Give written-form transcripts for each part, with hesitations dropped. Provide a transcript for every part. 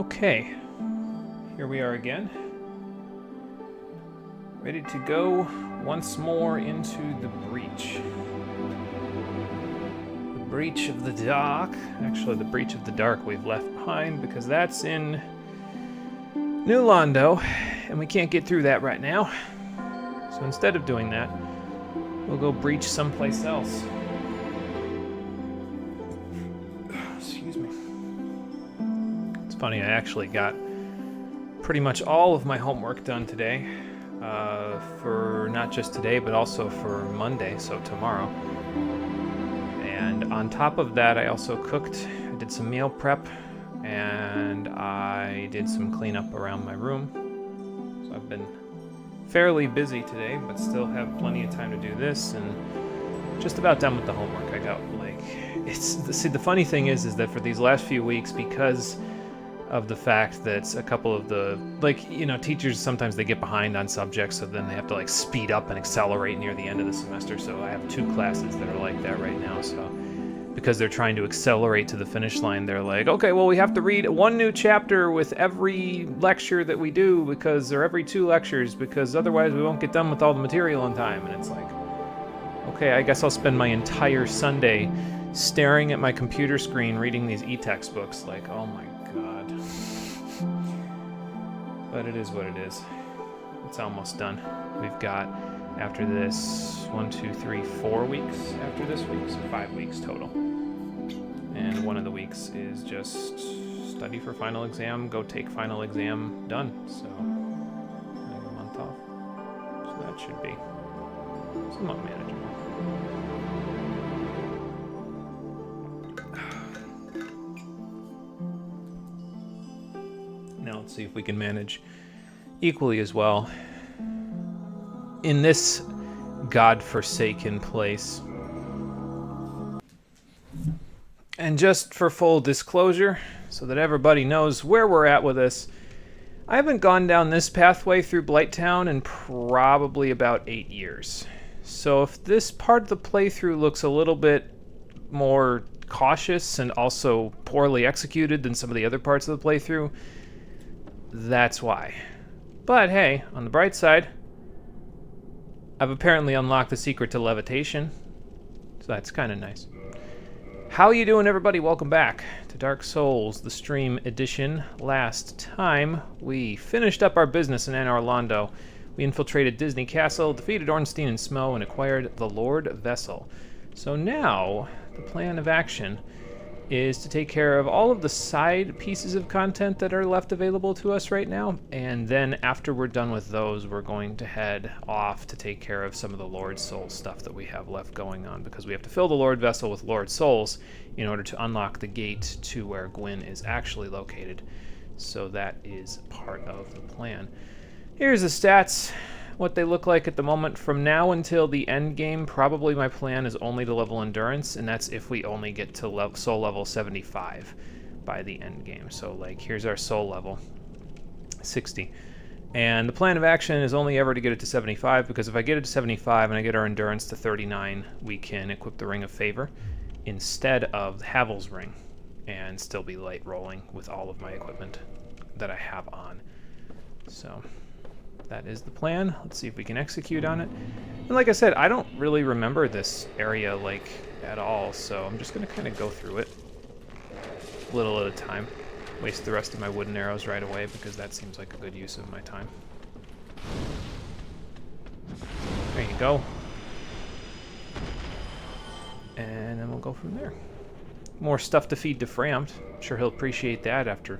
Okay, here we are again. Ready to go once more into the breach. The breach of the dark. Actually, the breach of the dark we've left behind because that's in New Londo, and we can't get through that right now. So instead of doing that, we'll go breach someplace else. Excuse me. It's funny, I actually got pretty much all of my homework done today. For not just today, but also for Monday, so tomorrow. And on top of that, I also cooked. I did some meal prep, and I did some cleanup around my room. So I've been fairly busy today, but still have plenty of time to do this, and just about done with the homework. I got see, the funny thing is that for these last few weeks, because of the fact that a couple of the, teachers sometimes they get behind on subjects, so then they have to speed up and accelerate near the end of the semester. So I have 2 classes that are like that right now. So because they're trying to accelerate to the finish line, they're like, okay, well, we have to read 1 new chapter with every lecture that we do, or every 2 lectures, because otherwise we won't get done with all the material in time. And it's like, okay, I guess I'll spend my entire Sunday staring at my computer screen reading these e-textbooks. Like, oh my god. But it is what it is. It's almost done. We've got, after this, 4 weeks after this week, so 5 weeks total. And one of the weeks is just study for final exam, go take final exam, done. So, I have a month off. So that should be somewhat manageable. Now let's see if we can manage equally as well in this godforsaken place. And just for full disclosure, so that everybody knows where we're at with this, I haven't gone down this pathway through Blighttown in probably about 8 years. So if this part of the playthrough looks a little bit more cautious and also poorly executed than some of the other parts of the playthrough, that's why. But hey, on the bright side, I've apparently unlocked the secret to levitation, so that's kind of nice. How you doing, everybody? Welcome back to Dark Souls, the stream edition. Last time, we finished up our business in Anor Londo. We infiltrated Disney Castle, defeated Ornstein and Smough, and acquired the Lord Vessel. So now, the plan of action is to take care of all of the side pieces of content that are left available to us right now, and then after we're done with those, we're going to head off to take care of some of the Lord Soul stuff that we have left going on, because we have to fill the Lord Vessel with Lord Souls in order to unlock the gate to where Gwyn is actually located. So that is part of the plan. Here's the stats, what they look like at the moment. From now until the end game, probably my plan is only to level endurance, and that's if we only get to soul level 75 by the end game. So here's our soul level, 60. And the plan of action is only ever to get it to 75, because if I get it to 75 and I get our endurance to 39, we can equip the Ring of Favor instead of Havel's Ring and still be light rolling with all of my equipment that I have on. So that is the plan. Let's see if we can execute on it. And like I said, I don't really remember this area at all, so I'm just going to kind of go through it a little at a time. Waste the rest of my wooden arrows right away, because that seems like a good use of my time. There you go. And then we'll go from there. More stuff to feed to Frampt. I'm sure he'll appreciate that after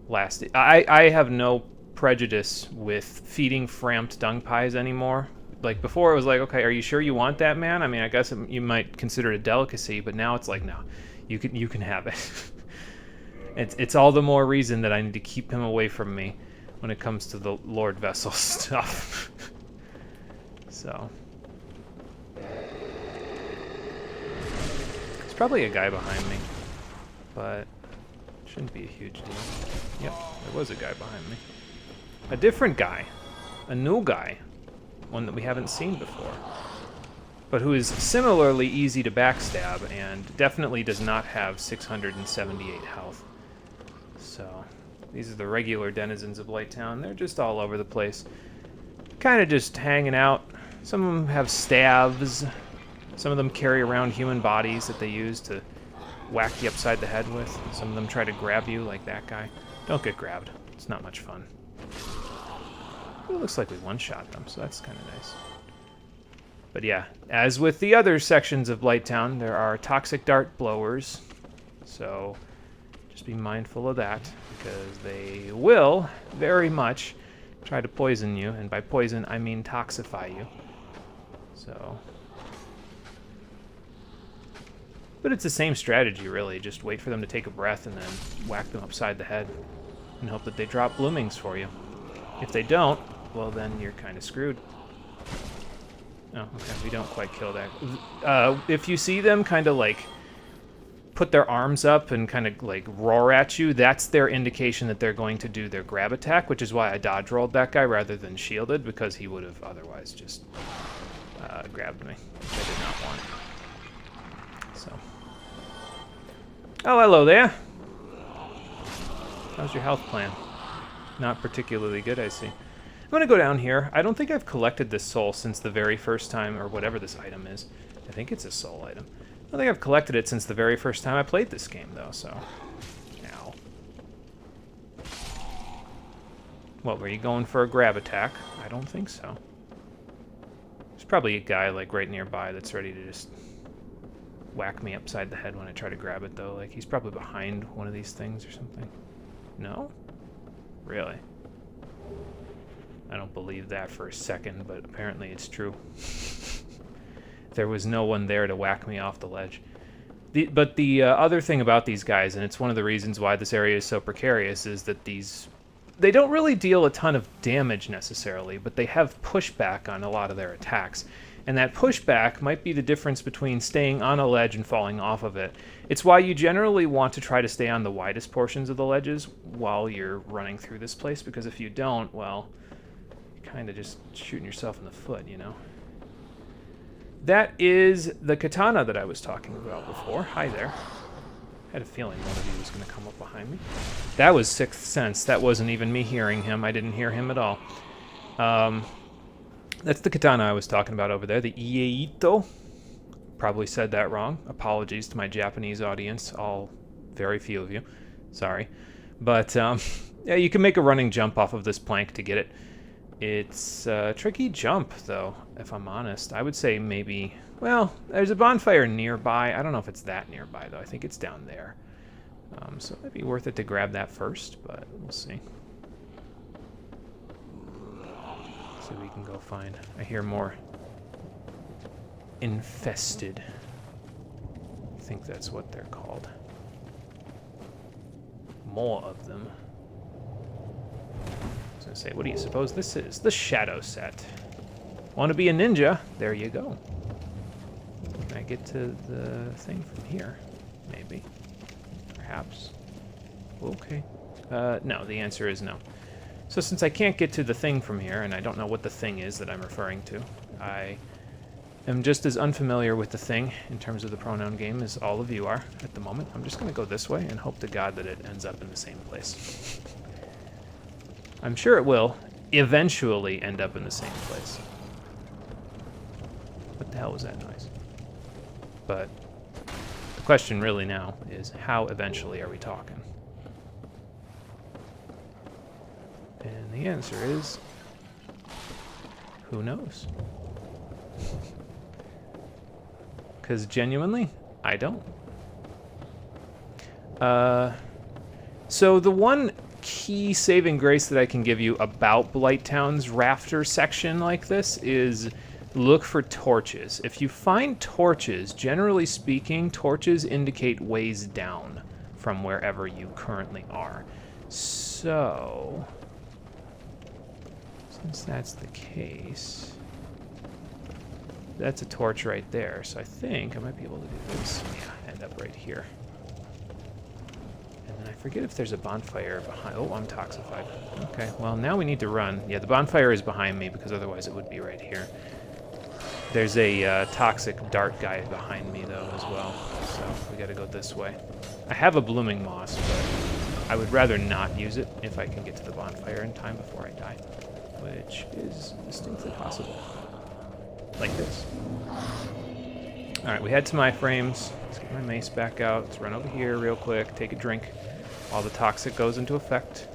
last... I have no prejudice with feeding Frampt dung pies anymore. Before it was like, okay, are you sure you want that, man? I mean, I guess you might consider it a delicacy, but now it's like, no, you can have it. It's all the more reason that I need to keep him away from me when it comes to the Lord Vessel stuff. So there's probably a guy behind me, but it shouldn't be a huge deal. Yep, there was a guy behind me. A different guy, a new guy, one that we haven't seen before, but who is similarly easy to backstab and definitely does not have 678 health. So These are the regular denizens of Blighttown. They're just all over the place. Kind of just hanging out. Some of them have staves. Some of them carry around human bodies that they use to whack you upside the head with. Some of them try to grab you, like that guy. Don't get grabbed. It's not much fun. It looks like we one-shot them, so that's kind of nice. But yeah, as with the other sections of Blighttown, there are toxic dart blowers. So just be mindful of that, because they will very much try to poison you. And by poison, I mean toxify you. So... But it's the same strategy, really. Just wait for them to take a breath and then whack them upside the head and hope that they drop bloomings for you. If they don't, well, then you're kind of screwed. Oh, okay, we don't quite kill that. If you see them kind of like put their arms up and kind of like roar at you, that's their indication that they're going to do their grab attack, which is why I dodge rolled that guy rather than shielded, because he would have otherwise just grabbed me, which I did not want. So. Oh, hello there. How's your health plan? Not particularly good, I see. I'm going to go down here. I don't think I've collected this soul since the very first time, or whatever this item is. I think it's a soul item. I don't think I've collected it since the very first time I played this game, though, so... Ow. What, were you going for a grab attack? I don't think so. There's probably a guy, like, right nearby that's ready to just whack me upside the head when I try to grab it, though. Like, he's probably behind one of these things or something. No? Really? I don't believe that for a second, but apparently it's true. There was no one there to whack me off the ledge. But the other thing about these guys, and it's one of the reasons why this area is so precarious, is that they don't really deal a ton of damage necessarily, but they have pushback on a lot of their attacks. And that pushback might be the difference between staying on a ledge and falling off of it. It's why you generally want to try to stay on the widest portions of the ledges while you're running through this place, because if you don't, well, you're kind of just shooting yourself in the foot, you know? That is the katana that I was talking about before. Hi there. I had a feeling one of you was going to come up behind me. That was Sixth Sense. That wasn't even me hearing him. I didn't hear him at all. That's the katana I was talking about over there, the Ieito. Probably said that wrong. Apologies to my Japanese audience, all very few of you. Sorry. But, yeah, you can make a running jump off of this plank to get it. It's a tricky jump, though, if I'm honest. I would say maybe... Well, there's a bonfire nearby. I don't know if it's that nearby, though. I think it's down there. So it might be worth it to grab that first, but we'll see. See what we can go find. I hear more infested. I think that's what they're called. More of them. I was gonna say, what do you suppose this is? The Shadow Set. Want to be a ninja? There you go. Can I get to the thing from here? Maybe. Perhaps. Okay. No, the answer is no. So since I can't get to the thing from here, and I don't know what the thing is that I'm referring to, I am just as unfamiliar with the thing in terms of the pronoun game as all of you are at the moment. I'm just going to go this way and hope to God that it ends up in the same place. I'm sure it will eventually end up in the same place. What the hell was that noise? But the question really now is, how eventually are we talking? And the answer is, who knows? Because genuinely, I don't. So the one key saving grace that I can give you about Blighttown's rafter section like this is look for torches. If you find torches, generally speaking, torches indicate ways down from wherever you currently are. So, since that's the case, that's a torch right there. So I think I might be able to do this. Yeah, end up right here. And then I forget if there's a bonfire behind. Oh, I'm toxified. Okay, well, now we need to run. Yeah, the bonfire is behind me because otherwise it would be right here. There's a toxic dart guy behind me, though, as well. So we gotta go this way. I have a blooming moss, but I would rather not use it if I can get to the bonfire in time before I die, which is distinctly possible. Like this. Alright, we head to my frames. Let's get my mace back out. Let's run over here real quick, take a drink while the toxic goes into effect.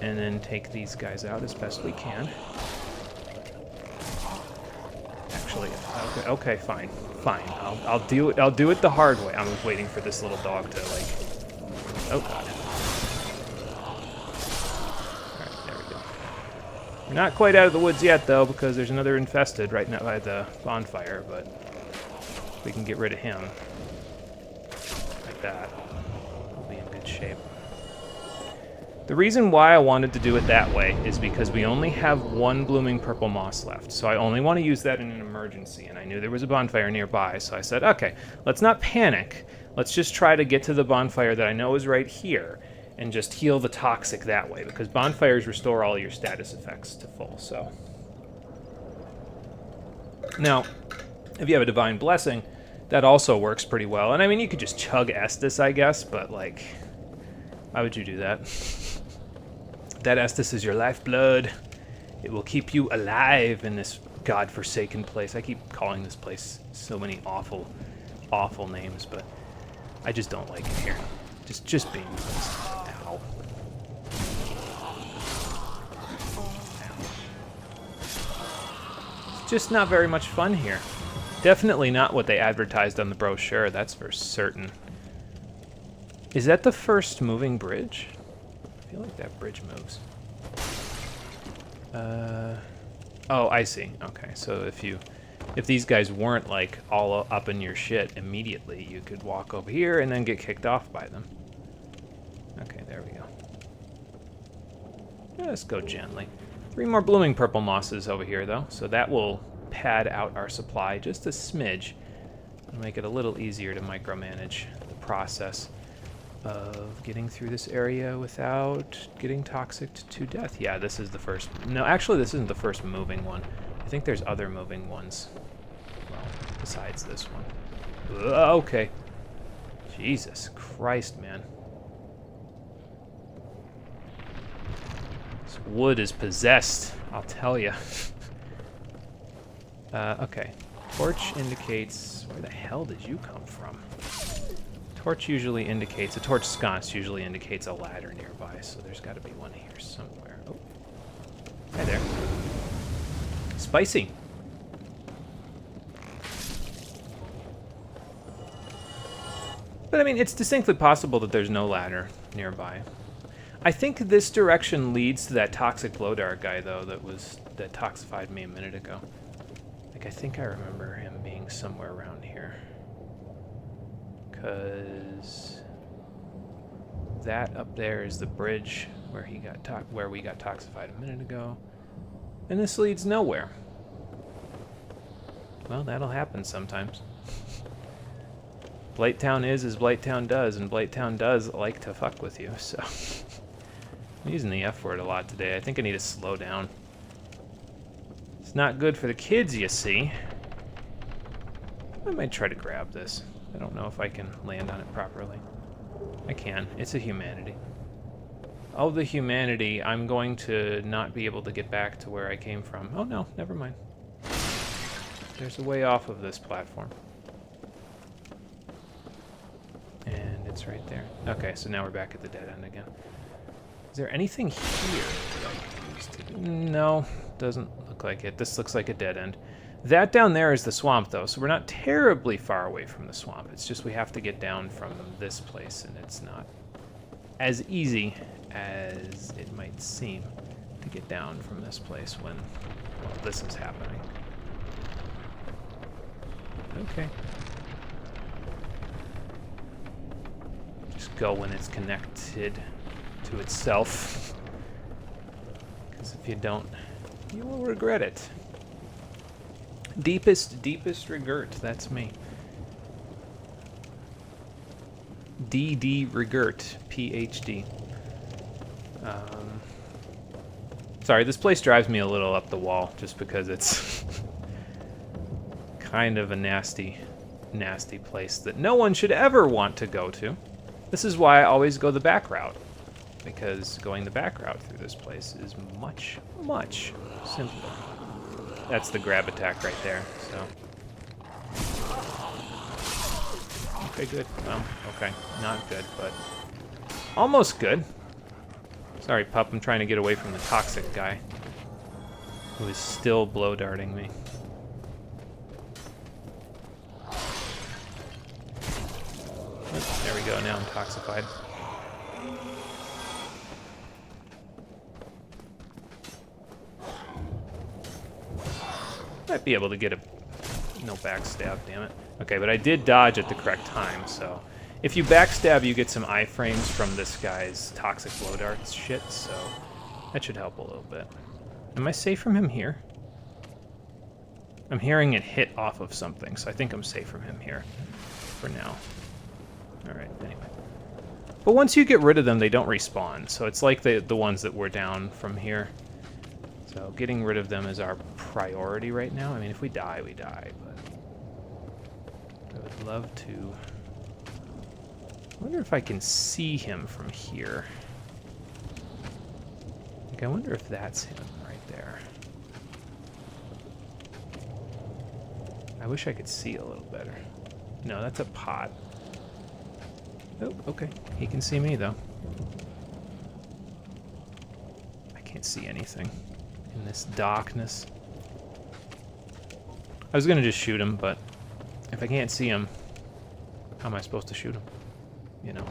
And then take these guys out as best we can. Actually, okay, fine. I'll do it the hard way. I'm waiting for this little dog to, like... Oh, God. Alright, there we go. We're not quite out of the woods yet, though, because there's another infested right now by the bonfire, but we can get rid of him. Like that. We'll be in good shape. The reason why I wanted to do it that way is because we only have one blooming purple moss left, so I only want to use that in an emergency, and I knew there was a bonfire nearby, so I said, okay, let's not panic. Let's just try to get to the bonfire that I know is right here, and just heal the toxic that way, because bonfires restore all your status effects to full, so. Now, if you have a Divine Blessing, that also works pretty well, and I mean, you could just chug Estus, I guess, but like, why would you do that? That Estus is your lifeblood. It will keep you alive in this godforsaken place. I keep calling this place so many awful, awful names, but I just don't like it here. Just being honest. Ow. It's just not very much fun here. Definitely not what they advertised on the brochure, that's for certain. Is that the first moving bridge? I feel like that bridge moves. Oh, I see. Okay, so if these guys weren't like all up in your shit immediately, you could walk over here and then get kicked off by them. Okay, there we go. Let's go gently. 3 more blooming purple mosses over here, though, so that will pad out our supply just a smidge and make it a little easier to micromanage the process of getting through this area without getting toxic to death. Yeah, this is the first... No, actually, this isn't the first moving one. I think there's other moving ones. Well, besides this one. Okay. Jesus Christ, man. This wood is possessed, I'll tell you. Okay. Torch indicates... Where the hell did you come from? Torch usually indicates, a torch sconce usually indicates a ladder nearby, so there's got to be one here somewhere. Oh, hi there. Spicy. But I mean, it's distinctly possible that there's no ladder nearby. I think this direction leads to that toxic glow dart guy, though, that toxified me a minute ago. Like, I think I remember him being somewhere around here. Because that up there is the bridge where we got toxified a minute ago, and this leads nowhere. Well, that'll happen sometimes. Blighttown is as Blighttown does, and Blighttown does like to fuck with you. So I'm using the F word a lot today. I think I need to slow down. It's not good for the kids, you see. I might try to grab this. I don't know if I can land on it properly. I can. It's a humanity. Of the humanity, I'm going to not be able to get back to where I came from. Oh no, never mind. There's a way off of this platform. And it's right there. Okay, so now we're back at the dead end again. Is there anything here that I can use to... No, doesn't look like it. This looks like a dead end. That down there is the swamp, though, so we're not terribly far away from the swamp. It's just we have to get down from this place, and it's not as easy as it might seem to get down from this place when, well, this is happening. Okay. Just go when it's connected to itself. Because if you don't, you will regret it. Deepest regret, that's me. D.D. Regert, Ph.D. Sorry, this place drives me a little up the wall, just because it's kind of a nasty place that no one should ever want to go to. This is why I always go the back route, because going the back route through this place is much, much simpler. That's the grab attack right there, so. Okay, good. Well, okay, not good, but almost good. Sorry, pup, I'm trying to get away from the toxic guy, who is still blow darting me. Oh, there we go, now I'm toxified. Might be able to get a... no backstab, damn it. Okay, but I did dodge at the correct time, so... If you backstab, you get some iframes from this guy's toxic blow darts shit, so... that should help a little bit. Am I safe from him here? I'm hearing it hit off of something, so I think I'm safe from him here. For now. Alright, anyway. But once you get rid of them, they don't respawn, so it's like the ones that were down from here. So getting rid of them is our priority right now. I mean, if we die, we die, but I would love to... I wonder if I can see him from here. Like, I wonder if that's him right there. I wish I could see a little better. No, that's a pot. Oh, okay. He can see me, though. I can't see anything in this darkness. I was gonna just shoot him, but if I can't see him, how am I supposed to shoot him? You know.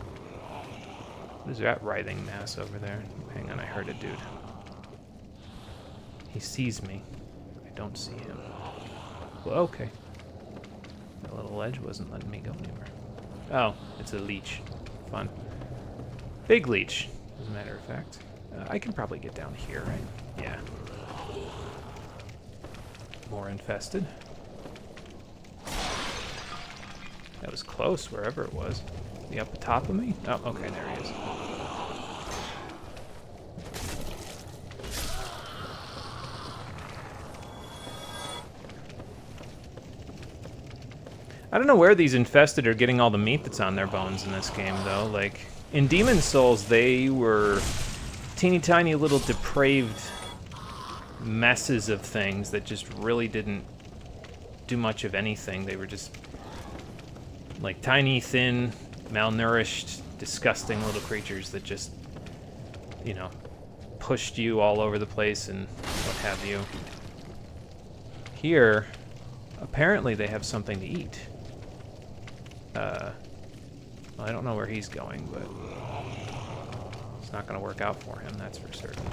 What is that writhing mass over there? Hang on, I heard a dude. He sees me. I don't see him. Well, okay. That little ledge wasn't letting me go anywhere. Oh, it's a leech. Fun. Big leech, as a matter of fact. I can probably get down here, right? Yeah. More infested. That was close, wherever it was. He up the top of me? Oh, okay, there he is. I don't know where these infested are getting all the meat that's on their bones in this game, though. Like, in Demon's Souls, they were teeny tiny little depraved messes of things that just really didn't do much of anything. They were just like tiny, thin, malnourished, disgusting little creatures that just, you know, pushed you all over the place and what have you. Here, apparently they have something to eat. Well, I don't know where he's going, but it's not going to work out for him, that's for certain.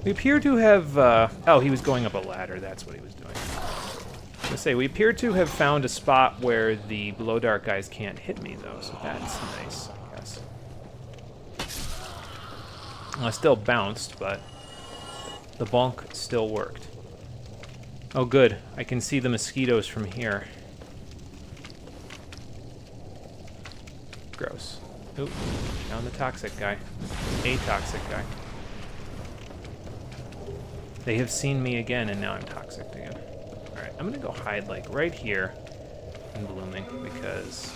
We appear to have, oh, he was going up a ladder, that's what he was doing. I was gonna say, we appear to have found a spot where the blow dart guys can't hit me, though, so that's nice, I guess. Well, I still bounced, but the bonk still worked. Oh, good. I can see the mosquitoes from here. Gross. Oop. Found the toxic guy. A toxic guy. They have seen me again, and now I'm toxic again. Alright, I'm gonna go hide, like, right here in Blooming, because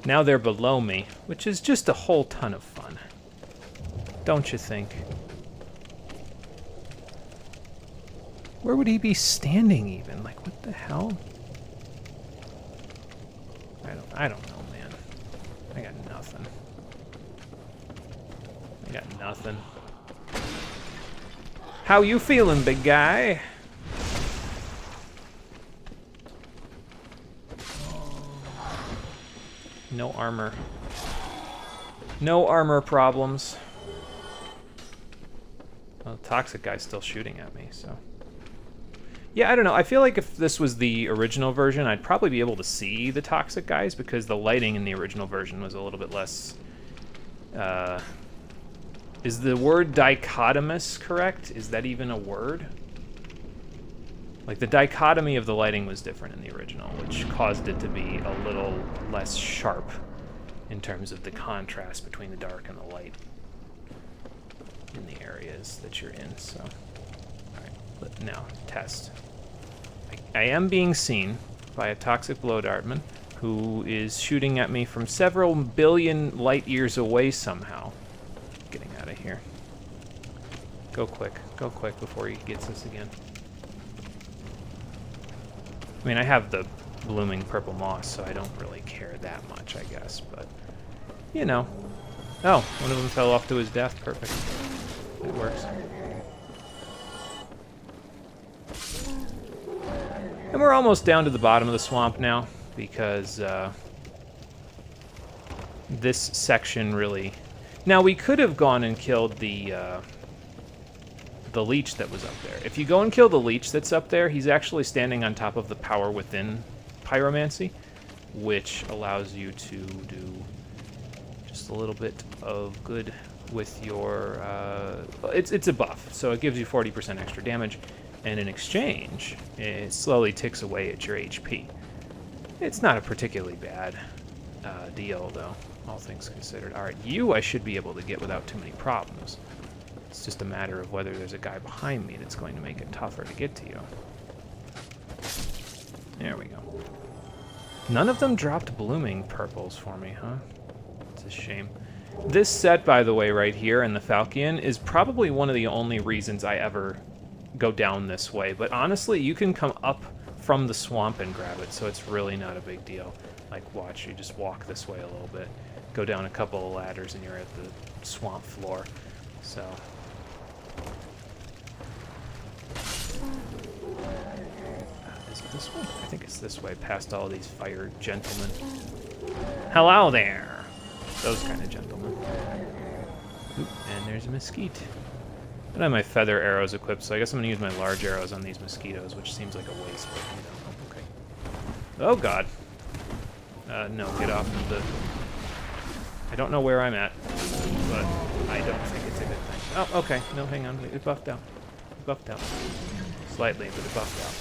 now they're below me, which is just a whole ton of fun. Don't you think? Where would he be standing, even? Like, what the hell? I don't know, man. I got nothing. I got nothing. How you feeling, big guy? No armor. No armor problems. Well, the toxic guy's still shooting at me, so... Yeah, I don't know. I feel like if this was the original version, I'd probably be able to see the toxic guys, because the lighting in the original version was a little bit less... Is the word dichotomous correct? Is that even a word? Like, the dichotomy of the lighting was different in the original, which caused it to be a little less sharp in terms of the contrast between the dark and the light in the areas that you're in, so... Alright, now, test. I am being seen by a toxic blow dartman. who is shooting at me from several billion light years away somehow. Getting out of here. Go quick before he gets us again. I mean, I have the blooming purple moss, so I don't really care that much, I guess, but, you know. Oh, one of them fell off to his death. Perfect. It works. And we're almost down to the bottom of the swamp now, because this section really... Now, we could have gone and killed the leech that was up there. If you go and kill the leech that's up there, he's actually standing on top of the power within pyromancy, which allows you to do just a little bit of good with your... it's a buff, so it gives you 40% extra damage, and in exchange, it slowly ticks away at your HP. It's not a particularly bad deal, though, all things considered. Alright, you I should be able to get without too many problems. It's just a matter of whether there's a guy behind me that's going to make it tougher to get to you. There we go. None of them dropped blooming purples for me, huh? It's a shame. This set, by the way, right here in the Falchion is probably one of the only reasons I ever go down this way. But honestly, you can come up from the swamp and grab it, so it's really not a big deal. Like, watch, you just walk this way a little bit, go down a couple of ladders, and you're at the swamp floor. So... is it this way? I think it's this way, past all these fire gentlemen. Hello there! Those kind of gentlemen. Oop, and there's a mesquite. I don't have my feather arrows equipped, so I guess I'm gonna use my large arrows on these mosquitoes, which seems like a waste, but you know, okay. Oh god. No, get off of the... I don't know where I'm at, but I don't think it's a good thing. Oh, okay. No, hang on. It buffed out. It buffed out. Slightly, but it buffed out.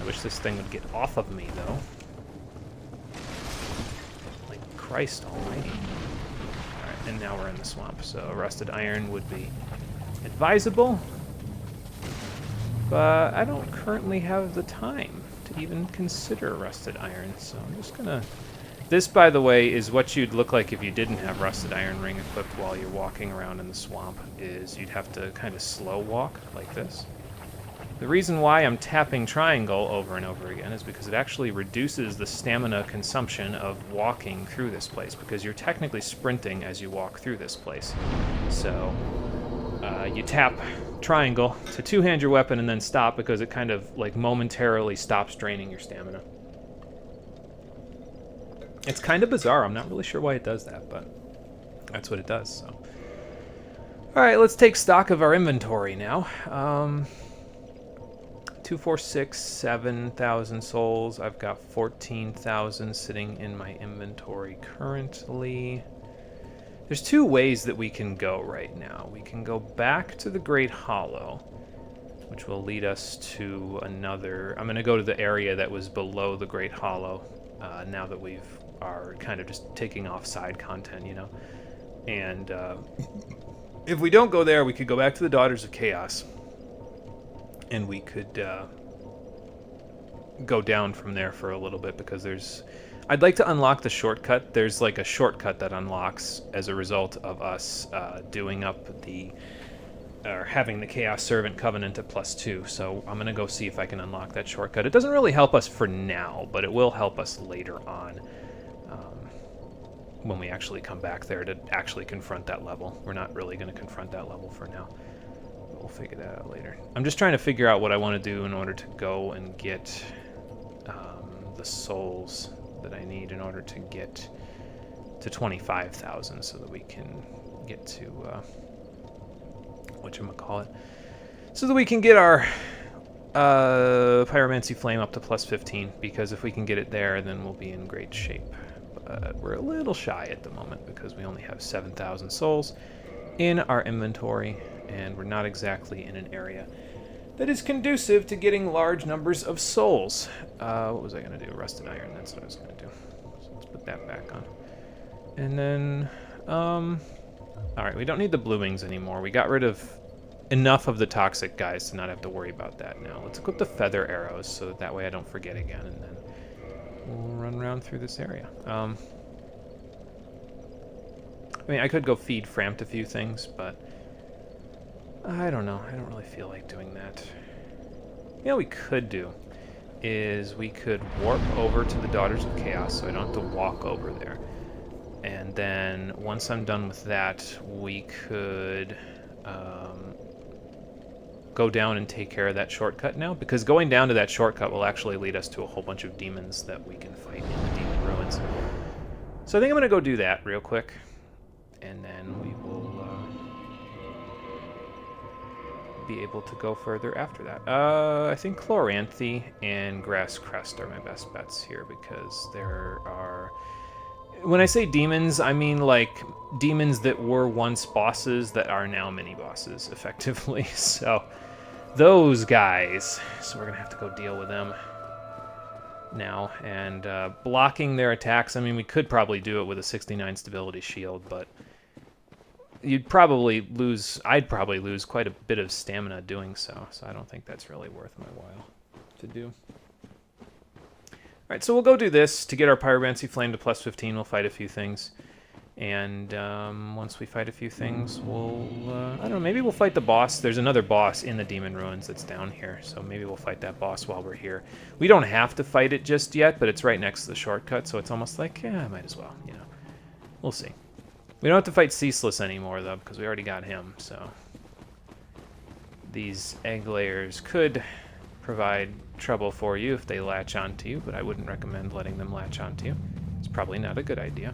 I wish this thing would get off of me, though. Like, Christ almighty. Alright, and now we're in the swamp, so rusted iron would be advisable. But I don't currently have the time to even consider rusted iron, so I'm just gonna... This, by the way, is what you'd look like if you didn't have rusted iron ring equipped while you're walking around in the swamp, is you'd have to kind of slow walk like this. The reason why I'm tapping triangle over and over again is because it actually reduces the stamina consumption of walking through this place, because you're technically sprinting as you walk through this place. So you tap triangle to two-hand your weapon and then stop, because it kind of like momentarily stops draining your stamina. It's kind of bizarre. I'm not really sure why it does that, but that's what it does. So, all right, let's take stock of our inventory now. 2, 4, 6, 7,000 souls. I've got 14,000 sitting in my inventory currently. There's two ways that we can go right now. We can go back to the Great Hollow, which will lead us to another... I'm going to go to the area that was below the Great Hollow, now that we are kind of just taking off side content, you know. And if we don't go there, we could go back to the Daughters of Chaos, and we could go down from there for a little bit, because there's... I'd like to unlock the shortcut. There's like a shortcut that unlocks as a result of us doing up the... or having the Chaos Servant Covenant at +2, so I'm going to go see if I can unlock that shortcut. It doesn't really help us for now, but it will help us later on when we actually come back there to actually confront that level. We're not really going to confront that level for now. We'll figure that out later. I'm just trying to figure out what I want to do in order to go and get the souls that I need in order to get to 25,000 so that we can get to... whatchamacallit, so that we can get our Pyromancy Flame up to +15, because if we can get it there, then we'll be in great shape. But we're a little shy at the moment, because we only have 7,000 souls in our inventory, and we're not exactly in an area that is conducive to getting large numbers of souls. What was I going to do? Rusted iron, that's what I was going to do. So let's put that back on. And then... Alright, we don't need the blue wings anymore. We got rid of enough of the toxic guys to not have to worry about that now. Let's equip the feather arrows so that way I don't forget again, and then we'll run around through this area. I mean, I could go feed Frampt a few things, but I don't know. I don't really feel like doing that. You know what we could do is we could warp over to the Daughters of Chaos so I don't have to walk over there. And then once I'm done with that, we could go down and take care of that shortcut now, because going down to that shortcut will actually lead us to a whole bunch of demons that we can fight in the Demon Ruins. So I think I'm going to go do that real quick, and then we will be able to go further after that. I think Chloranthe and Grass Crest are my best bets here, because there are... When I say demons, I mean like demons that were once bosses that are now mini-bosses, effectively. So, those guys. So we're going to have to go deal with them now. And blocking their attacks, I mean, we could probably do it with a 69 stability shield, but you'd probably lose... I'd probably lose quite a bit of stamina doing so. So I don't think that's really worth my while to do. Alright, so we'll go do this to get our Pyromancy Flame to plus 15. We'll fight a few things. And once we fight a few things, we'll... I don't know, maybe we'll fight the boss. There's another boss in the Demon Ruins that's down here, so maybe we'll fight that boss while we're here. We don't have to fight it just yet, but it's right next to the shortcut, so it's almost like, yeah, I might as well, you know. We'll see. We don't have to fight Ceaseless anymore, though, because we already got him, so... These egg layers could provide trouble for you if they latch onto you, but I wouldn't recommend letting them latch onto you. It's probably not a good idea.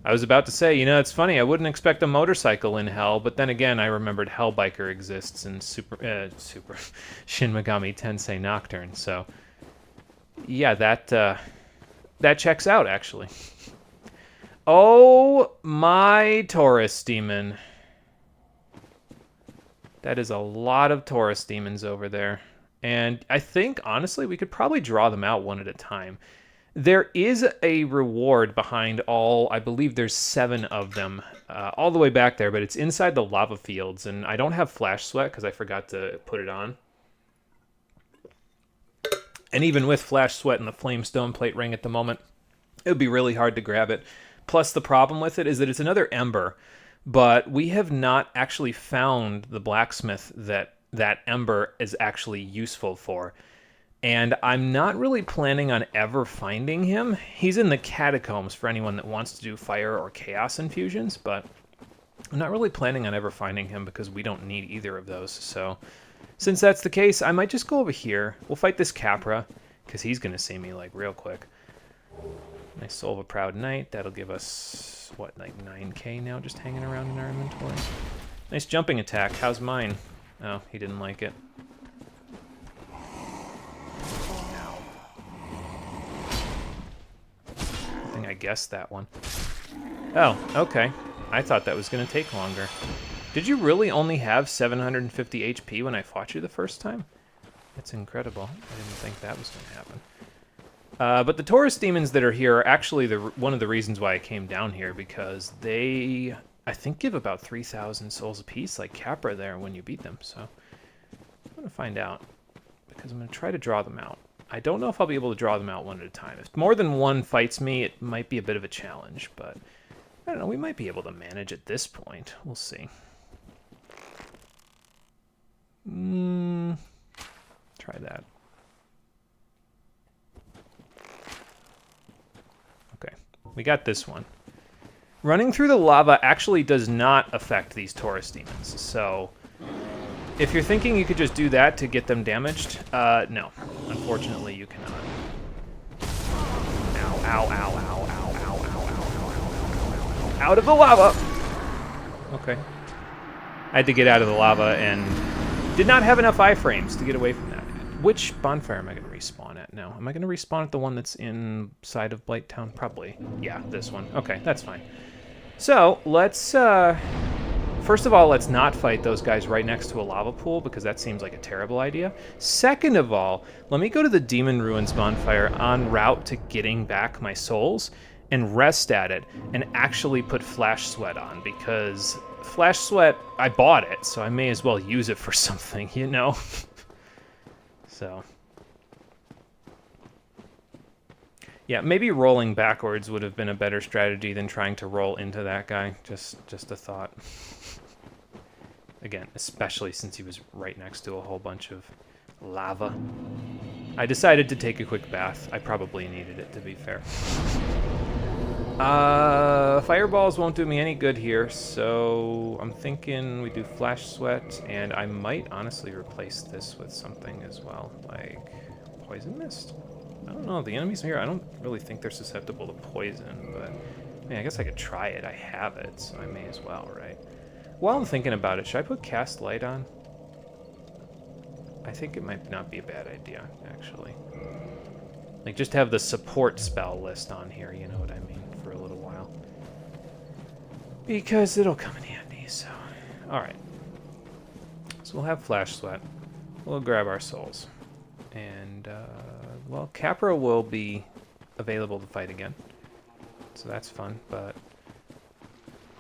I was about to say, you know, it's funny, I wouldn't expect a motorcycle in Hell, but then again, I remembered Hellbiker exists in Super Shin Megami Tensei Nocturne, so yeah, that checks out, actually. Oh, my Taurus Demon. That is a lot of Taurus Demons over there. And I think, honestly, we could probably draw them out one at a time. There is a reward behind all, I believe there's 7 of them, all the way back there, but it's inside the lava fields, and I don't have Flash Sweat because I forgot to put it on. And even with Flash Sweat and the Flame Stone Plate Ring at the moment, it would be really hard to grab it. Plus, the problem with it is that it's another Ember, but we have not actually found the blacksmith that Ember is actually useful for. And I'm not really planning on ever finding him. He's in the catacombs for anyone that wants to do fire or chaos infusions, but I'm not really planning on ever finding him because we don't need either of those. So since that's the case, I might just go over here. We'll fight this Capra, because he's going to see me like real quick. Nice Soul of a Proud Knight. That'll give us, what, like 9k now just hanging around in our inventory. Nice jumping attack. How's mine? Oh, he didn't like it. I guessed that one. Oh, okay. I thought that was going to take longer. Did you really only have 750 HP when I fought you the first time? That's incredible. I didn't think that was going to happen. But the Taurus Demons that are here are actually one of the reasons why I came down here, because they, I think, give about 3,000 souls apiece, like Capra there, when you beat them. So I'm going to find out, because I'm going to try to draw them out. I don't know if I'll be able to draw them out one at a time. If more than one fights me, it might be a bit of a challenge, but I don't know, we might be able to manage at this point. We'll see. Try that. Okay, we got this one. Running through the lava actually does not affect these Taurus Demons, so if you're thinking you could just do that to get them damaged, no. Unfortunately, you cannot. Ow, ow, ow, ow, ow, ow, ow, ow, ow, ow, out of the lava! Okay. I had to get out of the lava and did not have enough iframes to get away from that. Which bonfire am I going to respawn at now? Am I going to respawn at the one that's inside of Blighttown? Probably. Yeah, this one. Okay, that's fine. So, let's, first of all, let's not fight those guys right next to a lava pool, because that seems like a terrible idea. Second of all, let me go to the Demon Ruins bonfire en route to getting back my souls, and rest at it and actually put Flash Sweat on, because Flash Sweat, I bought it, so I may as well use it for something, you know? So. Yeah, maybe rolling backwards would have been a better strategy than trying to roll into that guy. Just a thought. Again, especially since he was right next to a whole bunch of lava. I decided to take a quick bath. I probably needed it, to be fair. Fireballs won't do me any good here, so I'm thinking we do Flash Sweat, and I might honestly replace this with something as well, like Poison Mist. I don't know, the enemies here, I don't really think they're susceptible to poison, but I mean, I guess I could try it. I have it, so I may as well, right? While I'm thinking about it, should I put Cast Light on? I think it might not be a bad idea, actually. Like, just have the support spell list on here, you know what I mean, for a little while. Because it'll come in handy, so... Alright. So we'll have Flash Sweat. We'll grab our souls. And, well, Capra will be available to fight again. So that's fun, but...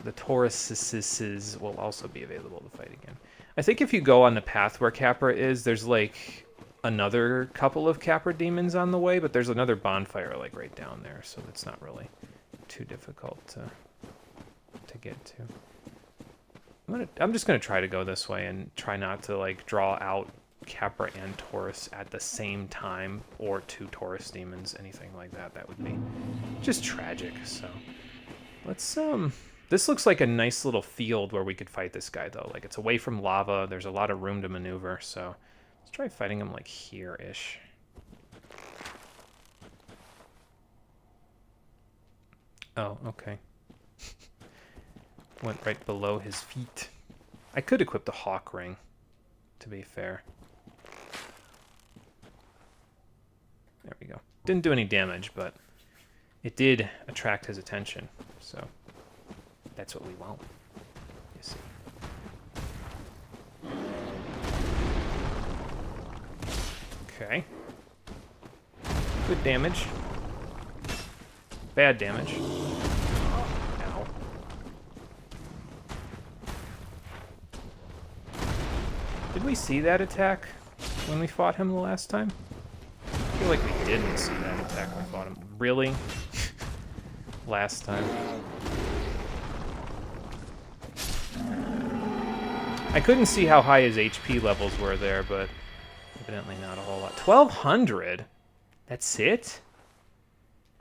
the Tauruses will also be available to fight again. I think if you go on the path where Capra is, there's like another couple of Capra demons on the way, but there's another bonfire like right down there, so it's not really too difficult to get to. I'm just gonna try to go this way and try not to like draw out Capra and Taurus at the same time, or two Taurus demons, anything like that. That would be just tragic. So let's this looks like a nice little field where we could fight this guy, though. Like, it's away from lava. There's a lot of room to maneuver, so let's try fighting him, like, here-ish. Oh, okay. Went right below his feet. I could equip the Hawk Ring, to be fair. There we go. Didn't do any damage, but it did attract his attention, so... that's what we want, you see. Okay. Good damage. Bad damage. Ow. Did we see that attack when we fought him the last time? I feel like we didn't see that attack when we fought him. Really? Last time. I couldn't see how high his HP levels were there, but evidently not a whole lot. 1,200? That's it?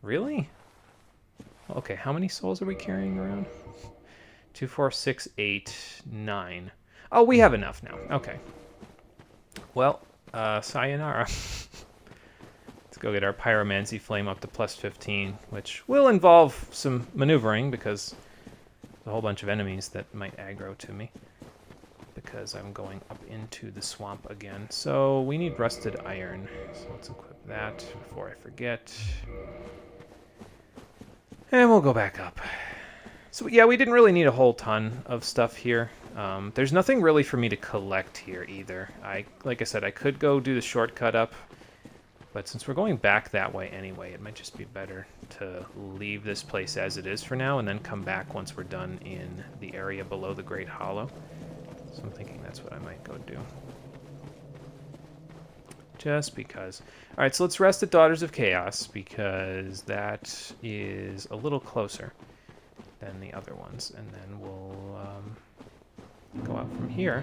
Really? Okay, how many souls are we carrying around? 2, 4, 6, 8, 9. Oh, we have enough now. Okay. Well, sayonara. Let's go get our Pyromancy Flame up to plus 15, which will involve some maneuvering, because there's a whole bunch of enemies that might aggro to me. Because I'm going up into the swamp again. So we need rusted iron. So let's equip that before I forget. And we'll go back up. So yeah, we didn't really need a whole ton of stuff here. There's nothing really for me to collect here either. Like I said, I could go do the shortcut up. But since we're going back that way anyway, it might just be better to leave this place as it is for now and then come back once we're done in the area below the Great Hollow. So I'm thinking that's what I might go do. Just because. Alright, so let's rest at Daughters of Chaos, because that is a little closer than the other ones. And then we'll go out from here.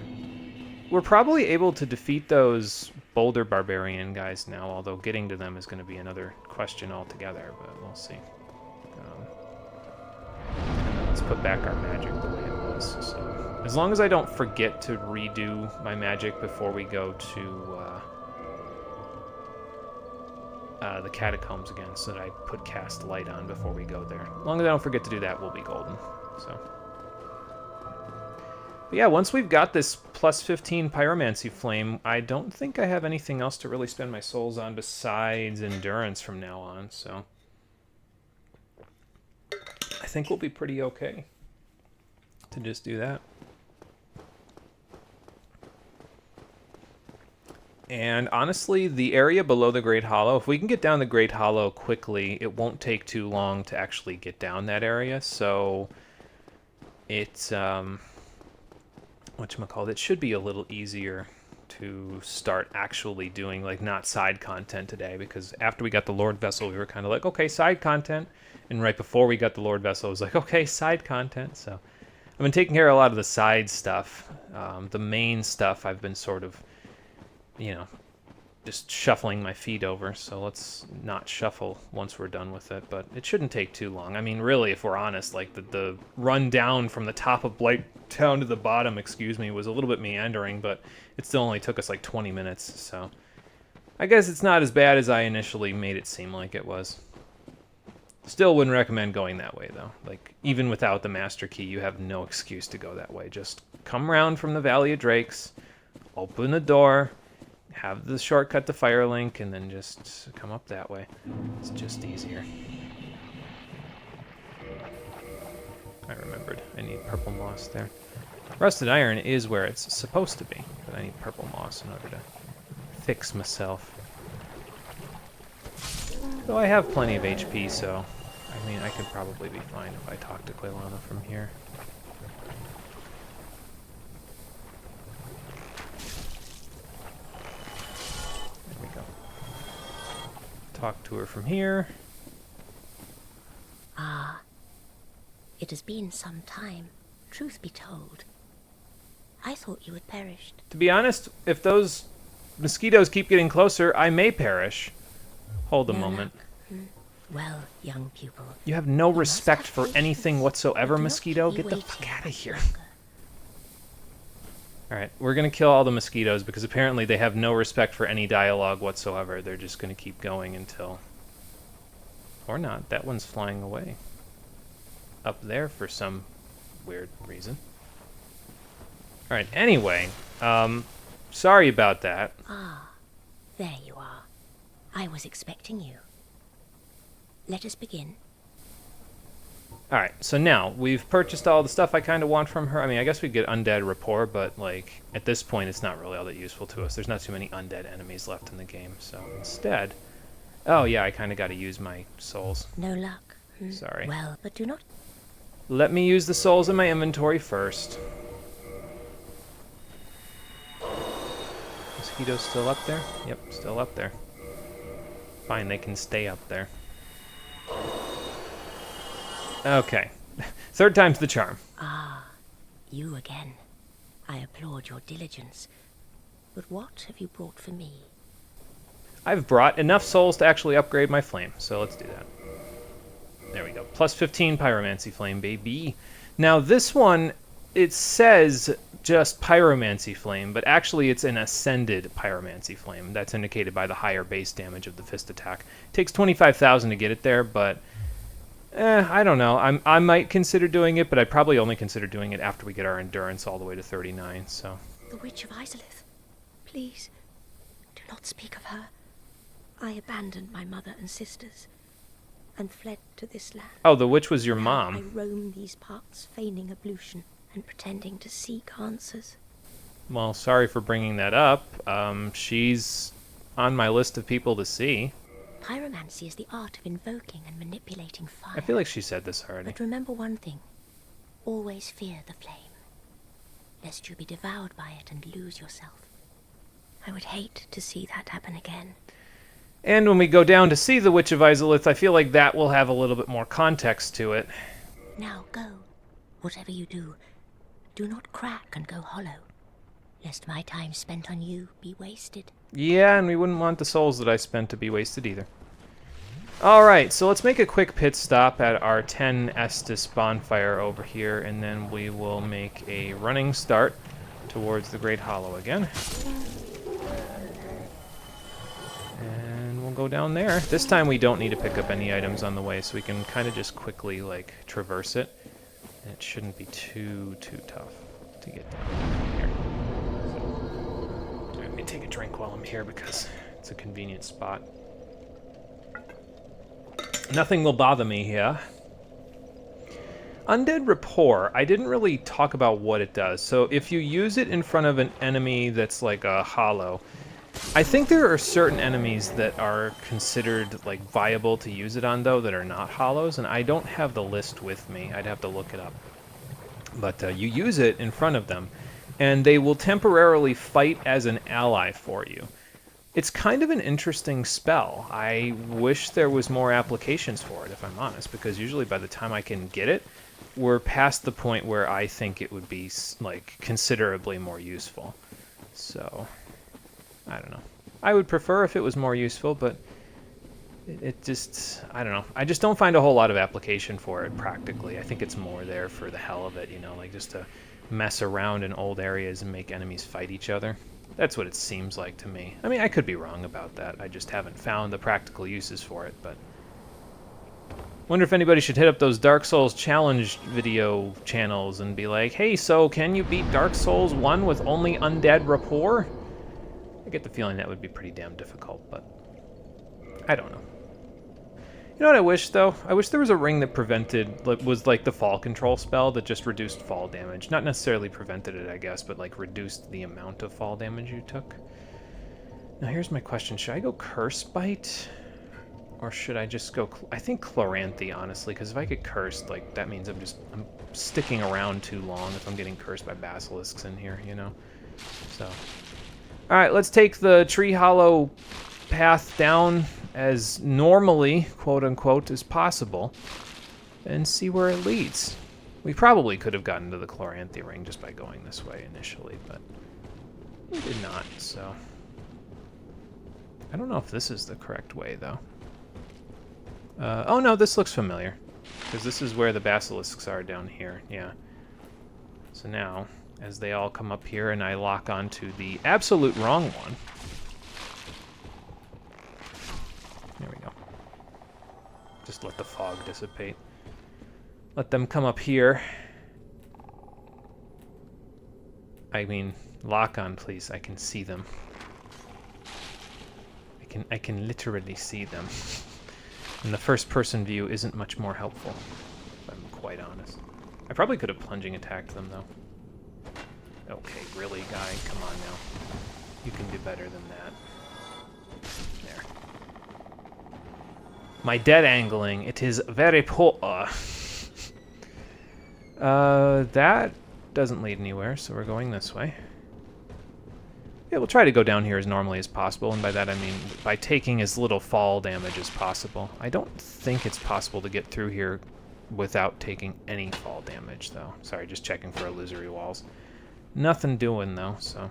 We're probably able to defeat those Boulder Barbarian guys now, although getting to them is going to be another question altogether, but we'll see. And then let's put back our magic the way it was. So. As long as I don't forget to redo my magic before we go to the catacombs again, so that I put Cast Light on before we go there. As long as I don't forget to do that, we'll be golden. So, but yeah, once we've got this plus 15 Pyromancy Flame, I don't think I have anything else to really spend my souls on besides Endurance from now on, so I think we'll be pretty okay to just do that. And honestly, the area below the Great Hollow, if we can get down the Great Hollow quickly, it won't take too long to actually get down that area. So it's, whatchamacallit, it should be a little easier to start actually doing, like, not side content today. Because after we got the Lord Vessel, we were kind of like, okay, side content. And right before we got the Lord Vessel, it was like, okay, side content. So I've been taking care of a lot of the side stuff. The main stuff I've been sort of, you know, just shuffling my feet over, so let's not shuffle once we're done with it, but it shouldn't take too long. I mean, really, if we're honest, like, the run down from the top of Blight Town to the bottom, was a little bit meandering, but it still only took us like 20 minutes, so I guess it's not as bad as I initially made it seem like it was. Still wouldn't recommend going that way, though. Like, even without the Master Key, you have no excuse to go that way. Just come around from the Valley of Drakes, open the door, have the shortcut to Firelink, and then just come up that way. It's just easier. I remembered. I need purple moss there. Rusted iron is where it's supposed to be, but I need purple moss in order to fix myself. Though I have plenty of HP, so I mean, I could probably be fine if I talk to Quaylana from here. Talk to her from here. Ah, it has been some time, truth be told. I thought you had perished. To be honest, if those mosquitoes keep getting closer, I may perish. Hold a moment. Well, young pupil. You have no respect for anything whatsoever, mosquito. Get the fuck out of here. Alright, we're going to kill all the mosquitoes because apparently they have no respect for any dialogue whatsoever. They're just going to keep going until... Or not. That one's flying away. Up there for some weird reason. Alright, anyway. Sorry about that. Ah, there you are. I was expecting you. Let us begin. Alright, so now, we've purchased all the stuff I kind of want from her. I mean, I guess we get Undead Rapport, but, like, at this point, it's not really all that useful to us. There's not too many undead enemies left in the game, so instead... Oh, yeah, I kind of got to use my souls. No luck. Sorry. Well, but do not... Let me use the souls in my inventory first. Mosquitoes still up there? Yep, still up there. Fine, they can stay up there. Okay. Third time's the charm. Ah, you again. I applaud your diligence. But what have you brought for me? I've brought enough souls to actually upgrade my flame, so let's do that. There we go. Plus 15 pyromancy flame, baby. Now this one, it says just pyromancy flame, but actually it's an ascended pyromancy flame. That's indicated by the higher base damage of the fist attack. It takes 25,000 to get it there, but I don't know. I might consider doing it, but I'd probably only consider doing it after we get our endurance all the way to 39, so... The Witch of Izalith. Please, do not speak of her. I abandoned my mother and sisters, and fled to this land. Oh, the witch was your Now mom. I roam these parts, feigning ablution, and pretending to seek answers. Well, sorry for bringing that up. She's on my list of people to see. Pyromancy is the art of invoking and manipulating fire. I feel like she said this already. But remember one thing. Always fear the flame, lest you be devoured by it and lose yourself. I would hate to see that happen again. And when we go down to see the Witch of Izalith, I feel like that will have a little bit more context to it. Now go. Whatever you do, do not crack and go hollow, lest my time spent on you be wasted. Yeah, and we wouldn't want the souls that I spent to be wasted either. Alright, so let's make a quick pit stop at our 10 Estus bonfire over here, and then we will make a running start towards the Great Hollow again. And we'll go down there. This time we don't need to pick up any items on the way, so we can kind of just quickly, like, traverse it. And it shouldn't be too tough to get down from here. So, let me take a drink while I'm here because it's a convenient spot. Nothing will bother me here. Undead Rapport, I didn't really talk about what it does. So if you use it in front of an enemy that's like a hollow, I think there are certain enemies that are considered like viable to use it on, though, that are not hollows, and I don't have the list with me. I'd have to look it up. But you use it in front of them, and they will temporarily fight as an ally for you. It's kind of an interesting spell. I wish there was more applications for it, if I'm honest, because usually by the time I can get it, we're past the point where I think it would be like considerably more useful. So, I don't know. I would prefer if it was more useful, but it just, I don't know. I just don't find a whole lot of application for it practically. I think it's more there for the hell of it, you know, like just to mess around in old areas and make enemies fight each other. That's what it seems like to me. I mean, I could be wrong about that. I just haven't found the practical uses for it, but... Wonder if anybody should hit up those Dark Souls challenge video channels and be like, hey, so can you beat Dark Souls 1 with only undead rapport? I get the feeling that would be pretty damn difficult, but I don't know. You know what I wish, though? I wish there was a ring that prevented, like, was like the fall control spell that just reduced fall damage. Not necessarily prevented it, I guess, but like reduced the amount of fall damage you took. Now here's my question. Should I go Curse Bite? Or should I just go... I think Chloranthy, honestly, because if I get cursed, like, that means I'm sticking around too long if I'm getting cursed by basilisks in here, you know? So... Alright, let's take the Tree Hollow path down as normally, quote-unquote, as possible, and see where it leads. We probably could have gotten to the Chloranthy ring just by going this way initially, but we did not, so... I don't know if this is the correct way, though. Oh no, this looks familiar, because this is where the basilisks are down here, yeah. So now, as they all come up here and I lock onto the absolute wrong one. There we go. Just let the fog dissipate. Let them come up here. I mean, lock on, please. I can see them. I can literally see them. And the first-person view isn't much more helpful, if I'm quite honest. I probably could have plunging attacked them, though. Okay, really, guy? Come on now. You can do better than that. There. My dead angling, it is very poor. That doesn't lead anywhere, so we're going this way. Yeah, we'll try to go down here as normally as possible, and by that I mean by taking as little fall damage as possible. I don't think it's possible to get through here without taking any fall damage, though. Sorry, just checking for illusory walls. Nothing doing, though, so...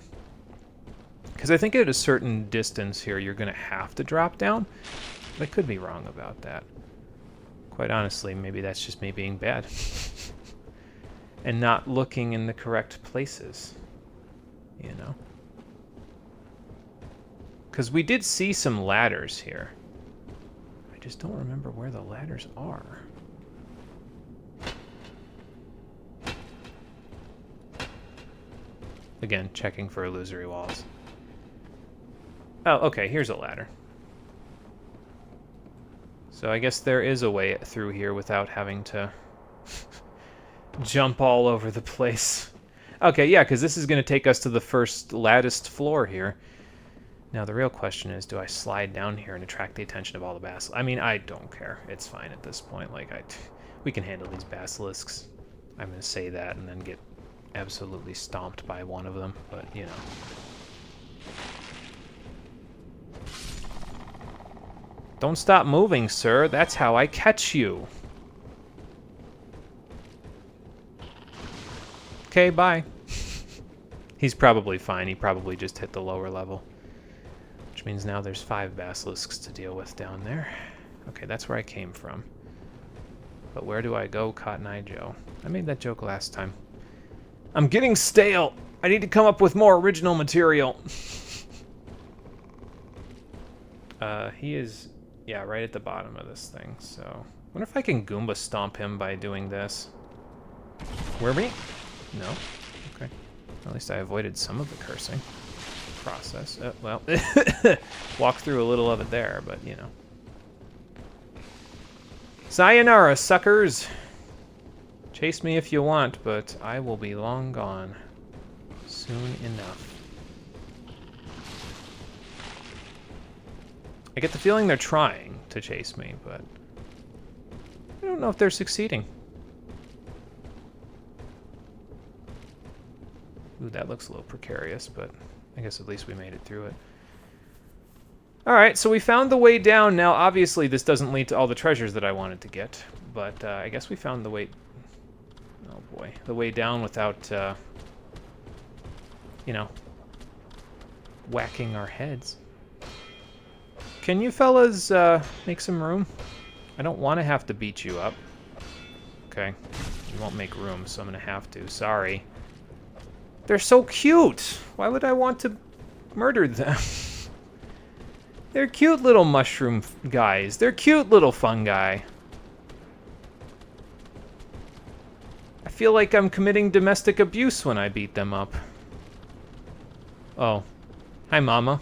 Because I think at a certain distance here, you're going to have to drop down. But I could be wrong about that. Quite honestly, maybe that's just me being bad. And not looking in the correct places. You know? Because we did see some ladders here. I just don't remember where the ladders are. Again, checking for illusory walls. Oh, okay, here's a ladder. So I guess there is a way through here without having to jump all over the place. Okay, yeah, because this is going to take us to the first latticed floor here. Now, the real question is, do I slide down here and attract the attention of all the basilisks? I mean, I don't care. It's fine at this point. Like, we can handle these basilisks. I'm going to say that and then get absolutely stomped by one of them, but, you know. Don't stop moving, sir. That's how I catch you. Okay, bye. He's probably fine. He probably just hit the lower level. Which means now there's 5 basilisks to deal with down there. Okay, that's where I came from. But where do I go, Cotton Eye Joe? I made that joke last time. I'm getting stale! I need to come up with more original material. He is, yeah, right at the bottom of this thing, so... I wonder if I can Goomba stomp him by doing this. Were we? No? Okay. At least I avoided some of the cursing process. Well, walk through a little of it there, but, you know. Sayonara, suckers! Chase me if you want, but I will be long gone. Soon enough. I get the feeling they're trying to chase me, but I don't know if they're succeeding. Ooh, that looks a little precarious, but I guess at least we made it through it. Alright, so we found the way down. Now, obviously, this doesn't lead to all the treasures that I wanted to get, but I guess we found the way... Oh, boy. The way down without, you know, whacking our heads. Can you fellas make some room? I don't want to have to beat you up. Okay. You won't make room, so I'm going to have to. Sorry. They're so cute! Why would I want to murder them? They're cute little mushroom guys. They're cute little fungi. I feel like I'm committing domestic abuse when I beat them up. Oh. Hi, Mama.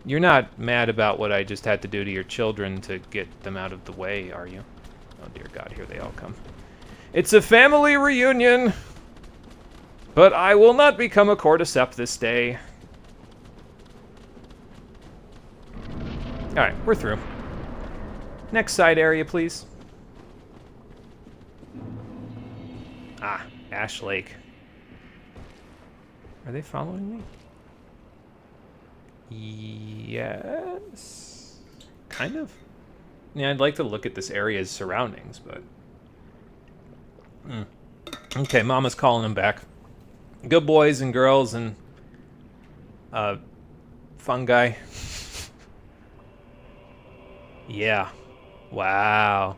You're not mad about what I just had to do to your children to get them out of the way, are you? Oh, dear God, here they all come. It's a family reunion! But I will not become a cordyceps this day. Alright, we're through. Next side area, please. Ah, Ash Lake. Are they following me? Yes. Kind of. Yeah, I'd like to look at this area's surroundings, but... Okay, Mama's calling them back. Good boys and girls and... fungi. Yeah. Wow.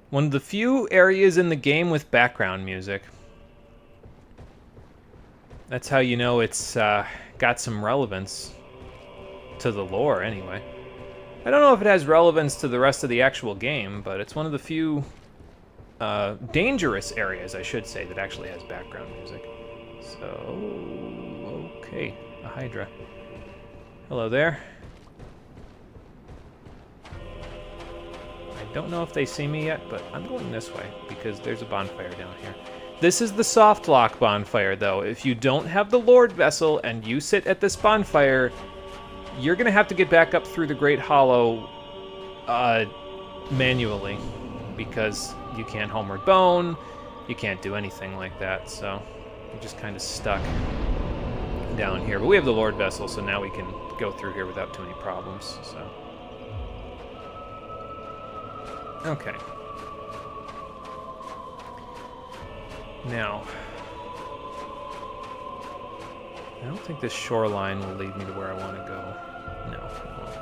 One of the few areas in the game with background music. That's how you know it's got some relevance to the lore, anyway. I don't know if it has relevance to the rest of the actual game, but it's one of the few dangerous areas, I should say, that actually has background music. So, okay, a Hydra. Hello there. I don't know if they see me yet, but I'm going this way because there's a bonfire down here. This is the soft lock bonfire, though. If you don't have the Lord Vessel and you sit at this bonfire, you're going to have to get back up through the Great Hollow manually because you can't Homeward Bone, you can't do anything like that, so you're just kind of stuck down here. But we have the Lord Vessel, so now we can go through here without too many problems, so... Okay. Now, I don't think this shoreline will lead me to where I want to go. No, it won't.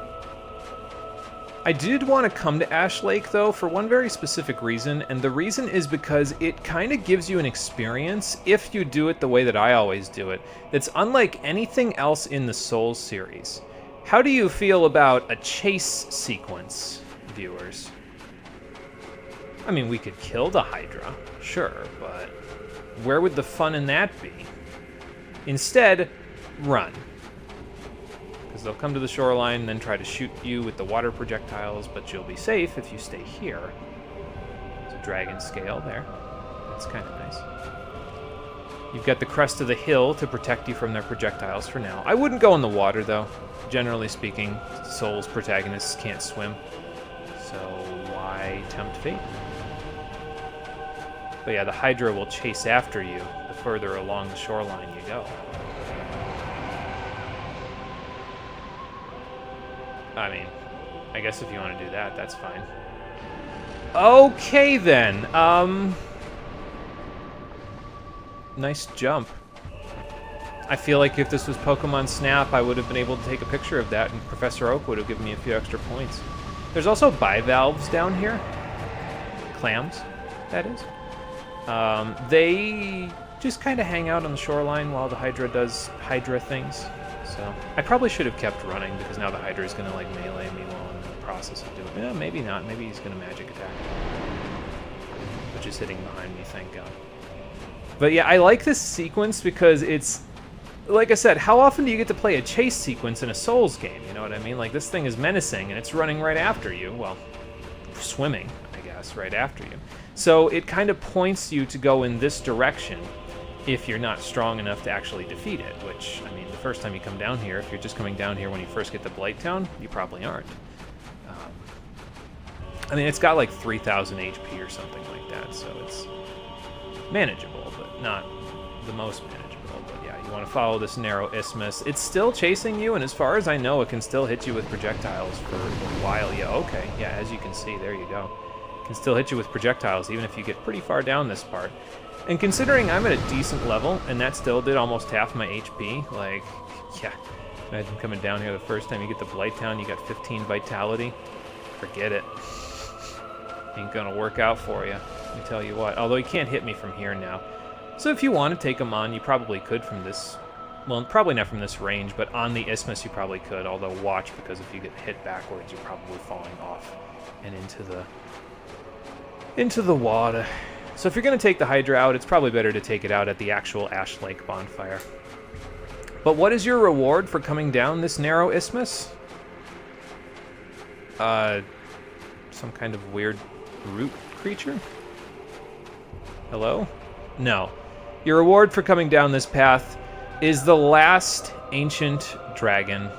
I did want to come to Ash Lake, though, for one very specific reason, and the reason is because it kind of gives you an experience, if you do it the way that I always do it, that's unlike anything else in the Souls series. How do you feel about a chase sequence, viewers? I mean, we could kill the Hydra, sure, but where would the fun in that be? Instead, run. Because they'll come to the shoreline and then try to shoot you with the water projectiles, but you'll be safe if you stay here. There's a dragon scale there. That's kind of nice. You've got the crest of the hill to protect you from their projectiles for now. I wouldn't go in the water, though. Generally speaking, Souls protagonists can't swim. So why tempt fate? But yeah, the Hydra will chase after you the further along the shoreline you go. I mean, I guess if you want to do that, that's fine. Okay, then. Nice jump. I feel like if this was Pokemon Snap, I would have been able to take a picture of that, and Professor Oak would have given me a few extra points. There's also bivalves down here. Clams, that is. They just kind of hang out on the shoreline while the Hydra does Hydra things. So I probably should have kept running because now the Hydra is going to like melee me while I'm in the process of doing it. Yeah, maybe not. Maybe he's going to magic attack. Which is hitting behind me, thank God. But yeah, I like this sequence because it's, like I said, how often do you get to play a chase sequence in a Souls game? You know what I mean? Like, this thing is menacing and it's running right after you. Well, swimming, I guess, right after you. So it kind of points you to go in this direction. if you're not strong enough to actually defeat it, which, I mean, the first time you come down here, if you're just coming down here when you first get to Blighttown, you probably aren't. I mean, it's got like 3,000 HP or something like that, so it's manageable, but not the most manageable. But yeah, you want to follow this narrow isthmus. It's still chasing you, and as far as I know, it can still hit you with projectiles for a while. Yeah, okay, yeah, as you can see, there you go. It can still hit you with projectiles, even if you get pretty far down this part. And considering I'm at a decent level, and that still did almost half my HP, like, yeah, imagine coming down here the first time you get to Blighttown, you got 15 vitality. Forget it. Ain't gonna work out for you, let me tell you what. Although he can't hit me from here now. So if you want to take him on, you probably could from this, well, probably not from this range, but on the isthmus you probably could, although watch, because if you get hit backwards, you're probably falling off and into the water. So if you're going to take the Hydra out, it's probably better to take it out at the actual Ash Lake bonfire. But what is your reward for coming down this narrow isthmus? Some kind of weird root creature? Hello? No. Your reward for coming down this path is the last ancient dragon.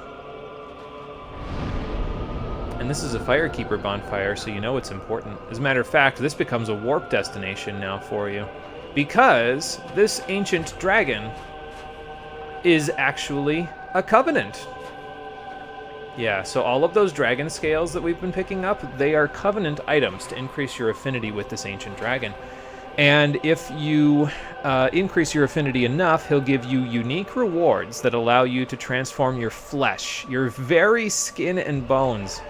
And this is a Firekeeper bonfire, so you know it's important. As a matter of fact, this becomes a warp destination now for you. Because this ancient dragon is actually a Covenant. Yeah, so all of those dragon scales that we've been picking up, they are Covenant items to increase your affinity with this ancient dragon. And if you increase your affinity enough, he'll give you unique rewards that allow you to transform your flesh, your very skin and bones,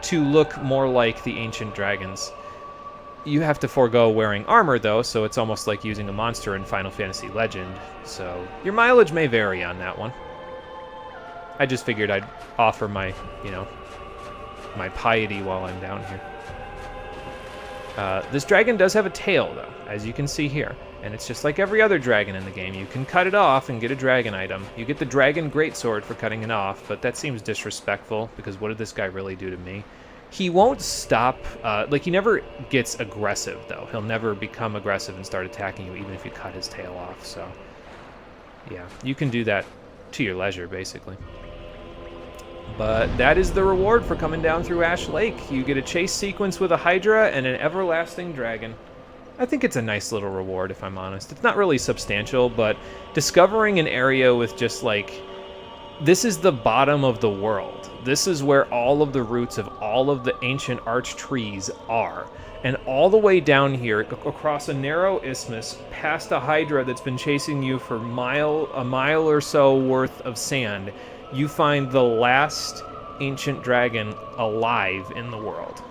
to look more like the ancient dragons. You have to forego wearing armor, though, so it's almost like using a monster in Final Fantasy Legend. So your mileage may vary on that one. I just figured I'd offer my, my piety while I'm down here. This dragon does have a tail, though, as you can see here. And it's just like every other dragon in the game. You can cut it off and get a dragon item. You get the dragon greatsword for cutting it off, but that seems disrespectful, because what did this guy really do to me? He won't stop, he never gets aggressive, though. He'll never become aggressive and start attacking you, even if you cut his tail off, so... yeah, you can do that to your leisure, basically. But that is the reward for coming down through Ash Lake. You get a chase sequence with a Hydra and an everlasting dragon. I think it's a nice little reward, if I'm honest. It's not really substantial, but discovering an area with just, this is the bottom of the world. This is where all of the roots of all of the ancient arch trees are. And all the way down here, across a narrow isthmus, past a Hydra that's been chasing you for a mile or so worth of sand, you find the last ancient dragon alive in the world.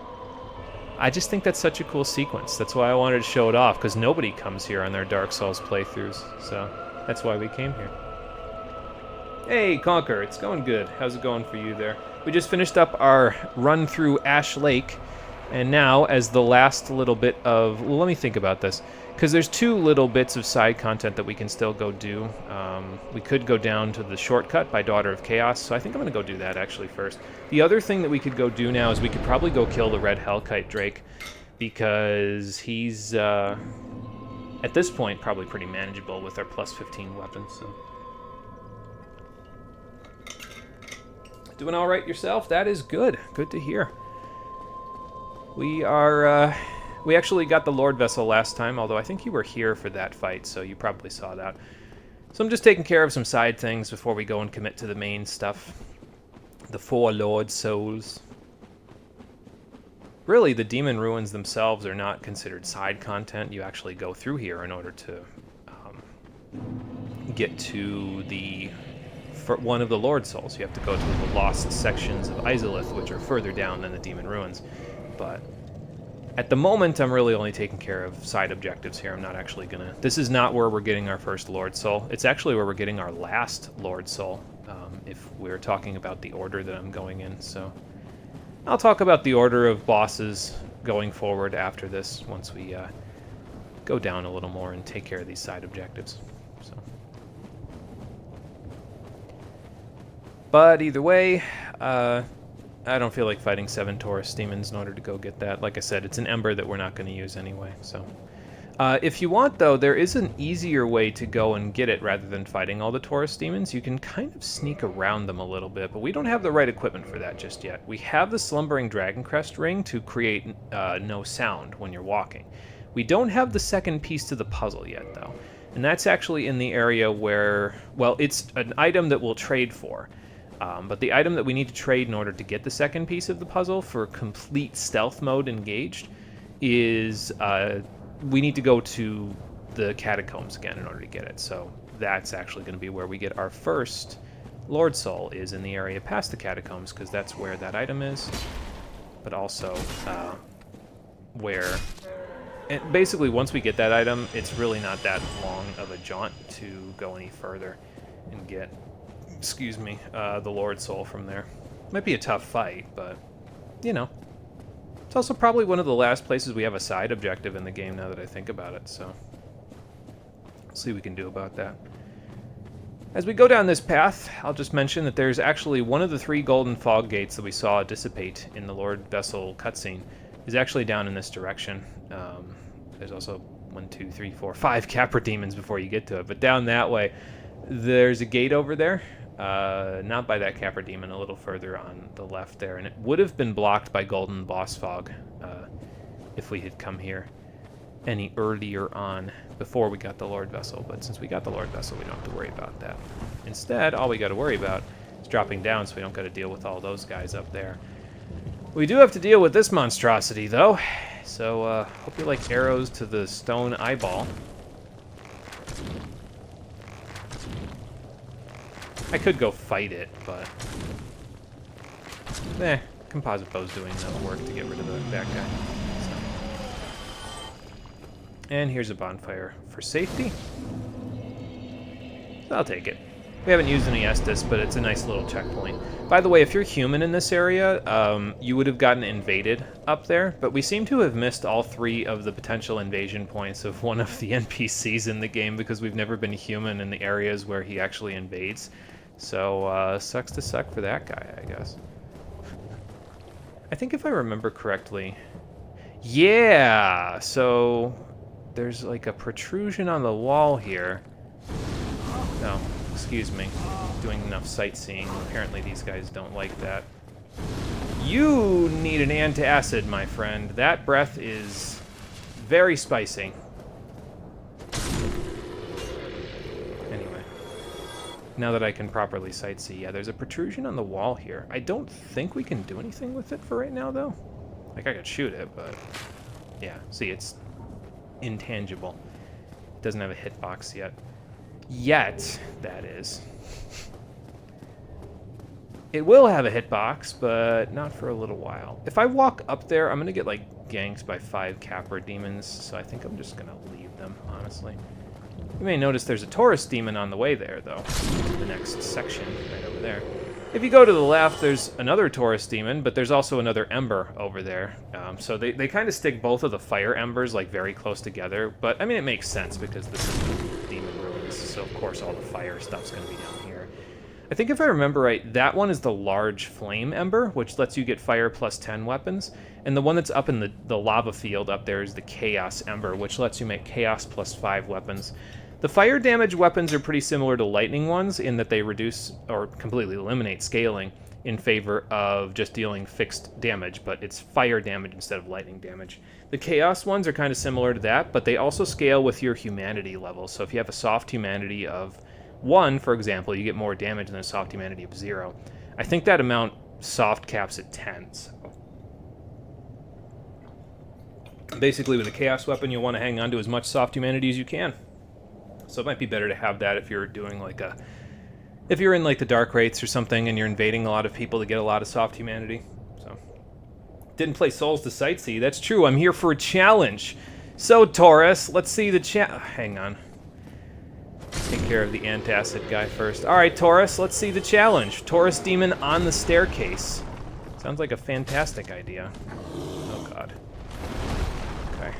I just think that's such a cool sequence. That's why I wanted to show it off, because nobody comes here on their Dark Souls playthroughs, so that's why we came here. Hey, Conker, it's going good. How's it going for you there? We just finished up our run through Ash Lake, and now, as the last little bit of... well, let me think about this, because there's two little bits of side content that we can still go do. We could go down to the shortcut by Daughter of Chaos, so I think I'm going to go do that, actually, first. The other thing that we could go do now is we could probably go kill the Red Hellkite Drake, because he's, at this point, probably pretty manageable with our plus 15 weapons, so... Doing all right yourself? That is good. Good to hear. We are, we actually got the Lord Vessel last time, although I think you were here for that fight, so you probably saw that. So I'm just taking care of some side things before we go and commit to the main stuff. The 4 Lord Souls. Really, the Demon Ruins themselves are not considered side content. You actually go through here in order to get to one of the Lord Souls. You have to go to the lost sections of Izalith, which are further down than the Demon Ruins. But at the moment, I'm really only taking care of side objectives here. I'm not actually gonna... this is not where we're getting our first Lord Soul. It's actually where we're getting our last Lord Soul, if we're talking about the order that I'm going in. So I'll talk about the order of bosses going forward after this, once we go down a little more and take care of these side objectives. So. But either way, I don't feel like fighting 7 Taurus demons in order to go get that. Like I said, it's an Ember that we're not going to use anyway, so... If you want, though, there is an easier way to go and get it rather than fighting all the Taurus demons. You can kind of sneak around them a little bit, but we don't have the right equipment for that just yet. We have the Slumbering Dragoncrest ring to create no sound when you're walking. We don't have the second piece to the puzzle yet, though. And that's actually in the area where, well, it's an item that we'll trade for. But the item that we need to trade in order to get the second piece of the puzzle for complete stealth mode engaged is... we need to go to the catacombs again in order to get it. So that's actually going to be where we get our first Lord Soul, is in the area past the catacombs, because that's where that item is. But also where... And basically, once we get that item, it's really not that long of a jaunt to go any further and get, excuse me, the Lord Soul from there. Might be a tough fight, but, you know. It's also probably one of the last places we have a side objective in the game, now that I think about it, so we'll see what we can do about that. As we go down this path, I'll just mention that there's actually one of the 3 golden fog gates that we saw dissipate in the Lord Vessel cutscene is actually down in this direction. There's also 1, 2, 3, 4, 5 Capra demons before you get to it, but down that way, there's a gate over there. Not by that Capra demon, a little further on the left there, and it would have been blocked by Golden Boss Fog if we had come here any earlier on before we got the Lord Vessel, but since we got the Lord Vessel, we don't have to worry about that. Instead, all we got to worry about is dropping down so we don't got to deal with all those guys up there. We do have to deal with this monstrosity, though, so hope you like arrows to the stone eyeball. I could go fight it, but... composite bow's doing enough work to get rid of that guy. So. And here's a bonfire for safety. So I'll take it. We haven't used any Estus, but it's a nice little checkpoint. By the way, if you're human in this area, you would have gotten invaded up there, but we seem to have missed all 3 of the potential invasion points of one of the NPCs in the game because we've never been human in the areas where he actually invades. So, sucks to suck for that guy, I guess. I think if I remember correctly... Yeah! So, there's like a protrusion on the wall here. No, excuse me. Doing enough sightseeing. Apparently these guys don't like that. You need an antacid, my friend. That breath is very spicy. Anyway. Now that I can properly sightsee. Yeah, there's a protrusion on the wall here. I don't think we can do anything with it for right now, though. Like, I could shoot it, but... Yeah, see, it's intangible. It doesn't have a hitbox yet. Yet, that is. It will have a hitbox, but not for a little while. If I walk up there, I'm going to get, like, ganked by 5 Capra demons, so I think I'm just going to leave them, honestly. You may notice there's a Taurus demon on the way there, though. The next section, right over there. If you go to the left, there's another Taurus demon, but there's also another Ember over there. So they kind of stick both of the fire Embers, like, very close together. But, I mean, it makes sense, because this is the Demon Ruins, so of course all the fire stuff's going to be down here. I think if I remember right, that one is the large Flame Ember, which lets you get fire plus 10 weapons. And the one that's up in the lava field up there is the Chaos Ember, which lets you make Chaos plus 5 weapons. The fire damage weapons are pretty similar to lightning ones in that they reduce or completely eliminate scaling in favor of just dealing fixed damage, but it's fire damage instead of lightning damage. The Chaos ones are kind of similar to that, but they also scale with your humanity level. So if you have a soft humanity of 1, for example, you get more damage than a soft humanity of 0. I think that amount soft caps at 10. So. Basically, with a Chaos weapon, you'll want to hang on to as much soft humanity as you can. So it might be better to have that if you're doing like a... If you're in like the Dark Wraiths or something and you're invading a lot of people to get a lot of soft humanity. So, didn't play Souls to sightsee. That's true. I'm here for a challenge. So, Taurus, let's see the hang on. Take care of the antacid guy first. Alright, Taurus, let's see the challenge. Taurus Demon on the staircase. Sounds like a fantastic idea. Oh, God. Okay.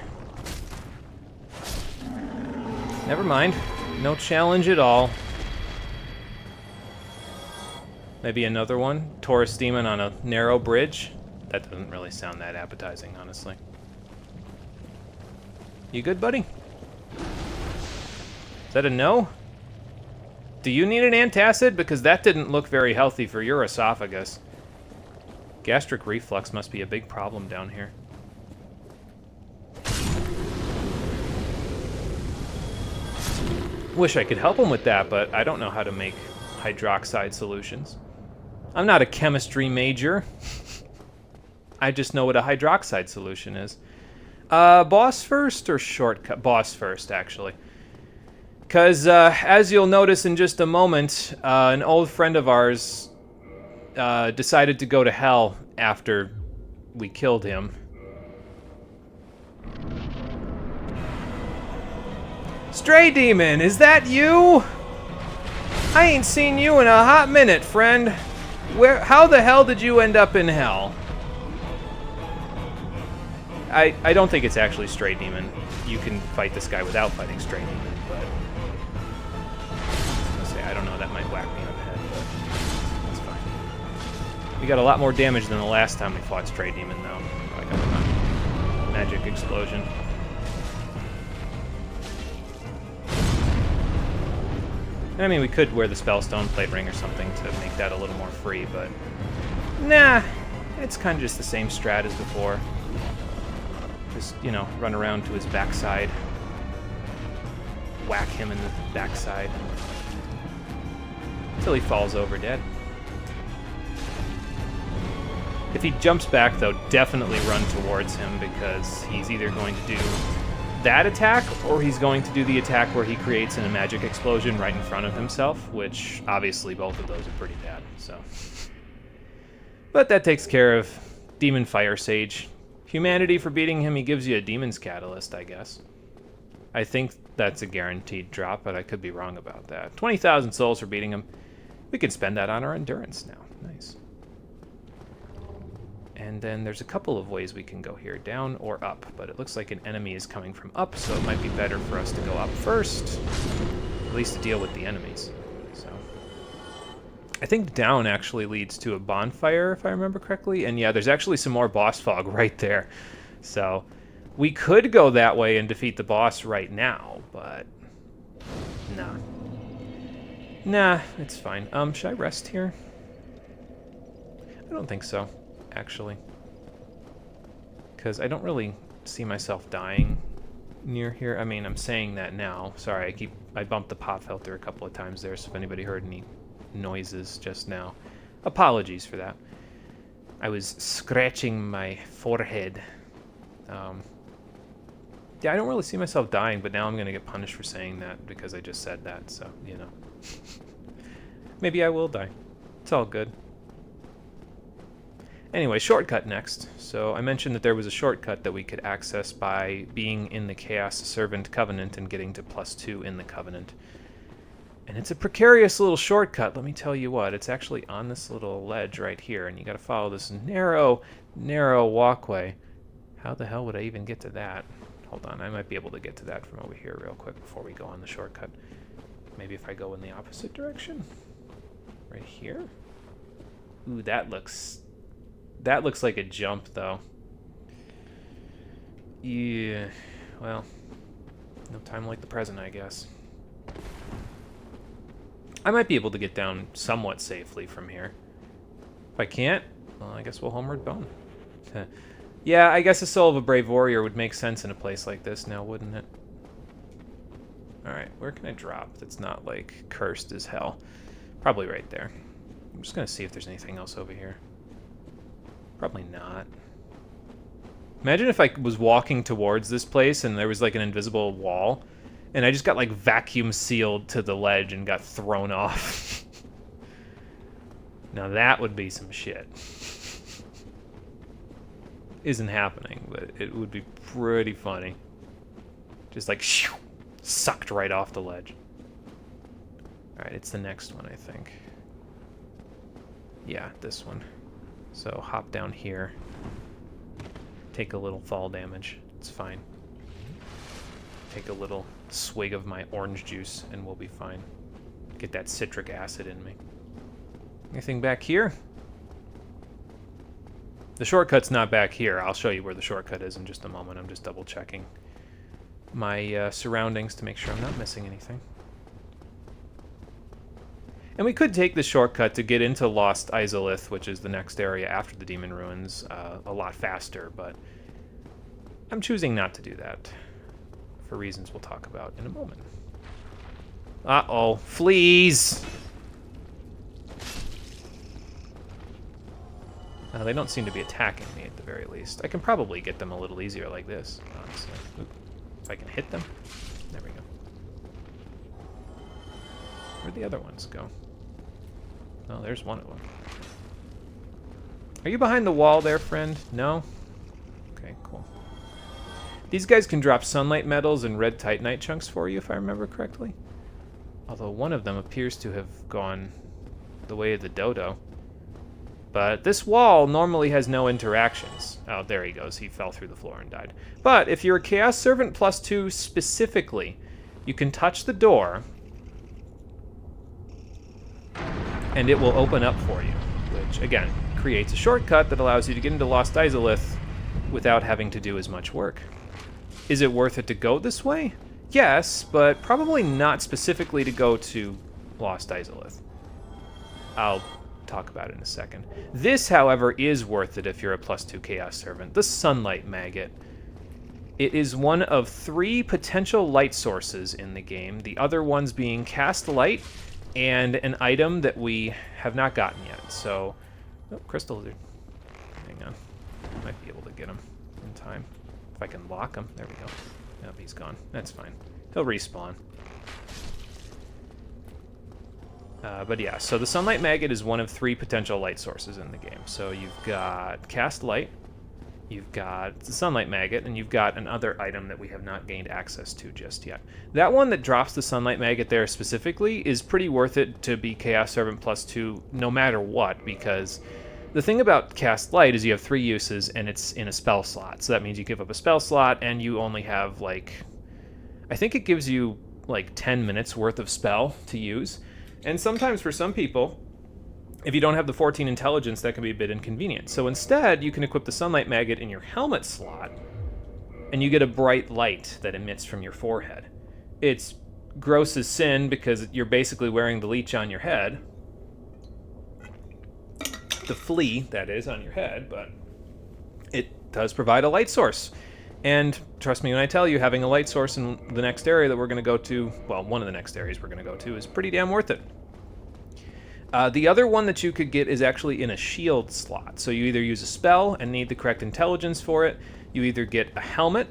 Never mind. No challenge at all. Maybe another one? Taurus Demon on a narrow bridge? That doesn't really sound that appetizing, honestly. You good, buddy? Is that a no? Do you need an antacid? Because that didn't look very healthy for your esophagus. Gastric reflux must be a big problem down here. Wish I could help him with that, but I don't know how to make hydroxide solutions. I'm not a chemistry major. I just know what a hydroxide solution is. Boss first or shortcut? Boss first, actually. Because, as you'll notice in just a moment, an old friend of ours decided to go to hell after we killed him. Stray Demon, is that you? I ain't seen you in a hot minute, friend. How the hell did you end up in hell? I don't think it's actually Stray Demon. You can fight this guy without fighting Stray Demon, but... Let's say, I don't know, that might whack me on the head, but that's fine. We got a lot more damage than the last time we fought Stray Demon, though. I got a magic explosion. I mean, we could wear the Spellstone Plate Ring or something to make that a little more free, but... Nah, it's kind of just the same strat as before. Just, you know, run around to his backside. Whack him in the backside. Until he falls over dead. If he jumps back, though, definitely run towards him, because he's either going to do that attack, or he's going to do the attack where he creates a magic explosion right in front of himself, which obviously both of those are pretty bad, so. But that takes care of Demon Fire Sage. Humanity for beating him, he gives you a Demon's Catalyst, I guess. I think that's a guaranteed drop, but I could be wrong about that. 20,000 souls for beating him. We can spend that on our endurance now. Nice. And then there's a couple of ways we can go here, down or up, but it looks like an enemy is coming from up, so it might be better for us to go up first, at least to deal with the enemies. So I think down actually leads to a bonfire, if I remember correctly, and yeah, there's actually some more boss fog right there. So we could go that way and defeat the boss right now, but nah. Nah, it's fine. Should I rest here? I don't think so, actually, because I don't really see myself dying near here. I mean, I'm saying that now. Sorry, I bumped the pop filter a couple of times there, so if anybody heard any noises just now, apologies for that. I was scratching my forehead. Yeah, I don't really see myself dying, but now I'm gonna get punished for saying that because I just said that, so, you know. Maybe I will die. It's all good. Anyway, shortcut next. So I mentioned that there was a shortcut that we could access by being in the Chaos Servant Covenant and getting to +2 in the Covenant. And it's a precarious little shortcut, let me tell you what. It's actually on this little ledge right here, and you gotta follow this narrow, narrow walkway. How the hell would I even get to that? Hold on, I might be able to get to that from over here real quick before we go on the shortcut. Maybe if I go in the opposite direction? Right here? Ooh, that looks like a jump, though. Yeah, well, no time like the present, I guess. I might be able to get down somewhat safely from here. If I can't, well, I guess we'll homeward bone. Yeah, I guess a Soul of a Brave Warrior would make sense in a place like this now, wouldn't it? Alright, where can I drop that's not, like, cursed as hell? Probably right there. I'm just gonna see if there's anything else over here. Probably not. Imagine if I was walking towards this place and there was, like, an invisible wall, and I just got, like, vacuum sealed to the ledge and got thrown off. Now that would be some shit. Isn't happening, but it would be pretty funny. Just like, shoo, sucked right off the ledge. Alright, it's the next one, I think. Yeah, this one. So hop down here. Take a little fall damage. It's fine. Take a little swig of my orange juice and we'll be fine. Get that citric acid in me. Anything back here? The shortcut's not back here. I'll show you where the shortcut is in just a moment. I'm just double checking my surroundings to make sure I'm not missing anything. And we could take the shortcut to get into Lost Izalith, which is the next area after the Demon Ruins, a lot faster, but I'm choosing not to do that for reasons we'll talk about in a moment. Uh-oh, fleas! They don't seem to be attacking me at the very least. I can probably get them a little easier like this, honestly. Oop. If I can hit them. There we go. Where'd the other ones go? Oh, there's one of them. Are you behind the wall there, friend? No? Okay, cool. These guys can drop sunlight metals and red titanite chunks for you, if I remember correctly. Although one of them appears to have gone the way of the dodo. But this wall normally has no interactions. Oh, there he goes. He fell through the floor and died. But if you're a Chaos Servant +2 specifically, you can touch the door, and it will open up for you, which, again, creates a shortcut that allows you to get into Lost Izalith without having to do as much work. Is it worth it to go this way? Yes, but probably not specifically to go to Lost Izalith. I'll talk about it in a second. This, however, is worth it if you're a +2 Chaos Servant. The Sunlight Maggot. It is one of 3 potential light sources in the game, the other ones being Cast Light and an item that we have not gotten yet. So, oh, Crystal Lizard. Hang on. Might be able to get him in time. If I can lock him. There we go. Nope, he's gone. That's fine. He'll respawn. But yeah, so the Sunlight Maggot is one of 3 potential light sources in the game. So you've got Cast Light, you've got the Sunlight Maggot, and you've got another item that we have not gained access to just yet. That one that drops the Sunlight Maggot there specifically is pretty worth it to be Chaos Servant +2 no matter what, because the thing about Cast Light is you have 3 uses and it's in a spell slot. So that means you give up a spell slot and you only have, like, I think it gives you like 10 minutes worth of spell to use. And sometimes for some people, if you don't have the 14 intelligence, that can be a bit inconvenient. So instead, you can equip the Sunlight Maggot in your helmet slot, and you get a bright light that emits from your forehead. It's gross as sin because you're basically wearing the leech on your head. The flea, that is, on your head, but it does provide a light source. And trust me when I tell you, having a light source in the next area that we're going to go to, well, one of the next areas we're going to go to, is pretty damn worth it. The other one that you could get is actually in a shield slot. So you either use a spell and need the correct intelligence for it, you either get a helmet,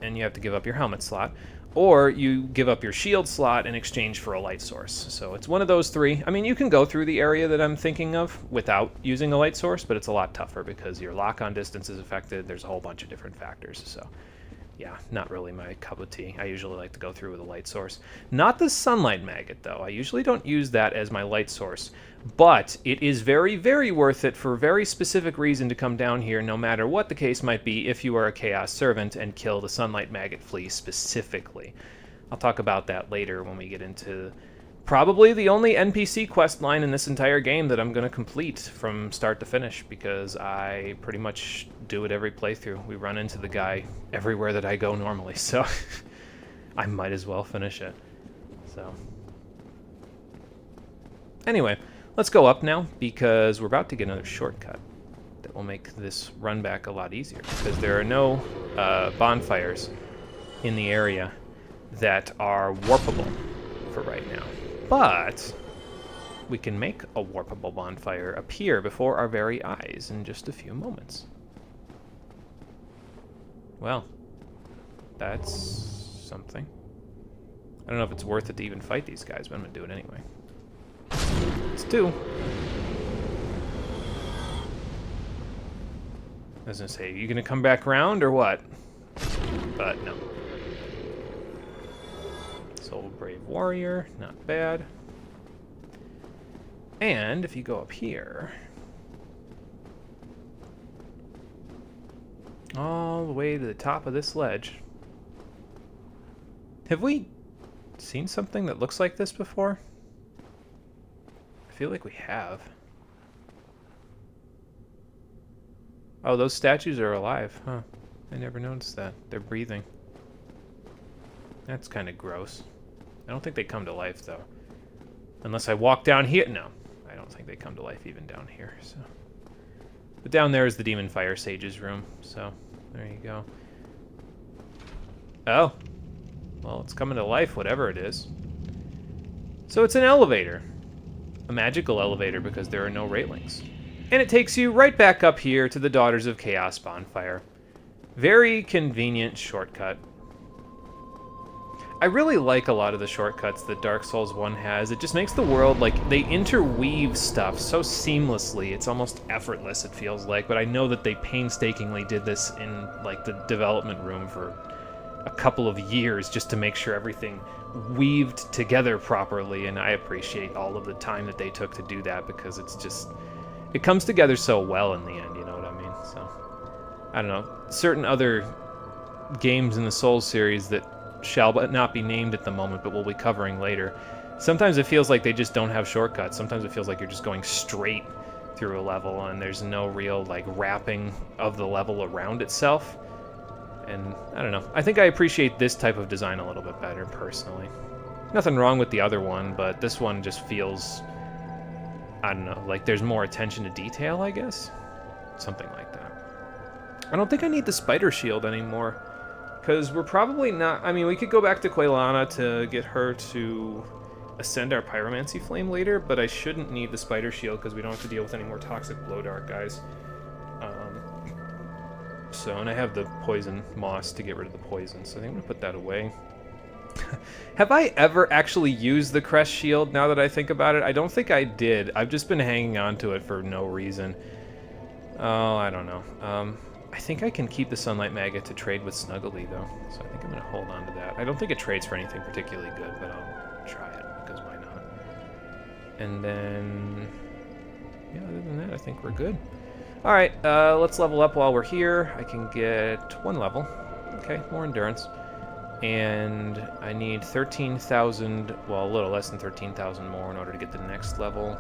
and you have to give up your helmet slot, or you give up your shield slot in exchange for a light source. So it's one of those 3. I mean, you can go through the area that I'm thinking of without using a light source, but it's a lot tougher because your lock-on distance is affected. There's a whole bunch of different factors. So yeah, not really my cup of tea. I usually like to go through with a light source. Not the Sunlight Maggot, though. I usually don't use that as my light source, but it is very, very worth it for a very specific reason to come down here, no matter what the case might be, if you are a Chaos Servant and kill the Sunlight Maggot flea specifically. I'll talk about that later when we get into probably the only NPC quest line in this entire game that I'm going to complete from start to finish, because I pretty much do it every playthrough. We run into the guy everywhere that I go normally, so I might as well finish it. So anyway, let's go up now, because we're about to get another shortcut that will make this run back a lot easier, because there are no bonfires in the area that are warpable for right now. But we can make a warpable bonfire appear before our very eyes in just a few moments. Well, that's something. I don't know if it's worth it to even fight these guys, but I'm going to do it anyway. It's 2. I was going to say, are you going to come back around or what? But no. Soul Brave Warrior, not bad. And if you go up here, all the way to the top of this ledge. Have we seen something that looks like this before? I feel like we have. Oh, those statues are alive, huh? I never noticed that. They're breathing. That's kind of gross. I don't think they come to life, though. Unless I walk down here. No, I don't think they come to life even down here. So, but down there is the Demon Fire Sage's room. So there you go. Oh, well, it's coming to life, whatever it is. So it's an elevator, a magical elevator because there are no railings, and it takes you right back up here to the Daughters of Chaos bonfire. Very convenient shortcut. I really like a lot of the shortcuts that Dark Souls 1 has. It just makes the world, like, they interweave stuff so seamlessly. It's almost effortless, it feels like. But I know that they painstakingly did this in, like, the development room for a couple of years just to make sure everything weaved together properly. And I appreciate all of the time that they took to do that because it's just... it comes together so well in the end, you know what I mean? So, I don't know. Certain other games in the Souls series that shall not be named at the moment, but we'll be covering later. Sometimes it feels like they just don't have shortcuts. Sometimes it feels like you're just going straight through a level, and there's no real, like, wrapping of the level around itself. And, I don't know. I think I appreciate this type of design a little bit better, personally. Nothing wrong with the other one, but this one just feels, I don't know, like there's more attention to detail, I guess? Something like that. I don't think I need the spider shield anymore. Because we're probably not... I mean, we could go back to Quelana to get her to ascend our Pyromancy Flame later, but I shouldn't need the Spider Shield because we don't have to deal with any more Toxic Blow Dart guys. And I have the Poison Moss to get rid of the poison, so I think I'm going to put that away. Have I ever actually used the Crest Shield now that I think about it? I don't think I did. I've just been hanging on to it for no reason. Oh, I don't know. I think I can keep the Sunlight Maggot to trade with Snuggly, though. So I think I'm going to hold on to that. I don't think it trades for anything particularly good, but I'll try it, because why not? And then... yeah, other than that, I think we're good. Alright, let's level up while we're here. I can get 1 level. Okay, more endurance. And I need 13,000, well, a little less than 13,000 more in order to get the next level.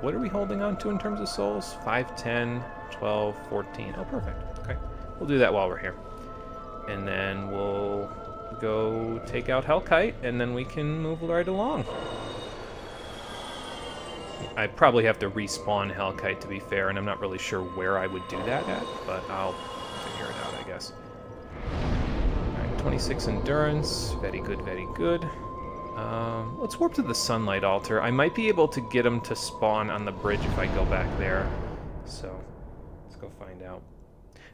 What are we holding on to in terms of souls? 5, 10, 12, 14. Oh, perfect. Okay. We'll do that while we're here. And then we'll go take out Hellkite, and then we can move right along. I probably have to respawn Hellkite, to be fair, and I'm not really sure where I would do that at, but I'll figure it out, I guess. Alright, 26 endurance. Very good, very good. Let's warp to the Sunlight Altar. I might be able to get them to spawn on the bridge if I go back there. So, let's go find out.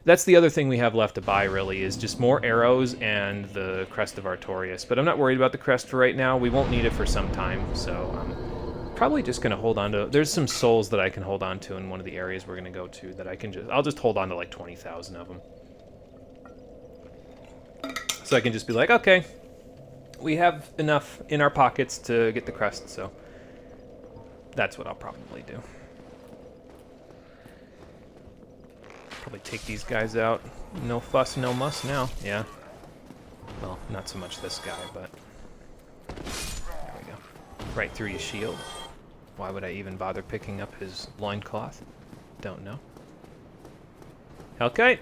That's the other thing we have left to buy, really, is just more arrows and the Crest of Artorias. But I'm not worried about the Crest for right now. We won't need it for some time, so I'm probably just going to hold on to... there's some souls that I can hold on to in one of the areas we're going to go to that I can just... I'll just hold on to like 20,000 of them. So I can just be like, okay, we have enough in our pockets to get the Crest, so that's what I'll probably do. Probably take these guys out. No fuss, no muss now. Yeah. Well, not so much this guy, but... there we go. Right through your shield. Why would I even bother picking up his loincloth? Don't know. Hellkite!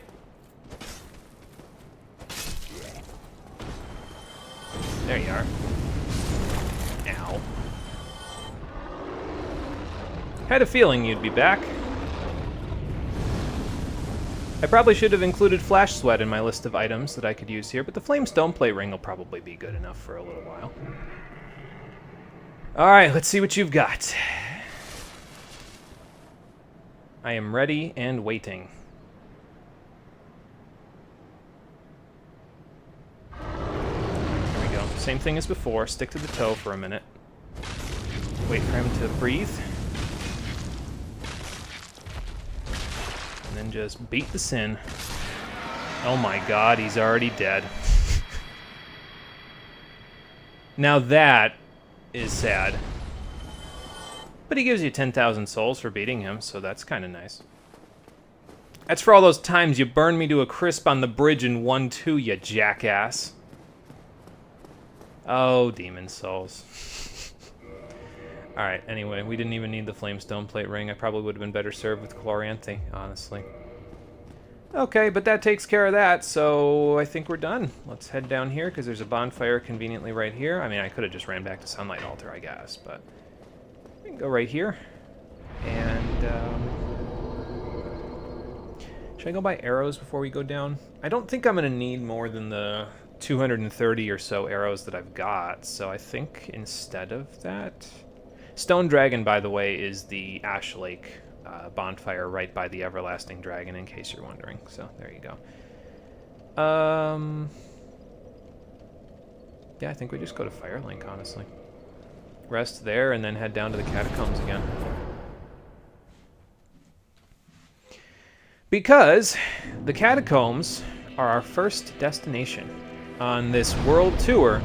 There you are. Ow. Had a feeling you'd be back. I probably should have included Flash Sweat in my list of items that I could use here, but the Flame Stoneplate Ring will probably be good enough for a little while. Alright, let's see what you've got. I am ready and waiting. There we go. Same thing as before. Stick to the toe for a minute. Wait for him to breathe. And then just beat the sin. Oh my god, he's already dead. Now that is sad. But he gives you 10,000 souls for beating him, so that's kind of nice. That's for all those times you burned me to a crisp on the bridge in 1-2, you jackass. Oh, demon souls. Alright, anyway, we didn't even need the Flame Stoneplate Ring. I probably would have been better served with Chloranthe, honestly. Okay, but that takes care of that, so I think we're done. Let's head down here, because there's a bonfire conveniently right here. I mean, I could have just ran back to Sunlight Altar, I guess, but We can go right here. And, should I go buy arrows before we go down? I don't think I'm going to need more than the 230 or so arrows that I've got, so I think instead of that... Stone Dragon, by the way, is the Ash Lake bonfire right by the Everlasting Dragon, in case you're wondering. So, there you go. Yeah, I think we just go to Firelink, honestly. Rest there, and then head down to the Catacombs again. Because the Catacombs are our first destination on this world tour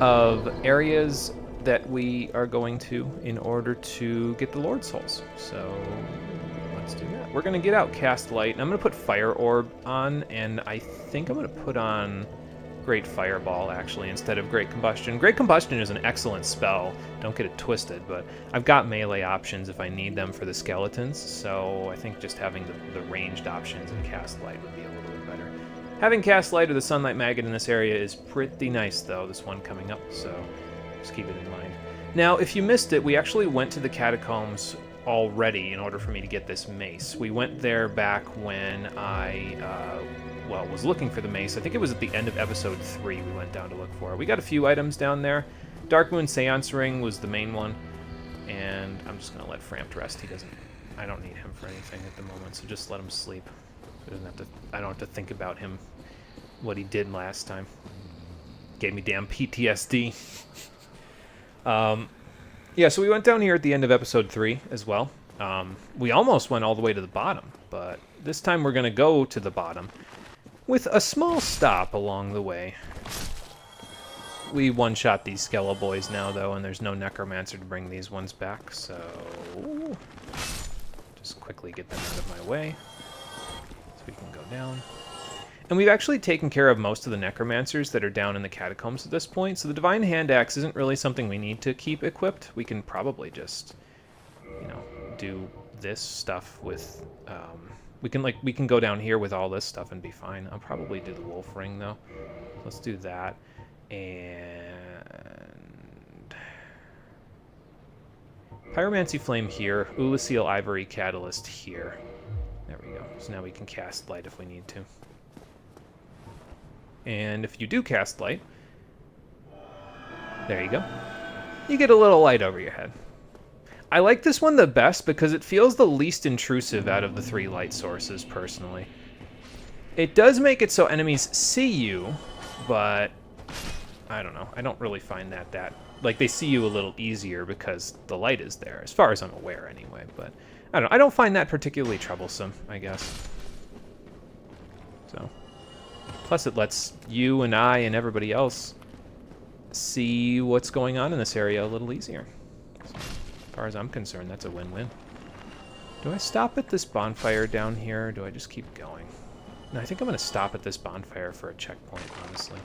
of areas that we are going to in order to get the Lord Souls. So let's do that. We're going to get out Cast Light, and I'm going to put Fire Orb on, and I think I'm going to put on Great Fireball, actually, instead of Great Combustion. Great Combustion is an excellent spell, don't get it twisted, but I've got melee options if I need them for the skeletons, so I think just having the ranged options in Cast Light would be a little bit better. Having Cast Light or the Sunlight Maggot in this area is pretty nice, though, this one coming up, so just keep it in mind. Now, if you missed it, we actually went to the Catacombs already in order for me to get this mace. We went there back when I was looking for the mace. I think it was at the end of episode 3 we went down to look for it. We got a few items down there. Dark Moon Seance Ring was the main one, and I'm just going to let Frampt rest. I don't need him for anything at the moment, so just let him sleep. I don't have to think about him, what he did last time. Gave me damn PTSD. Yeah, so we went down here at the end of episode 3 as well. We almost went all the way to the bottom, but this time we're going to go to the bottom with a small stop along the way. We one-shot these Skeletal Boys now, though, and there's no Necromancer to bring these ones back, so just quickly get them out of my way so we can go down. And we've actually taken care of most of the Necromancers that are down in the Catacombs at this point, so the Divine Hand Axe isn't really something we need to keep equipped. We can probably just, do this stuff with... we can go down here with all this stuff and be fine. I'll probably do the Wolf Ring, though. Let's do that. And... Pyromancy Flame here. Ulasil Ivory Catalyst here. There we go. So now we can cast Light if we need to. And if you do cast Light, there you go. You get a little light over your head. I like this one the best because it feels the least intrusive out of the 3 light sources, personally. It does make it so enemies see you, but I don't know. I don't really find that like, they see you a little easier because the light is there, as far as I'm aware anyway, but I don't know. I don't find that particularly troublesome, I guess. So... Plus, it lets you and I and everybody else see what's going on in this area a little easier. So, as far as I'm concerned, that's a win-win. Do I stop at this bonfire down here, or do I just keep going? No, I think I'm going to stop at this bonfire for a checkpoint, honestly.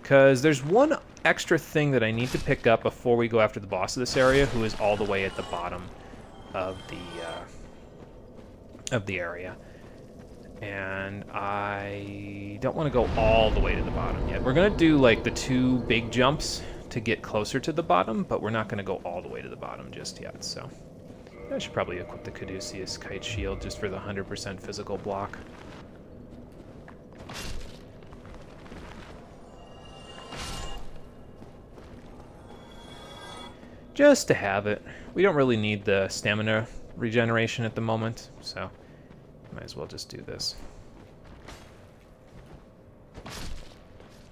Because there's one extra thing that I need to pick up before we go after the boss of this area, who is all the way at the bottom of the area. And I don't want to go all the way to the bottom yet. We're going to do, like, the 2 big jumps to get closer to the bottom, but we're not going to go all the way to the bottom just yet, so... I should probably equip the Caduceus Kite Shield just for the 100% physical block. Just to have it. We don't really need the stamina regeneration at the moment, so... Might as well just do this.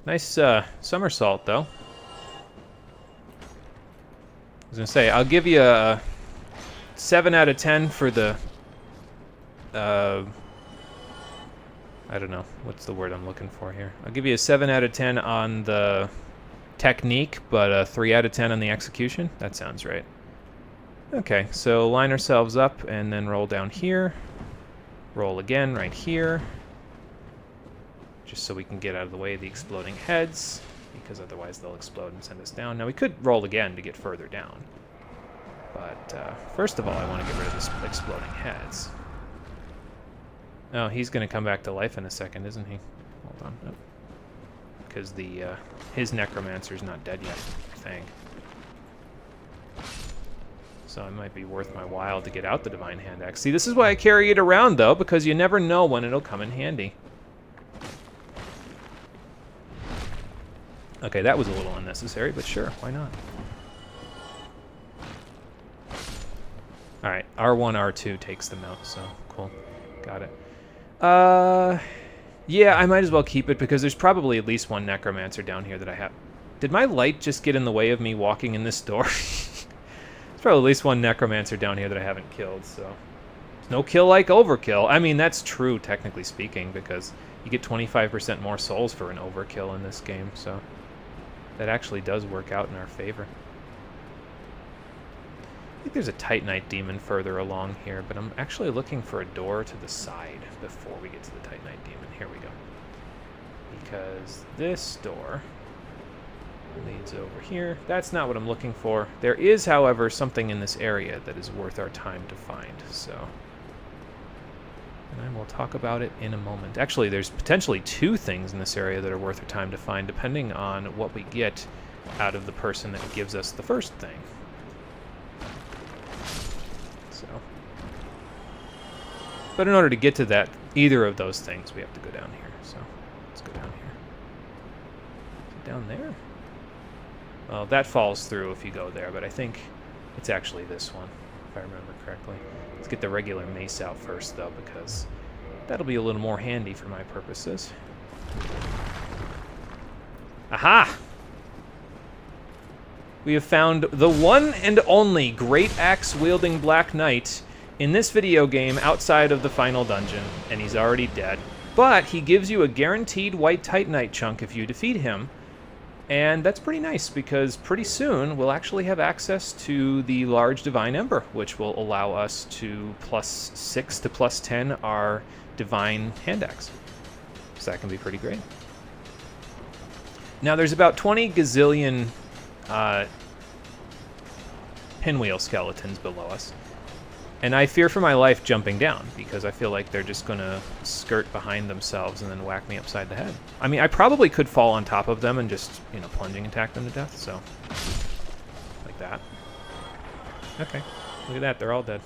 Nice somersault, though. I was going to say, I'll give you a 7 out of 10 for the... I don't know. What's the word I'm looking for here? I'll give you a 7 out of 10 on the technique, but a 3 out of 10 on the execution. That sounds right. Okay, so line ourselves up and then roll down here. Roll again right here, just so we can get out of the way of the exploding heads, because otherwise they'll explode and send us down. Now we could roll again to get further down, but first of all I want to get rid of the exploding heads. Oh, he's going to come back to life in a second, isn't he? Hold on. Nope. Because his Necromancer's not dead yet, I think. So it might be worth my while to get out the Divine Hand Axe. See, this is why I carry it around, though, because you never know when it'll come in handy. Okay, that was a little unnecessary, but sure, why not? Alright, R1, R2 takes them out, so cool. Got it. Yeah, I might as well keep it because there's probably at least one Necromancer down here that I have. Did my light just get in the way of me walking in this door? There's probably at least one Necromancer down here that I haven't killed, so... No kill like overkill. I mean, that's true, technically speaking, because you get 25% more souls for an overkill in this game, so... That actually does work out in our favor. I think there's a Titanite demon further along here, but I'm actually looking for a door to the side before we get to the Titanite demon. Here we go. Because this door leads over here. That's not what I'm looking for. There is, however, something in this area that is worth our time to find, so... And I will talk about it in a moment. Actually, there's potentially two things in this area that are worth our time to find, depending on what we get out of the person that gives us the first thing. So. But in order to get to that, either of those things, we have to go down here. So, let's go down here. Is it down there? Well, that falls through if you go there, but I think it's actually this one, if I remember correctly. Let's get the regular mace out first, though, because that'll be a little more handy for my purposes. Aha! We have found the one and only Great Axe-wielding Black Knight in this video game outside of the final dungeon, and he's already dead. But he gives you a guaranteed white Titanite chunk if you defeat him, and that's pretty nice, because pretty soon we'll actually have access to the large Divine Ember, which will allow us to +6 to +10 our Divine Hand Axe. So that can be pretty great. Now there's about 20 gazillion pinwheel skeletons below us. And I fear for my life jumping down, because I feel like they're just going to skirt behind themselves and then whack me upside the head. I mean, I probably could fall on top of them and just, you know, plunging attack them to death, so... Like that. Okay, look at that, they're all dead.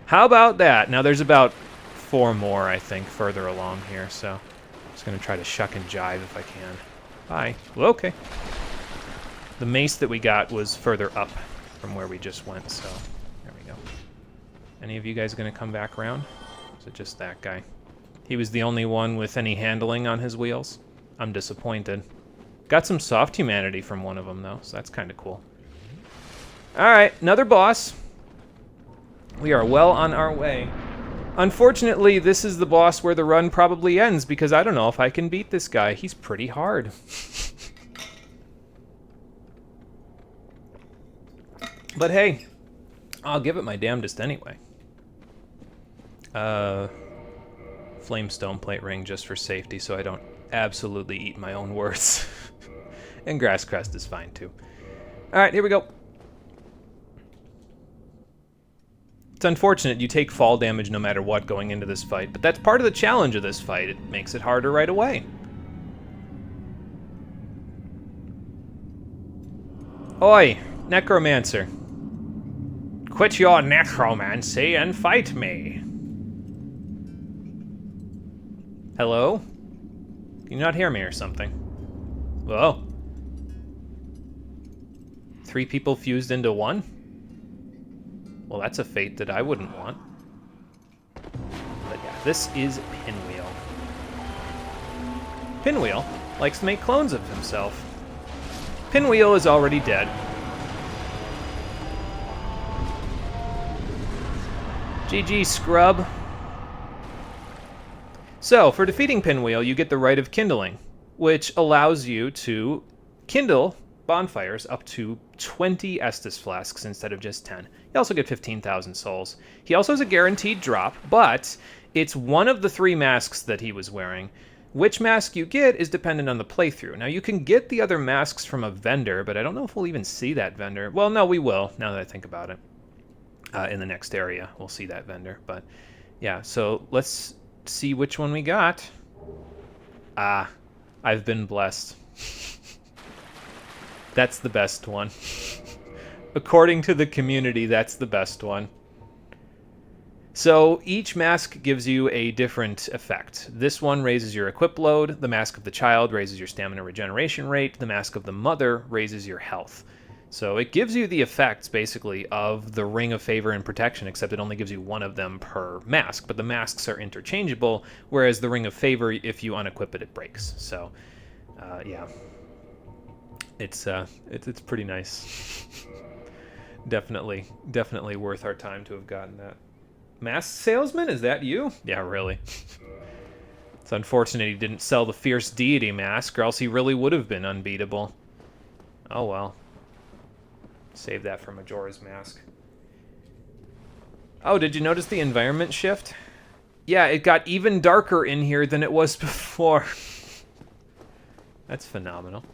How about that? Now there's about 4 more, I think, further along here, so... I'm just going to try to shuck and jive if I can. Bye. Well, okay. The mace that we got was further up from where we just went, so... There we go. Any of you guys going to come back around? Or is it just that guy? He was the only one with any handling on his wheels. I'm disappointed. Got some soft humanity from one of them, though, so that's kind of cool. Alright, another boss. We are well on our way. Unfortunately, this is the boss where the run probably ends, because I don't know if I can beat this guy. He's pretty hard. But hey, I'll give it my damnedest anyway. Flamestone plate ring just for safety, so I don't absolutely eat my own words. And grass crest is fine too. Alright, here we go. It's unfortunate you take fall damage no matter what going into this fight, but that's part of the challenge of this fight. It makes it harder right away. Oi, Necromancer. Quit your necromancy and fight me. Hello? Can you not hear me or something? Whoa. 3 people fused into 1? Well, that's a fate that I wouldn't want. But yeah, this is Pinwheel. Pinwheel likes to make clones of himself. Pinwheel is already dead. GG, scrub. So, for defeating Pinwheel, you get the Rite of Kindling, which allows you to kindle bonfires up to 20 Estus flasks instead of just 10. You also get 15,000 souls. He also has a guaranteed drop, but it's one of the 3 masks that he was wearing. Which mask you get is dependent on the playthrough. Now, you can get the other masks from a vendor, but I don't know if we'll even see that vendor. Well, no, we will, now that I think about it. In the next area, we'll see that vendor. But, yeah, so let's see which one we got. Ah, I've been blessed. That's the best one. According to the community, that's the best one. So each mask gives you a different effect. This one raises your equip load, the Mask of the Child raises your stamina regeneration rate, the Mask of the Mother raises your health. So it gives you the effects, basically, of the Ring of Favor and Protection, except it only gives you one of them per mask, but the masks are interchangeable, whereas the Ring of Favor, if you unequip it, it breaks. So, yeah. It's pretty nice. Definitely worth our time to have gotten that. Masked salesman? Is that you? Yeah, really. It's unfortunate he didn't sell the Fierce Deity mask, or else he really would have been unbeatable. Oh well. Save that for Majora's Mask. Oh, did you notice the environment shift? Yeah, it got even darker in here than it was before. That's phenomenal.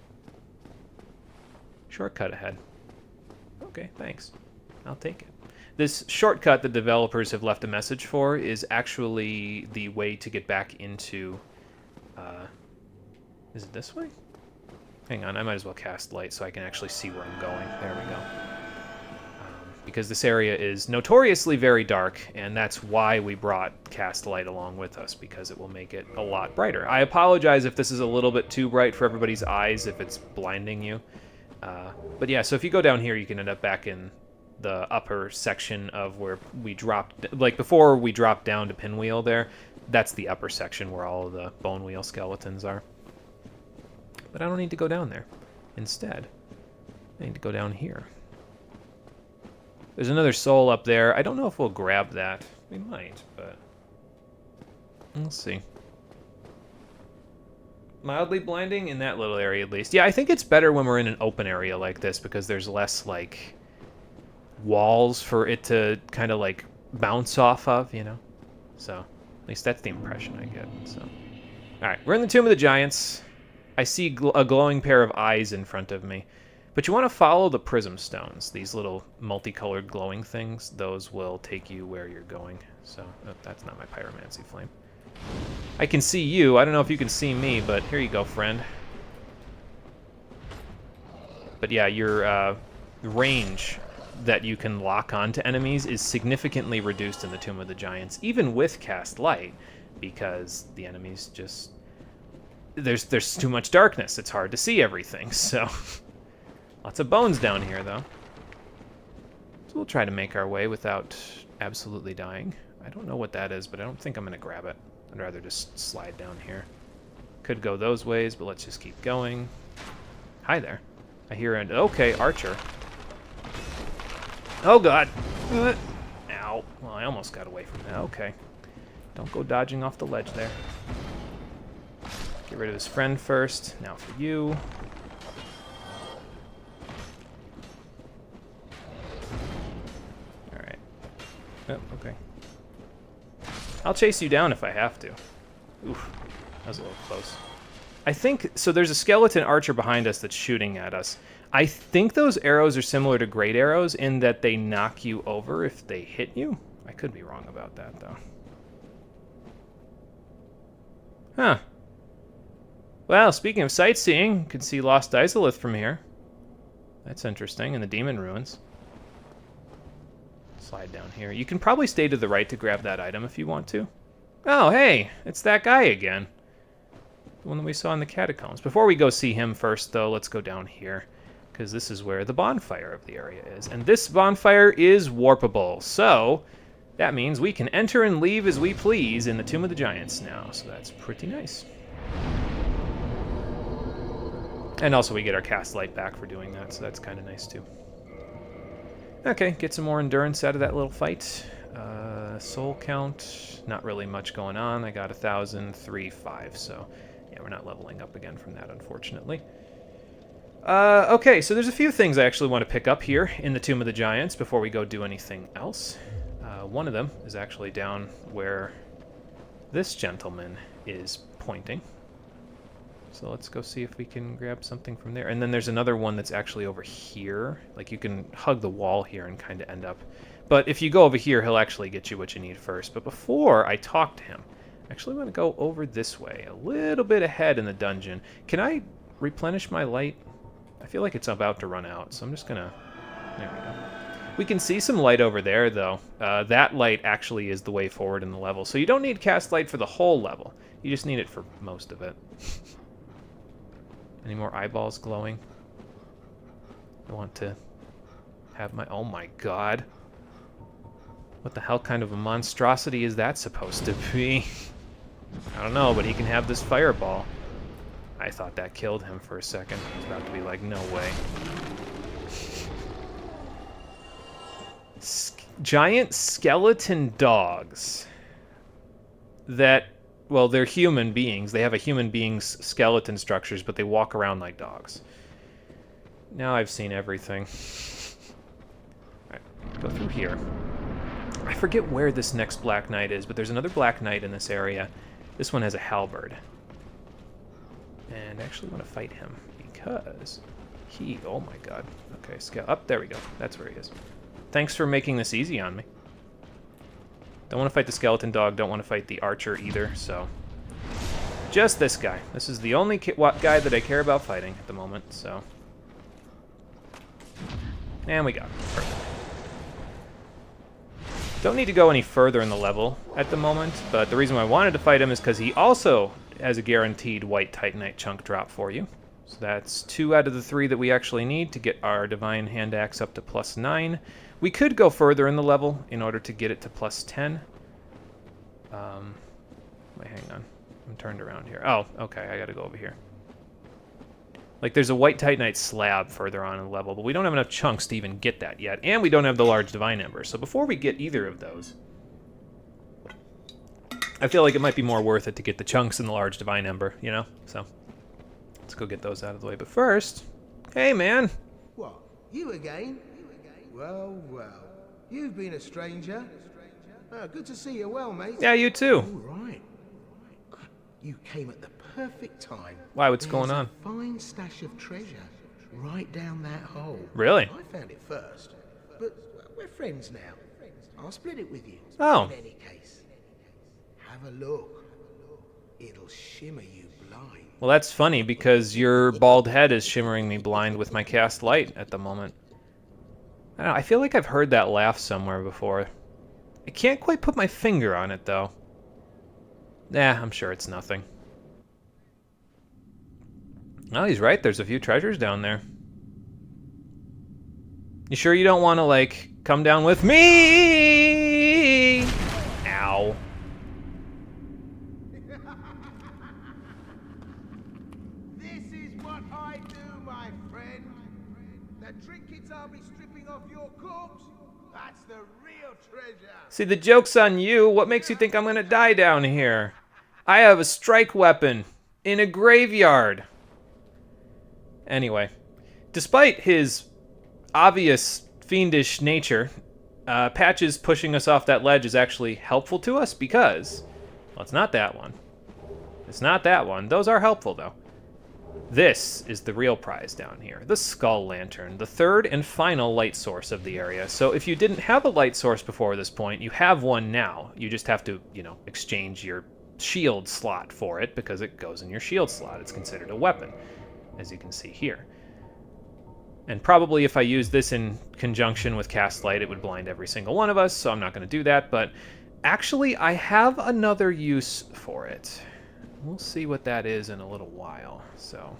Shortcut ahead. Okay, thanks. I'll take it. This shortcut the developers have left a message for is actually the way to get back into... is it this way? Hang on, I might as well cast light so I can actually see where I'm going. There we go. Because this area is notoriously very dark, and that's why we brought cast light along with us, because it will make it a lot brighter. I apologize if this is a little bit too bright for everybody's eyes, if it's blinding you. But yeah, so if you go down here, you can end up back in the upper section of where we dropped, like before we dropped down to Pinwheel there, that's the upper section where all of the Bone Wheel skeletons are. But I don't need to go down there. Instead, I need to go down here. There's another soul up there. I don't know if we'll grab that. We might, but we'll see. Mildly blinding in that little area at least. Yeah, I think it's better when we're in an open area like this because there's less, like, walls for it to kind of, like, bounce off of, you know? So, at least that's the impression I get, so. Alright, we're in the Tomb of the Giants. I see a glowing pair of eyes in front of me. But you want to follow the prism stones, these little multicolored glowing things. Those will take you where you're going. So, oh, that's not my pyromancy flame. I can see you. I don't know if you can see me, but here you go, friend. But yeah, your range that you can lock onto enemies is significantly reduced in the Tomb of the Giants, even with cast light, because the enemies just... There's too much darkness. It's hard to see everything, so... Lots of bones down here, though. So we'll try to make our way without absolutely dying. I don't know what that is, but I don't think I'm going to grab it. I'd rather just slide down here. Could go those ways, but let's just keep going. Hi there. I hear an... Okay, Archer. Oh, God. Ow. Well, I almost got away from that. Okay. Don't go dodging off the ledge there. Get rid of his friend first. Now for you. Oh, okay. I'll chase you down if I have to. Oof, that was a little close. I think, so there's a skeleton archer behind us that's shooting at us. I think those arrows are similar to great arrows in that they knock you over if they hit you. I could be wrong about that, though. Huh. Well, speaking of sightseeing, you can see Lost Izalith from here. That's interesting, in the Demon Ruins. Slide down here. You can probably stay to the right to grab that item if you want to. Oh, hey, it's that guy again. The one that we saw in the catacombs. Before we go see him first, though, let's go down here, because this is where the bonfire of the area is. And this bonfire is warpable, so that means we can enter and leave as we please in the Tomb of the Giants now, so that's pretty nice. And also we get our cast light back for doing that, so that's kind of nice, too. Okay, get some more endurance out of that little fight. Soul count, not really much going on. I got 1,000, 3, 5, so yeah, we're not leveling up again from that, unfortunately. Okay, so there's a few things I actually want to pick up here in the Tomb of the Giants before we go do anything else. One of them is actually down where this gentleman is pointing. So let's go see if we can grab something from there. And then there's another one that's actually over here. Like, you can hug the wall here and kind of end up. But if you go over here, he'll actually get you what you need first. But before I talk to him, I actually want to go over this way, a little bit ahead in the dungeon. Can I replenish my light? I feel like it's about to run out, so I'm just going to There we go. We can see some light over there, though. That light actually is the way forward in the level. So you don't need cast light for the whole level. You just need it for most of it. Any more eyeballs glowing? I want to have my... Oh my god. What the hell kind of a monstrosity is that supposed to be? I don't know, but he can have this fireball. I thought that killed him for a second. I was about to be like, no way. Giant skeleton dogs that, well, they're human beings. They have a human being's skeleton structures, but they walk around like dogs. Now I've seen everything. Alright, go through here. I forget where this next Black Knight is, but there's another Black Knight in this area. This one has a halberd. And I actually want to fight him because he... Oh my god. Okay, scout. Up, there we go. That's where he is. Thanks for making this easy on me. Don't want to fight the skeleton dog, don't want to fight the archer either, so... Just this guy. This is the only guy that I care about fighting at the moment, so... And we got him. Perfect. Don't need to go any further in the level at the moment, but the reason why I wanted to fight him is because he also has a guaranteed white Titanite chunk drop for you. So that's 2 out of the 3 that we actually need to get our Divine Hand Axe up to +9. We could go further in the level in order to get it to +10. Wait, hang on. I'm turned around here. Oh, okay, I gotta go over here. Like, there's a white Titanite slab further on in the level, but we don't have enough chunks to even get that yet, and we don't have the large Divine Ember. So before we get either of those, I feel like it might be more worth it to get the chunks and the large Divine Ember, you know? So, let's go get those out of the way. But first, hey, man. What, you again? Well, well, you've been a stranger. Good to see you well, mate. Yeah, you too. All right. You came at the perfect time. Why, what's going on? There's a fine stash of treasure right down that hole. Really? I found it first, but we're friends now. I'll split it with you. Oh. In any case, have a look. It'll shimmer you blind. Well, that's funny, because your bald head is shimmering me blind with my cast light at the moment. I don't know, I feel like I've heard that laugh somewhere before. I can't quite put my finger on it, though. Nah, I'm sure it's nothing. Oh, he's right. There's a few treasures down there. You sure you don't want to, like, come down with me? Ow. This is what I do, my friend. The trinkets I'll be stripping off your corpse, that's the real treasure. See, the joke's on you. What makes you think I'm gonna die down here? I have a strike weapon in a graveyard. Anyway, despite his obvious fiendish nature, Patches pushing us off that ledge is actually helpful to us because, well, it's not that one. It's not that one. Those are helpful, though. This is the real prize down here, the Skull Lantern, the third and final light source of the area. So if you didn't have a light source before this point, you have one now. You just have to, you know, exchange your shield slot for it because it goes in your shield slot. It's considered a weapon, as you can see here. And probably if I use this in conjunction with Cast Light, it would blind every single one of us, so I'm not going to do that. But actually, I have another use for it. We'll see what that is in a little while. So,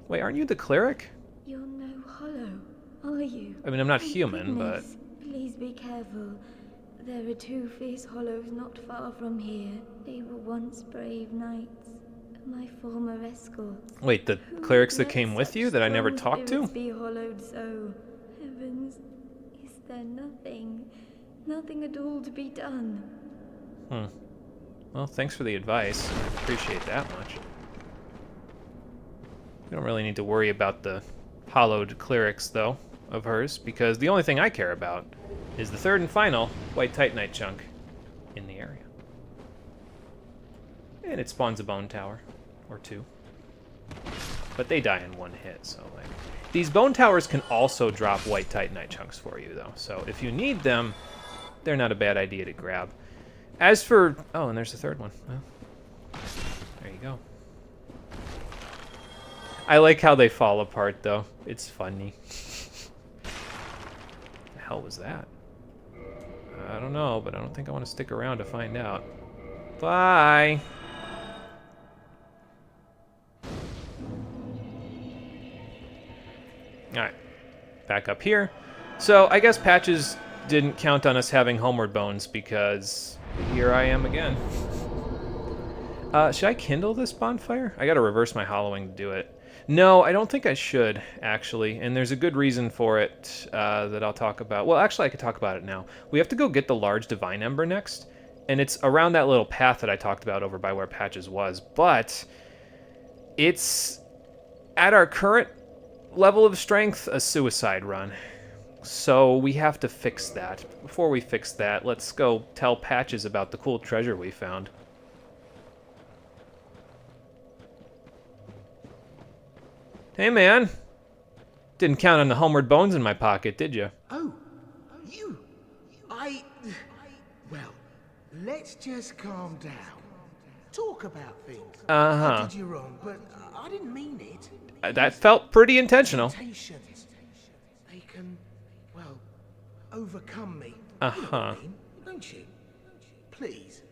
wait, aren't you the cleric? You're no hollow, are you? I mean, I'm not Thank human, goodness. Please be careful. There are 2 fierce hollows not far from here. They were once brave knights, my former escorts. but... Wait, the Who clerics that let came with such you that I never strong talked to? spirits be hollowed so. Heavens, is there nothing at all to be done? Well, thanks for the advice. Appreciate that much. We don't really need to worry about the hollowed clerics, though, of hers, because the only thing I care about is the third and final white Titanite chunk in the area. And it spawns a bone tower, or 2. But they die in 1 hit, so, like... These bone towers can also drop white Titanite chunks for you, though, so if you need them, they're not a bad idea to grab. As for... Oh, and there's the third one. Well, there you go. I like how they fall apart, though. It's funny. hell was that? I don't know, but I don't think I want to stick around to find out. Bye! Alright, back up here. So, I guess Patches didn't count on us having Homeward Bones because here I am again. Should I kindle this bonfire? I gotta reverse my hollowing to do it. No, I don't think I should, actually, and there's a good reason for it that I'll talk about. Well, actually, I could talk about it now. We have to go get the large Divine Ember next, and it's around that little path that I talked about over by where Patches was, but it's, at our current level of strength, a suicide run. So we have to fix that. Before we fix that, let's go tell Patches about the cool treasure we found. Hey, man. Didn't count on the Homeward Bones in my pocket, did you? Oh, you. Well, let's just calm down. Talk about things. I did you wrong, but I didn't mean it. That felt pretty intentional. Temptations. They can, well, overcome me. Uh-huh. You know what I mean, don't you? Please,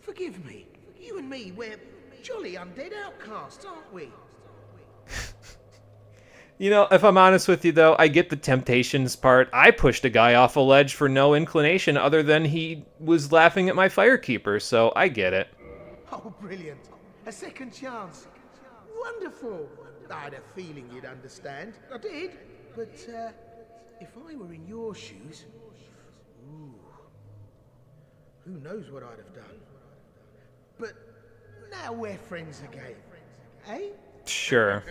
forgive me. You and me, we're jolly undead outcasts, aren't we? You know, if I'm honest with you, though, I get the temptations part. I pushed a guy off a ledge for no inclination other than he was laughing at my firekeeper, so I get it. Oh, brilliant. A second chance. Wonderful. I had a feeling you'd understand. I did. But, if I were in your shoes... Ooh. Who knows what I'd have done. But now we're friends again. Eh? Sure.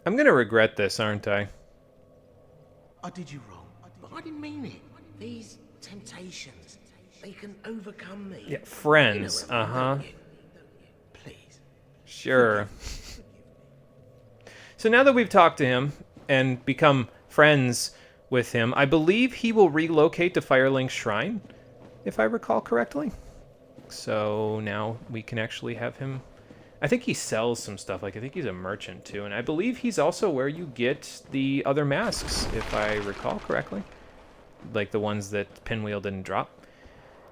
I'm gonna regret this, aren't I? I did you wrong, but I didn't mean it. These temptations, they can overcome me. Yeah, friends, uh-huh. Please. Sure. So now that we've talked to him and become friends with him, I believe he will relocate to Firelink Shrine, if I recall correctly. So now we can actually have him... I think he sells some stuff. Like, I think he's a merchant, too. And I believe he's also where you get the other masks, if I recall correctly. Like the ones that Pinwheel didn't drop.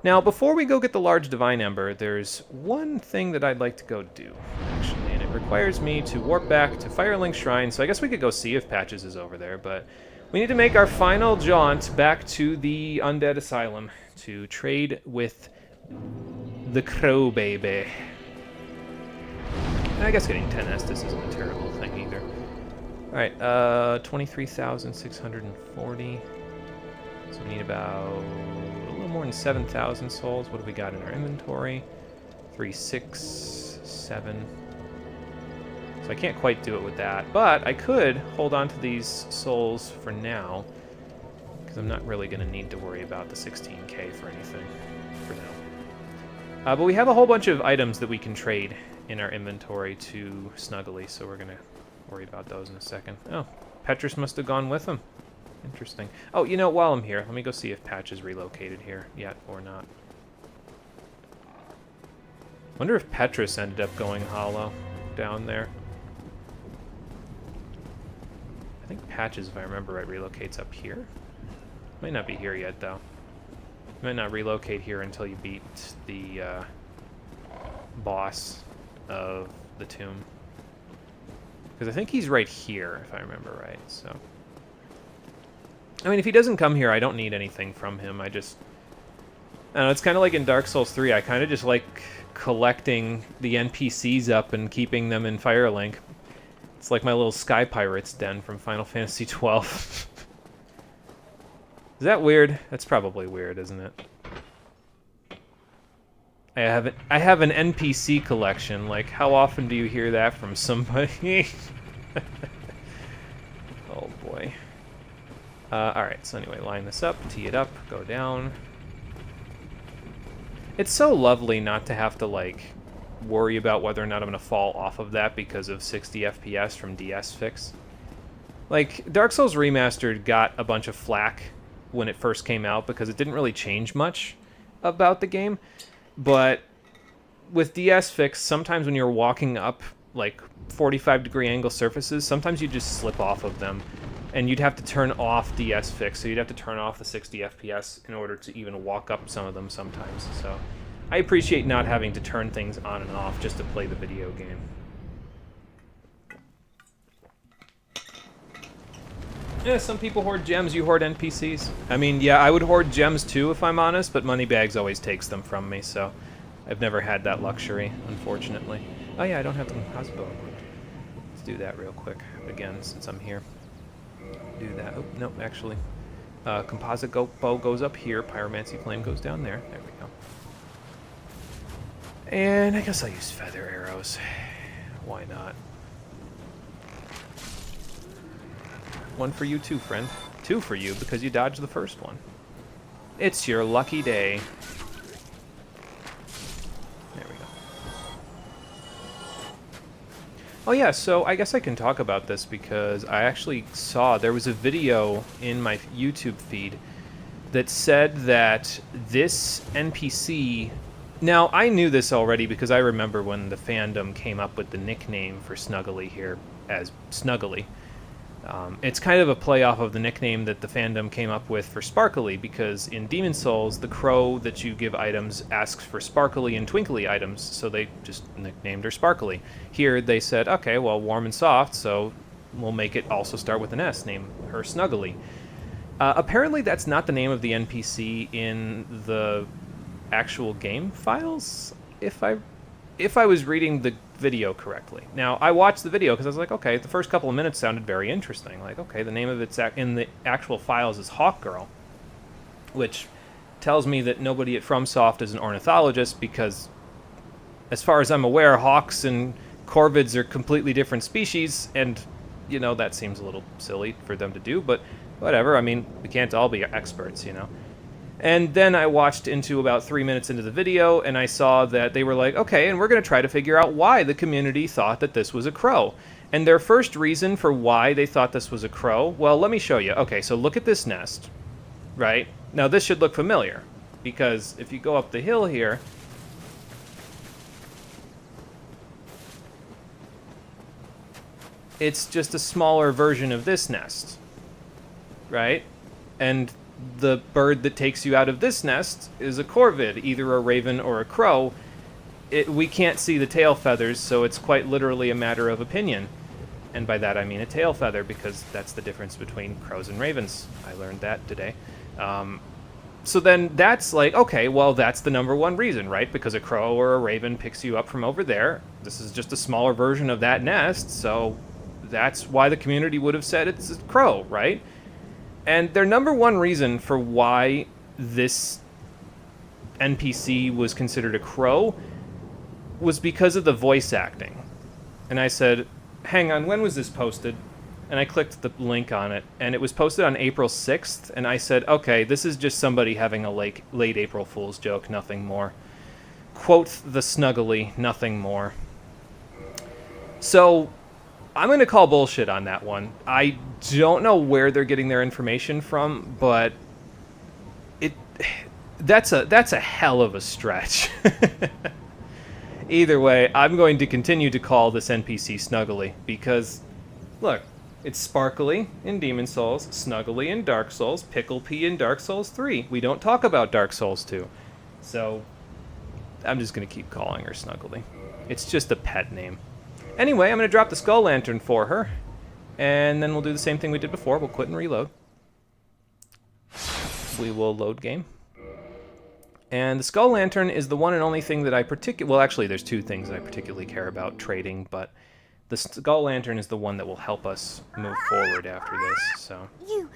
Now, before we go get the large Divine Ember, there's one thing that I'd like to go do, actually. And it requires me to warp back to Firelink Shrine. So I guess we could go see if Patches is over there. But we need to make our final jaunt back to the Undead Asylum to trade with the Crow Baby. And I guess getting 10 Estus isn't a terrible thing either. Alright, 23,640. So we need about a little more than 7,000 souls. What do we got in our inventory? 3, 6, 7. So I can't quite do it with that. But I could hold on to these souls for now, because I'm not really going to need to worry about the 16k for anything for now. But we have a whole bunch of items that we can trade in our inventory to Snuggly, so we're going to worry about those in a second. Oh, Petrus must have gone with him. Interesting. Oh, you know, while I'm here, let me go see if Patch is relocated here yet or not. Wonder if Petrus ended up going hollow down there. I think Patches, if I remember right, relocates up here. Might not be here yet, though. You might not relocate here until you beat the boss of the tomb. Because I think he's right here, if I remember right, so... I mean, if he doesn't come here, I don't need anything from him. I don't know, it's kind of like in Dark Souls 3. I kind of just like collecting the NPCs up and keeping them in Firelink. It's like my little Sky Pirates den from Final Fantasy XII. Is that weird? That's probably weird, isn't it? I have an NPC collection. Like, how often do you hear that from somebody? Oh boy. Alright, so anyway, line this up, tee it up, go down. It's so lovely not to have to, like, worry about whether or not I'm going to fall off of that because of 60 FPS from DS Fix. Like, Dark Souls Remastered got a bunch of flack when it first came out because it didn't really change much about the game. But with DS Fix, sometimes when you're walking up, like, 45-degree angle surfaces, sometimes you just slip off of them. And you'd have to turn off DS Fix, so you'd have to turn off the 60 FPS in order to even walk up some of them sometimes. So I appreciate not having to turn things on and off just to play the video game. Yeah, some people hoard gems, you hoard NPCs. I mean, yeah, I would hoard gems too if I'm honest, but Moneybags always takes them from me, so I've never had that luxury, unfortunately. Oh yeah, I don't have the Hasbo equipped. Let's do that real quick, again, since I'm here. Do that. Oh, no, actually. Composite bow goes up here, Pyromancy Flame goes down there. There we go. And I guess I'll use feather arrows. Why not? One for you too, friend. Two for you because you dodged the first one. It's your lucky day. There we go. Oh yeah, so I guess I can talk about this because I actually saw there was a video in my YouTube feed that said that this NPC... Now, I knew this already because I remember when the fandom came up with the nickname for Snuggly here as Snuggly. It's kind of a play off of the nickname that the fandom came up with for Sparkly, because in Demon Souls, the crow that you give items asks for sparkly and twinkly items, so they just nicknamed her Sparkly. Here, they said, okay, well, warm and soft, so we'll make it also start with an S, name her Snuggly. Apparently, that's not the name of the NPC in the actual game files, if I was reading the video correctly. Now, I watched the video because I was like, okay, the first couple of minutes sounded very interesting. Like, okay, the name of it's in the actual files is Hawkgirl, which tells me that nobody at FromSoft is an ornithologist because, as far as I'm aware, hawks and corvids are completely different species, and, you know, that seems a little silly for them to do, but whatever. I mean, we can't all be experts, you know. And then I watched into about 3 minutes into the video, and I saw that they were like, okay, and we're going to try to figure out why the community thought that this was a crow. And their first reason for why they thought this was a crow, well, let me show you. Okay, so look at this nest, right? Now, this should look familiar, because if you go up the hill here, it's just a smaller version of this nest, right? And the bird that takes you out of this nest is a corvid, either a raven or a crow. We can't see the tail feathers, so it's quite literally a matter of opinion. And by that I mean a tail feather, because that's the difference between crows and ravens. I learned that today. So then that's like, okay, well, that's the number one reason, right? Because a crow or a raven picks you up from over there. This is just a smaller version of that nest, so that's why the community would have said it's a crow, right? And their number one reason for why this NPC was considered a crow was because of the voice acting. And I said, hang on, when was this posted? And I clicked the link on it, and it was posted on April 6th, and I said, okay, this is just somebody having a late April Fool's joke, nothing more. Quote the Snuggly, nothing more. So I'm going to call bullshit on that one. I don't know where they're getting their information from, but that's a hell of a stretch. Either way, I'm going to continue to call this NPC Snuggly, because, look, it's Sparkly in Demon Souls, Snuggly in Dark Souls, Pickle Pea in Dark Souls 3. We don't talk about Dark Souls 2. So, I'm just going to keep calling her Snuggly. It's just a pet name. Anyway, I'm going to drop the Skull Lantern for her, and then we'll do the same thing we did before. We'll quit and reload. We will load game. And the Skull Lantern is the one and only thing that I well, actually, there's two things that I particularly care about trading, but the Skull Lantern is the one that will help us move forward after this, so. You,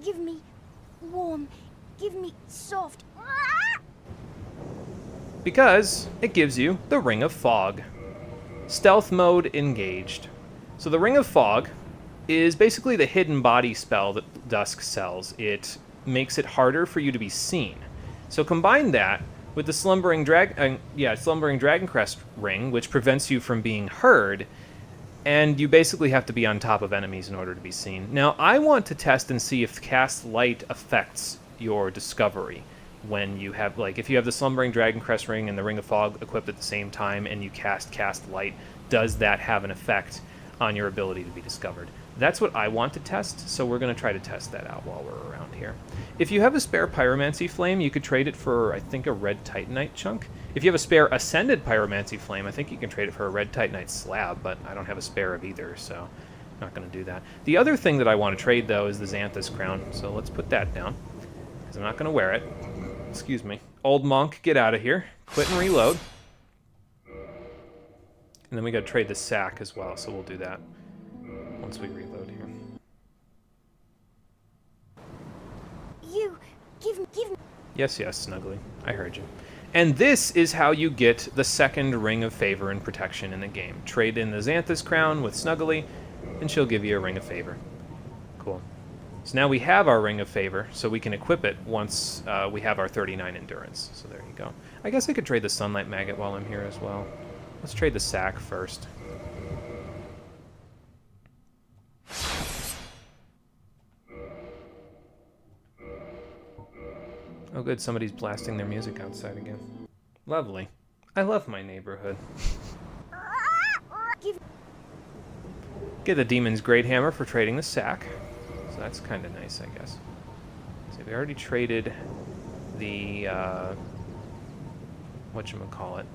give me warm, give me soft. Because it gives you the Ring of Fog. Stealth mode engaged. So the Ring of Fog is basically the hidden body spell that Dusk sells. It makes it harder for you to be seen. So combine that with the Slumbering Dragoncrest ring, which prevents you from being heard, and you basically have to be on top of enemies in order to be seen. Now, I want to test and see if Cast Light affects your discovery. When you have, like, if you have the Slumbering Dragoncrest ring and the Ring of Fog equipped at the same time and you cast Light, does that have an effect on your ability to be discovered. That's what I want to test, so we're going to try to test that out while we're around here. If you have a spare Pyromancy Flame, you could trade it for, I think, a red Titanite chunk. If you have a spare Ascended Pyromancy Flame, I think you can trade it for a red Titanite slab, but I don't have a spare of either, so I'm not going to do that. The other thing that I want to trade, though, is the Xanthus Crown, so let's put that down, because I'm not going to wear it. Excuse me. Old Monk, get out of here. Quit and reload. And then we got to trade the sack as well, so we'll do that once we reload here. You, give me. Yes, Snuggly. I heard you. And this is how you get the second Ring of Favor and Protection in the game. Trade in the Xanthus Crown with Snuggly, and she'll give you a Ring of Favor. Cool. So now we have our Ring of Favor, so we can equip it once we have our 39 Endurance. So there you go. I guess I could trade the Sunlight Maggot while I'm here as well. Let's trade the sack first. Oh good, somebody's blasting their music outside again. Lovely. I love my neighborhood. Get the Demon's Great Hammer for trading the sack. So that's kind of nice, I guess. So we already traded the, whatchamacallit.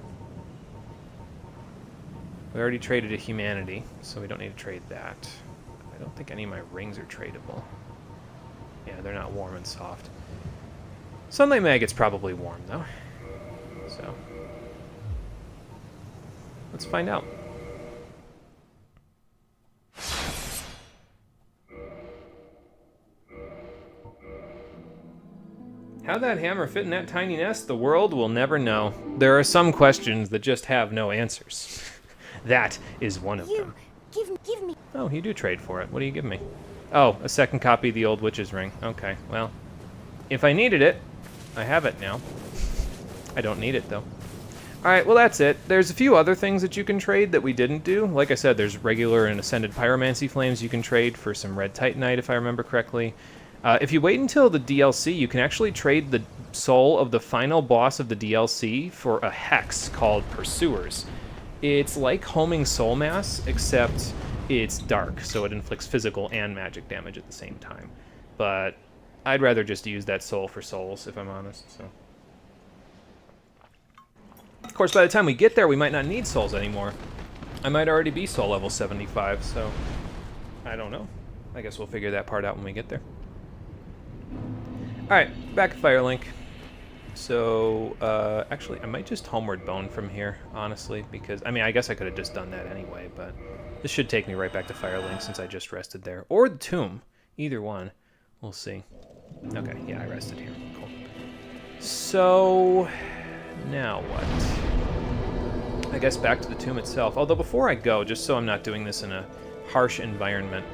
We already traded a Humanity, so we don't need to trade that. I don't think any of my rings are tradable. Yeah, they're not warm and soft. Sunlight Maggot's probably warm, though. So, let's find out. How that hammer fit in that tiny nest, the world will never know. There are some questions that just have no answers. That is one of them. Give me. Oh, you do trade for it. What do you give me? Oh, a second copy of the Old Witch's Ring. Okay, well, if I needed it, I have it now. I don't need it, though. Alright, well, that's it. There's a few other things that you can trade that we didn't do. Like I said, there's regular and Ascended Pyromancy Flames you can trade for some red Titanite, if I remember correctly. If you wait until the DLC, you can actually trade the soul of the final boss of the DLC for a hex called Pursuers. It's like homing Soul Mass, except it's dark, so it inflicts physical and magic damage at the same time. But I'd rather just use that soul for souls, if I'm honest. So, of course, by the time we get there, we might not need souls anymore. I might already be soul level 75, so I don't know. I guess we'll figure that part out when we get there. Alright, back at Firelink. So, actually, I might just Homeward Bone from here, honestly, because, I mean, I guess I could have just done that anyway, but this should take me right back to Firelink since I just rested there. Or the Tomb. Either one. We'll see. Okay, yeah, I rested here. Cool. So, now what? I guess back to the tomb itself. Although before I go, just so I'm not doing this in a harsh environment,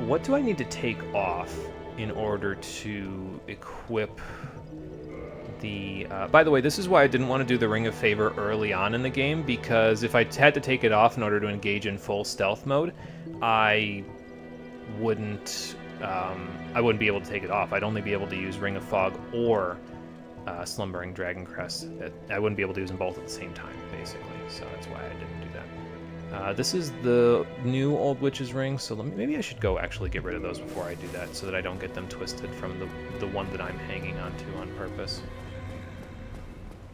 what do I need to take off in order to equip the... by the way, this is why I didn't want to do the Ring of Favor early on in the game, because if I had to take it off in order to engage in full stealth mode, I wouldn't be able to take it off. I'd only be able to use Ring of Fog or Slumbering Dragon Crest. I wouldn't be able to use them both at the same time, basically. So that's why I didn't do that. This is the new Old Witch's Ring, so maybe I should go actually get rid of those before I do that, so that I don't get them twisted from the one that I'm hanging onto on purpose.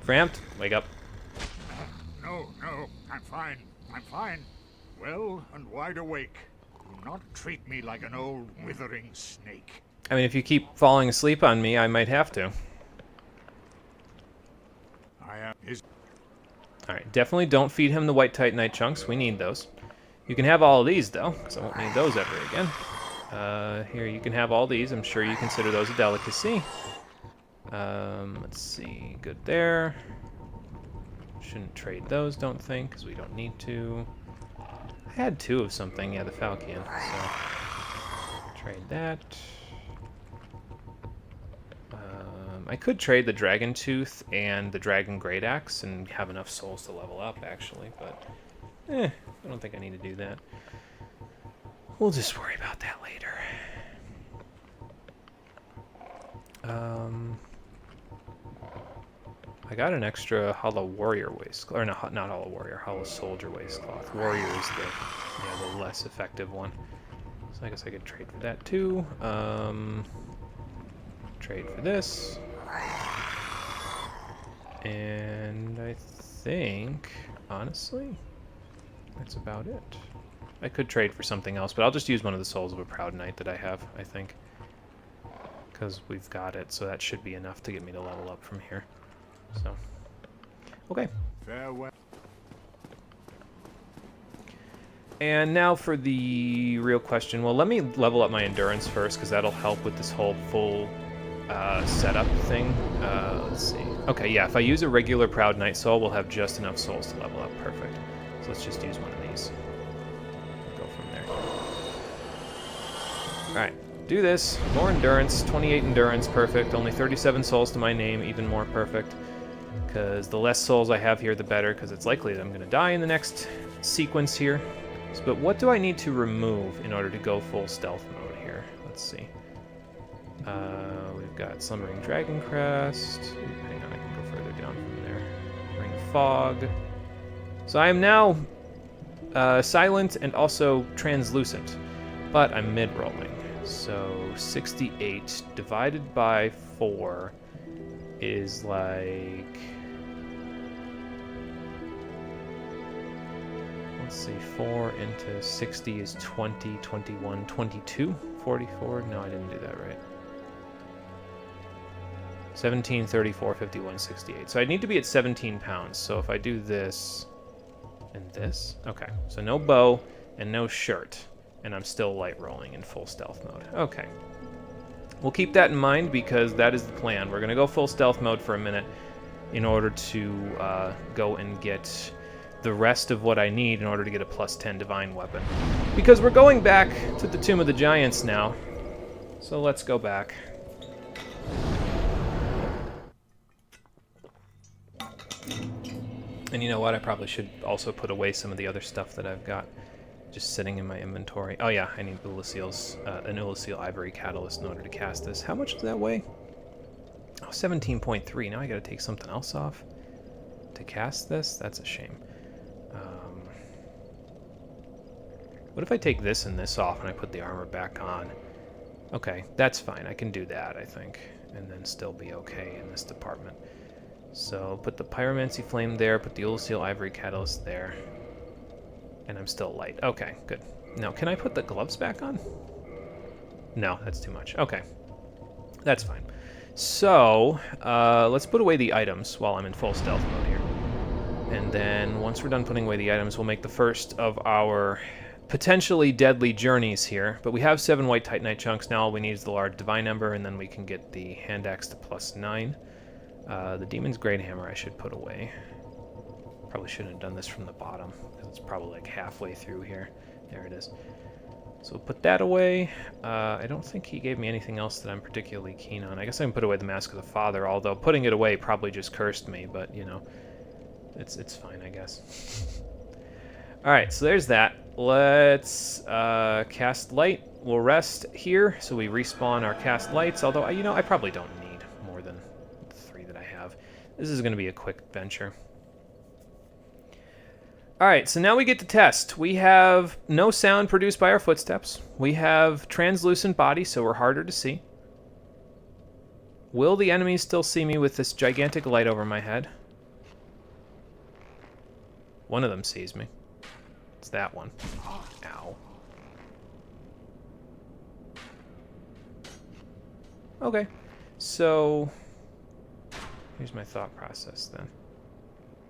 Frampt, wake up. No, I'm fine. Well and wide awake. Do not treat me like an old withering snake. I mean, if you keep falling asleep on me, I might have to. I am his... Alright, definitely don't feed him the white Titanite chunks. We need those. You can have all of these, though, because I won't need those ever again. Here, you can have all these. I'm sure you consider those a delicacy. Let's see. Good there. Shouldn't trade those, don't think, because we don't need to. I had two of something. Yeah, the Falchion. So, trade that. I could trade the Dragon Tooth and the Dragon Great Axe and have enough souls to level up, actually, but I don't think I need to do that. We'll just worry about that later. I got an extra Hollow Warrior waistcloth, or not Hollow Warrior, Hollow Soldier waistcloth. Warrior is less effective one. So I guess I could trade for that too. Trade for this. And I think, honestly, that's about it. I could trade for something else, but I'll just use one of the Souls of a Proud Knight that I have, I think. Because we've got it, so that should be enough to get me to level up from here. So, okay. Farewell. And now for the real question. Well, let me level up my endurance first, because that'll help with this whole full setup thing. Let's see. Okay, yeah, if I use a regular Proud Knight Soul, we'll have just enough souls to level up. Perfect. So let's just use one of these. Go from there. Alright, do this. More endurance. 28 endurance, perfect. Only 37 souls to my name, even more perfect. Because the less souls I have here, the better, because it's likely that I'm going to die in the next sequence here. But what do I need to remove in order to go full stealth mode here? Let's see. We've got Slumbering Dragon Crest. Hang on, I can go further down from there. Ring of Fog. So I am now silent and also translucent, but I'm mid-rolling. So 68 divided by 4 is like... Let's see, 4 into 60 is 20, 21, 22, 44. No, I didn't do that right. 17, 34, 51, 68. So I need to be at 17 pounds. So if I do this and this, okay. So no bow and no shirt, and I'm still light rolling in full stealth mode. Okay. We'll keep that in mind because that is the plan. We're gonna go full stealth mode for a minute in order to go and get the rest of what I need in order to get a plus 10 divine weapon. Because we're going back to the Tomb of the Giants now. So let's go back. And you know what? I probably should also put away some of the other stuff that I've got just sitting in my inventory. Oh yeah, I need an Ulasil Ivory Catalyst in order to cast this. How much does that weigh? Oh, 17.3. Now I gotta take something else off to cast this? That's a shame. What if I take this and this off and I put the armor back on? Okay, that's fine. I can do that, I think, and then still be okay in this department. So put the Pyromancy Flame there, put the Ulasil Ivory Catalyst there, and I'm still light. Okay, good. Now, can I put the gloves back on? No, that's too much. Okay, that's fine. So, let's put away the items while I'm in full stealth mode here. And then, once we're done putting away the items, we'll make the first of our potentially deadly journeys here. But we have 7 white Titanite chunks. Now all we need is the large Divine Ember, and then we can get the Hand Axe to +9. The Demon's Great Hammer I should put away. Probably shouldn't have done this from the bottom, because it's probably like halfway through here. There it is. So we'll put that away. I don't think he gave me anything else that I'm particularly keen on. I guess I can put away the Mask of the Father, although putting it away probably just cursed me, but, you know, it's fine, I guess. Alright, so there's that. Let's cast light. We'll rest here, so we respawn our cast lights, although, you know, I probably don't need more than 3 that I have. This is going to be a quick adventure. Alright, so now we get to test. We have no sound produced by our footsteps. We have translucent body, so we're harder to see. Will the enemies still see me with this gigantic light over my head? One of them sees me. It's that one. Ow. Okay, so here's my thought process then.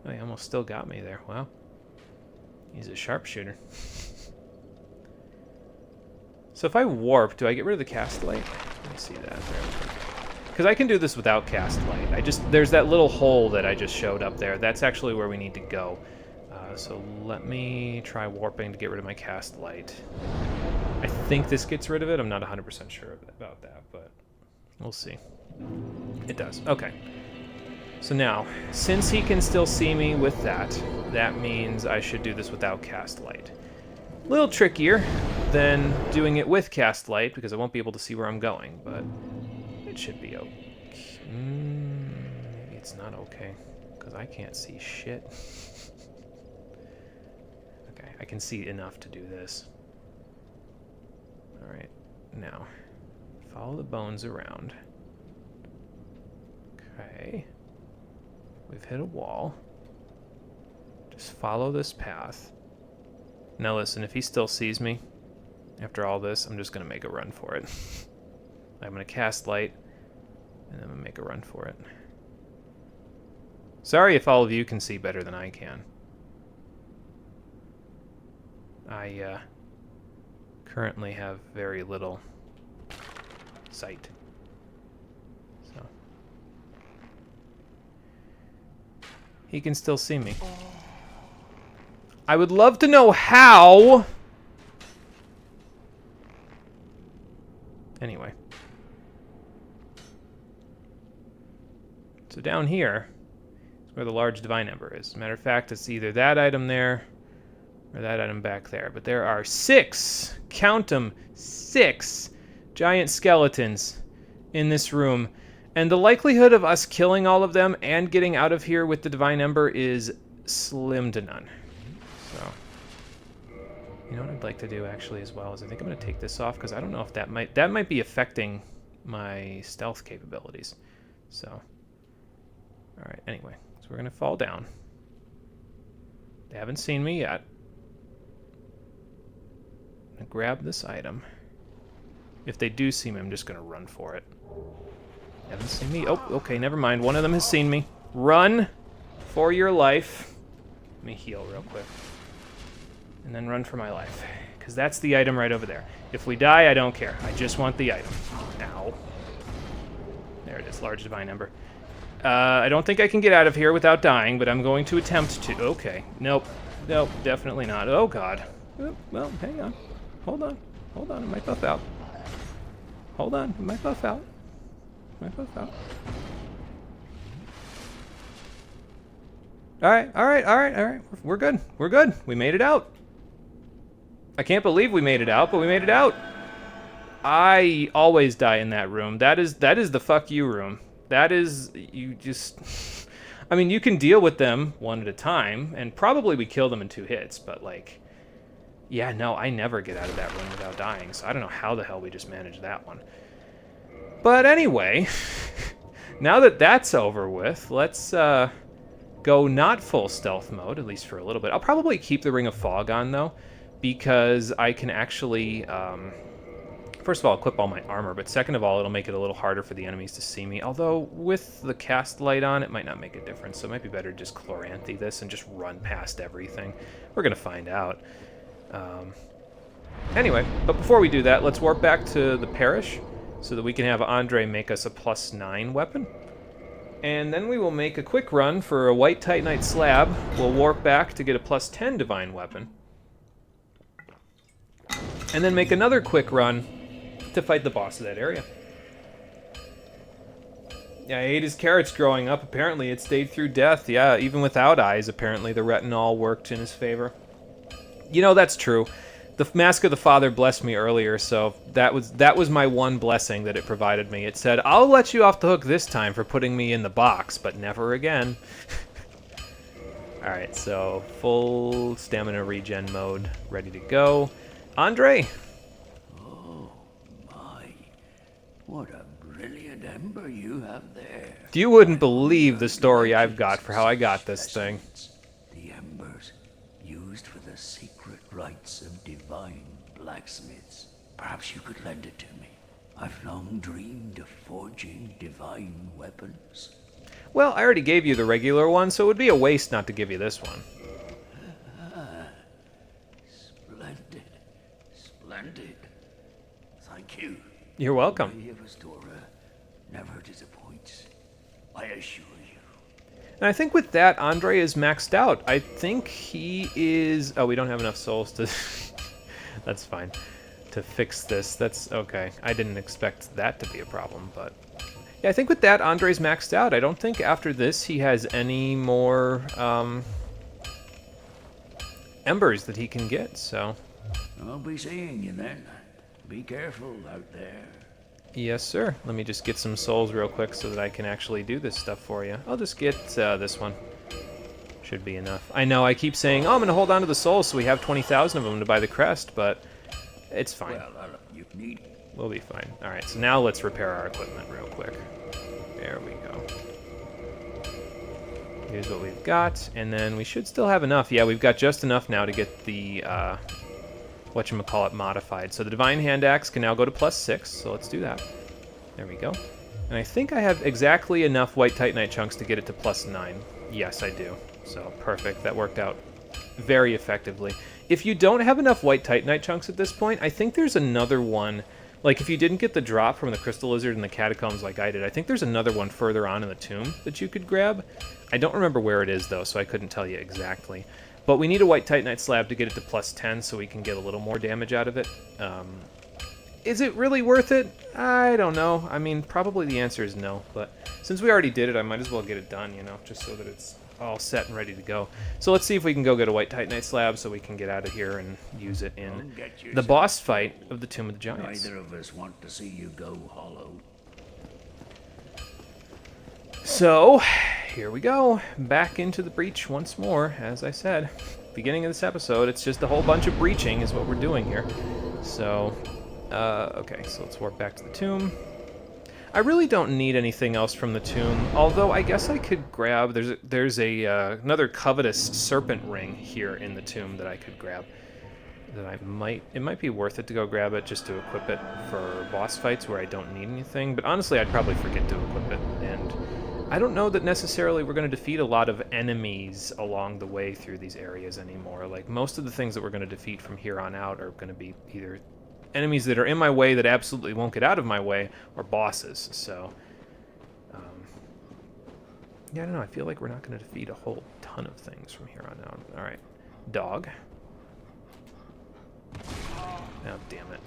Oh, he almost still got me there. Wow. He's a sharpshooter. So if I warp, do I get rid of the cast light? Let me see that. Because I can do this without cast light. There's that little hole that I just showed up there. That's actually where we need to go. So let me try warping to get rid of my cast light. I think this gets rid of it. I'm not 100% sure about that, but we'll see. It does. Okay. So now, since he can still see me with that, that means I should do this without cast light. A little trickier than doing it with cast light, because I won't be able to see where I'm going, but it should be okay. Maybe it's not okay, because I can't see shit. Okay, I can see enough to do this. Alright, now, follow the bones around. Okay. We've hit a wall. Just follow this path. Now listen, if he still sees me, after all this, I'm just going to make a run for it. I'm going to cast light, and I'm going to make a run for it. Sorry if all of you can see better than I can. I currently have very little sight. So he can still see me. I would love to know how. Anyway. So down here is where the large divine ember is. As a matter of fact, it's either that item there or that item back there. But there are 6, count them, 6 giant skeletons in this room. And the likelihood of us killing all of them and getting out of here with the divine ember is slim to none. So, you know what I'd like to do actually as well is I think I'm going to take this off because I don't know if that might be affecting my stealth capabilities. So, all right, anyway, so we're going to fall down. They haven't seen me yet. I'm going to grab this item. If they do see me, I'm just going to run for it. Haven't seen me. Oh, okay, never mind. One of them has seen me. Run for your life. Let me heal real quick. And then run for my life. Because that's the item right over there. If we die, I don't care. I just want the item. Ow. There it is, large divine ember. I don't think I can get out of here without dying, but I'm going to attempt to. Okay. Nope. Nope, definitely not. Oh, God. Oh, well, hang on. Hold on. Hold on. I might buff out. Hold on. I might buff out. Alright. We're good. We're good. We made it out. I can't believe we made it out, but we made it out. I always die in that room. That is the fuck you room. That is, you just... I mean, you can deal with them one at a time, and probably we kill them in 2 hits, but like... Yeah, no, I never get out of that room without dying, so I don't know how the hell we just managed that one. But anyway, now that that's over with, let's go not full stealth mode, at least for a little bit. I'll probably keep the Ring of Fog on, though, because I can actually, first of all, equip all my armor, but second of all, it'll make it a little harder for the enemies to see me. Although, with the cast light on, it might not make a difference, so it might be better to just Chloranthy this and just run past everything. We're going to find out. Anyway, but before we do that, let's warp back to the parish, so that we can have Andre make us a +9 weapon. And then we will make a quick run for a White Titanite slab. We'll warp back to get a +10 divine weapon. And then make another quick run to fight the boss of that area. Yeah, I ate his carrots growing up. Apparently it stayed through death. Yeah, even without eyes, apparently the retinol worked in his favor. You know, that's true. The Mask of the Father blessed me earlier, so that was my one blessing that it provided me. It said, I'll let you off the hook this time for putting me in the box, but never again. Alright, so full stamina regen mode, ready to go. Andre! Oh, my. What a brilliant ember you have there. You wouldn't believe the story I've got for how I got this thing. The embers used for the secret rites of divine blacksmiths. Perhaps you could lend it to me. I've long dreamed of forging divine weapons. Well, I already gave you the regular one, so it would be a waste not to give you this one. Splendid. Splendid. Thank you. You're welcome. The way of Astora never disappoints. I assure you. And I think with that, Andre is maxed out. I think he is... Oh, we don't have enough souls to... That's fine. To fix this. That's okay. I didn't expect that to be a problem, but... Yeah, I think with that, Andre's maxed out. I don't think after this he has any more embers that he can get, so... I'll be seeing you then. Be careful out there. Yes, sir. Let me just get some souls real quick so that I can actually do this stuff for you. I'll just get this one. Should be enough. I know, I keep saying, oh, I'm going to hold on to the souls so we have 20,000 of them to buy the crest, but it's fine. Well, you need... We'll be fine. All right, so now let's repair our equipment real quick. There we go. Here's what we've got, and then we should still have enough. Yeah, we've got just enough now to get the, whatchamacallit, modified. So the Divine Hand Axe can now go to +6, so let's do that. There we go. And I think I have exactly enough White Titanite chunks to get it to +9. Yes, I do. So perfect. That worked out very effectively. If you don't have enough White Titanite chunks at this point, I think there's another one. Like, if you didn't get the drop from the Crystal Lizard in the Catacombs like I did, I think there's another one further on in the tomb that you could grab. I don't remember where it is, though, so I couldn't tell you exactly. But we need a White Titanite slab to get it to +10 so we can get a little more damage out of it. Is it really worth it? I don't know. I mean, probably the answer is no, but since we already did it, I might as well get it done, you know, just so that it's all set and ready to go. So let's see if we can go get a White Titanite slab so we can get out of here and use it in the boss fight of the Tomb of the Giants. Neither of us want to see you go hollow. So, here we go. Back into the breach once more, as I said. Beginning of this episode, it's just a whole bunch of breaching is what we're doing here. So, okay, so let's warp back to the tomb. I really don't need anything else from the tomb, although I guess I could grab... There's another Covetous Serpent Ring here in the tomb that I could grab. That it might be worth it to go grab it just to equip it for boss fights where I don't need anything, but honestly I'd probably forget to equip it, and I don't know that necessarily we're going to defeat a lot of enemies along the way through these areas anymore. Like, most of the things that we're going to defeat from here on out are going to be either enemies that are in my way that absolutely won't get out of my way, or bosses, so... yeah, I don't know, I feel like we're not going to defeat a whole ton of things from here on out. Alright, dog. Oh, damn it.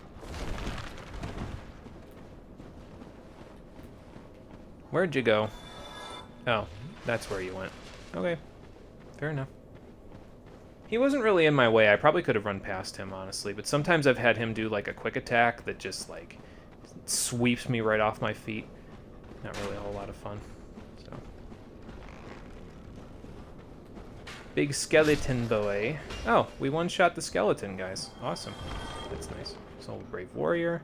Where'd you go? Oh, that's where you went. Okay, fair enough. He wasn't really in my way. I probably could have run past him, honestly, but sometimes I've had him do, like, a quick attack that just, like, sweeps me right off my feet. Not really a whole lot of fun, so. Big skeleton boy. Oh, we one-shot the skeleton, guys. Awesome. That's nice. Soul Brave Warrior.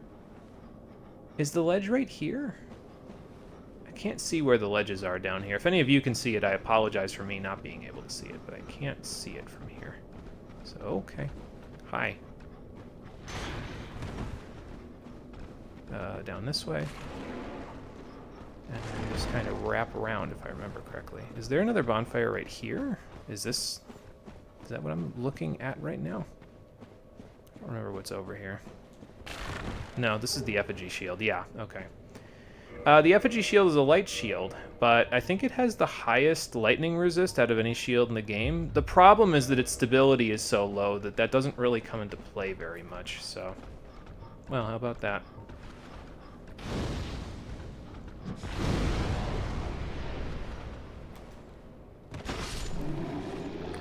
Is the ledge right here? I can't see where the ledges are down here. If any of you can see it, I apologize for me not being able to see it, but I can't see it from here. So, okay. Hi. Down this way. And then just kind of wrap around, if I remember correctly. Is there another bonfire right here? Is that what I'm looking at right now? I don't remember what's over here. No, this is the effigy shield. Yeah, okay. The effigy shield is a light shield, but I think it has the highest lightning resist out of any shield in the game. The problem is that its stability is so low that that doesn't really come into play very much, so... well, how about that?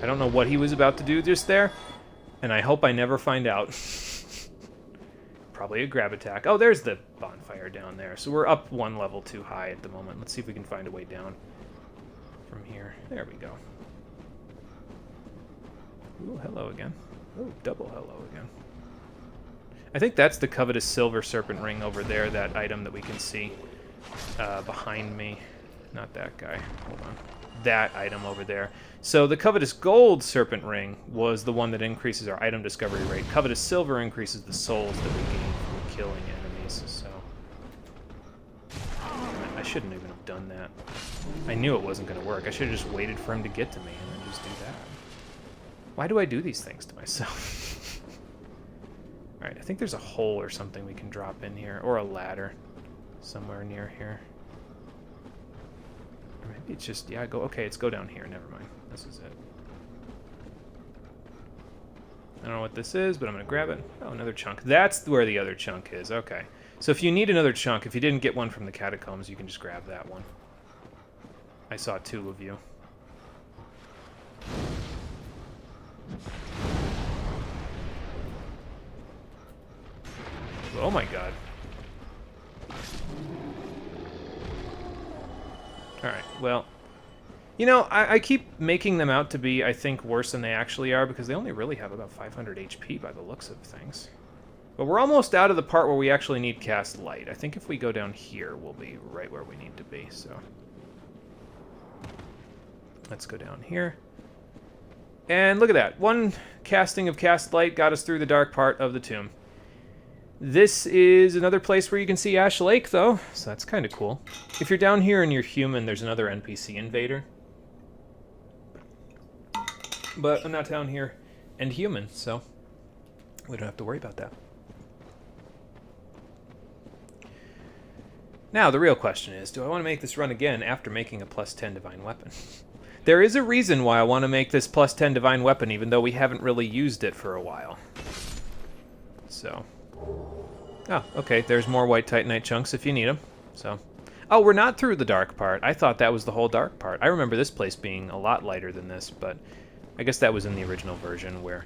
I don't know what he was about to do just there, and I hope I never find out. Probably a grab attack. Oh, there's the bonfire down there. So we're up one level too high at the moment. Let's see if we can find a way down from here. There we go. Ooh, hello again. Ooh, double hello again. I think that's the Covetous Silver Serpent Ring over there, that item that we can see behind me. Not that guy. Hold on. That item over there. So the Covetous Gold Serpent Ring was the one that increases our item discovery rate. Covetous Silver increases the souls that we gain from killing enemies, so... I shouldn't even have done that. I knew it wasn't going to work. I should have just waited for him to get to me and then just do that. Why do I do these things to myself? Alright, I think there's a hole or something we can drop in here, or a ladder somewhere near here. Or maybe it's just, yeah, okay, it's go down here, never mind. This is it. I don't know what this is, but I'm going to grab it. Oh, another chunk. That's where the other chunk is, okay. So if you need another chunk, if you didn't get one from the catacombs, you can just grab that one. I saw two of you. Oh my god. Alright, well, You know, I keep making them out to be, I think, worse than they actually are, because they only really have about 500 HP by the looks of things. But we're almost out of the part where we actually need cast light. I think if we go down here, we'll be right where we need to be, so... Let's go down here. And look at that. One casting of cast light got us through the dark part of the tomb. This is another place where you can see Ash Lake, though, so that's kind of cool. If you're down here and you're human, there's another NPC invader. But I'm not down here and human, so we don't have to worry about that. Now, the real question is, do I want to make this run again after making a plus 10 divine weapon? There is a reason why I want to make this plus 10 divine weapon, even though we haven't really used it for a while. So... Oh, okay, there's more white titanite chunks if you need them. So, oh, we're not through the dark part. I thought that was the whole dark part. I remember this place being a lot lighter than this, but I guess that was in the original version where...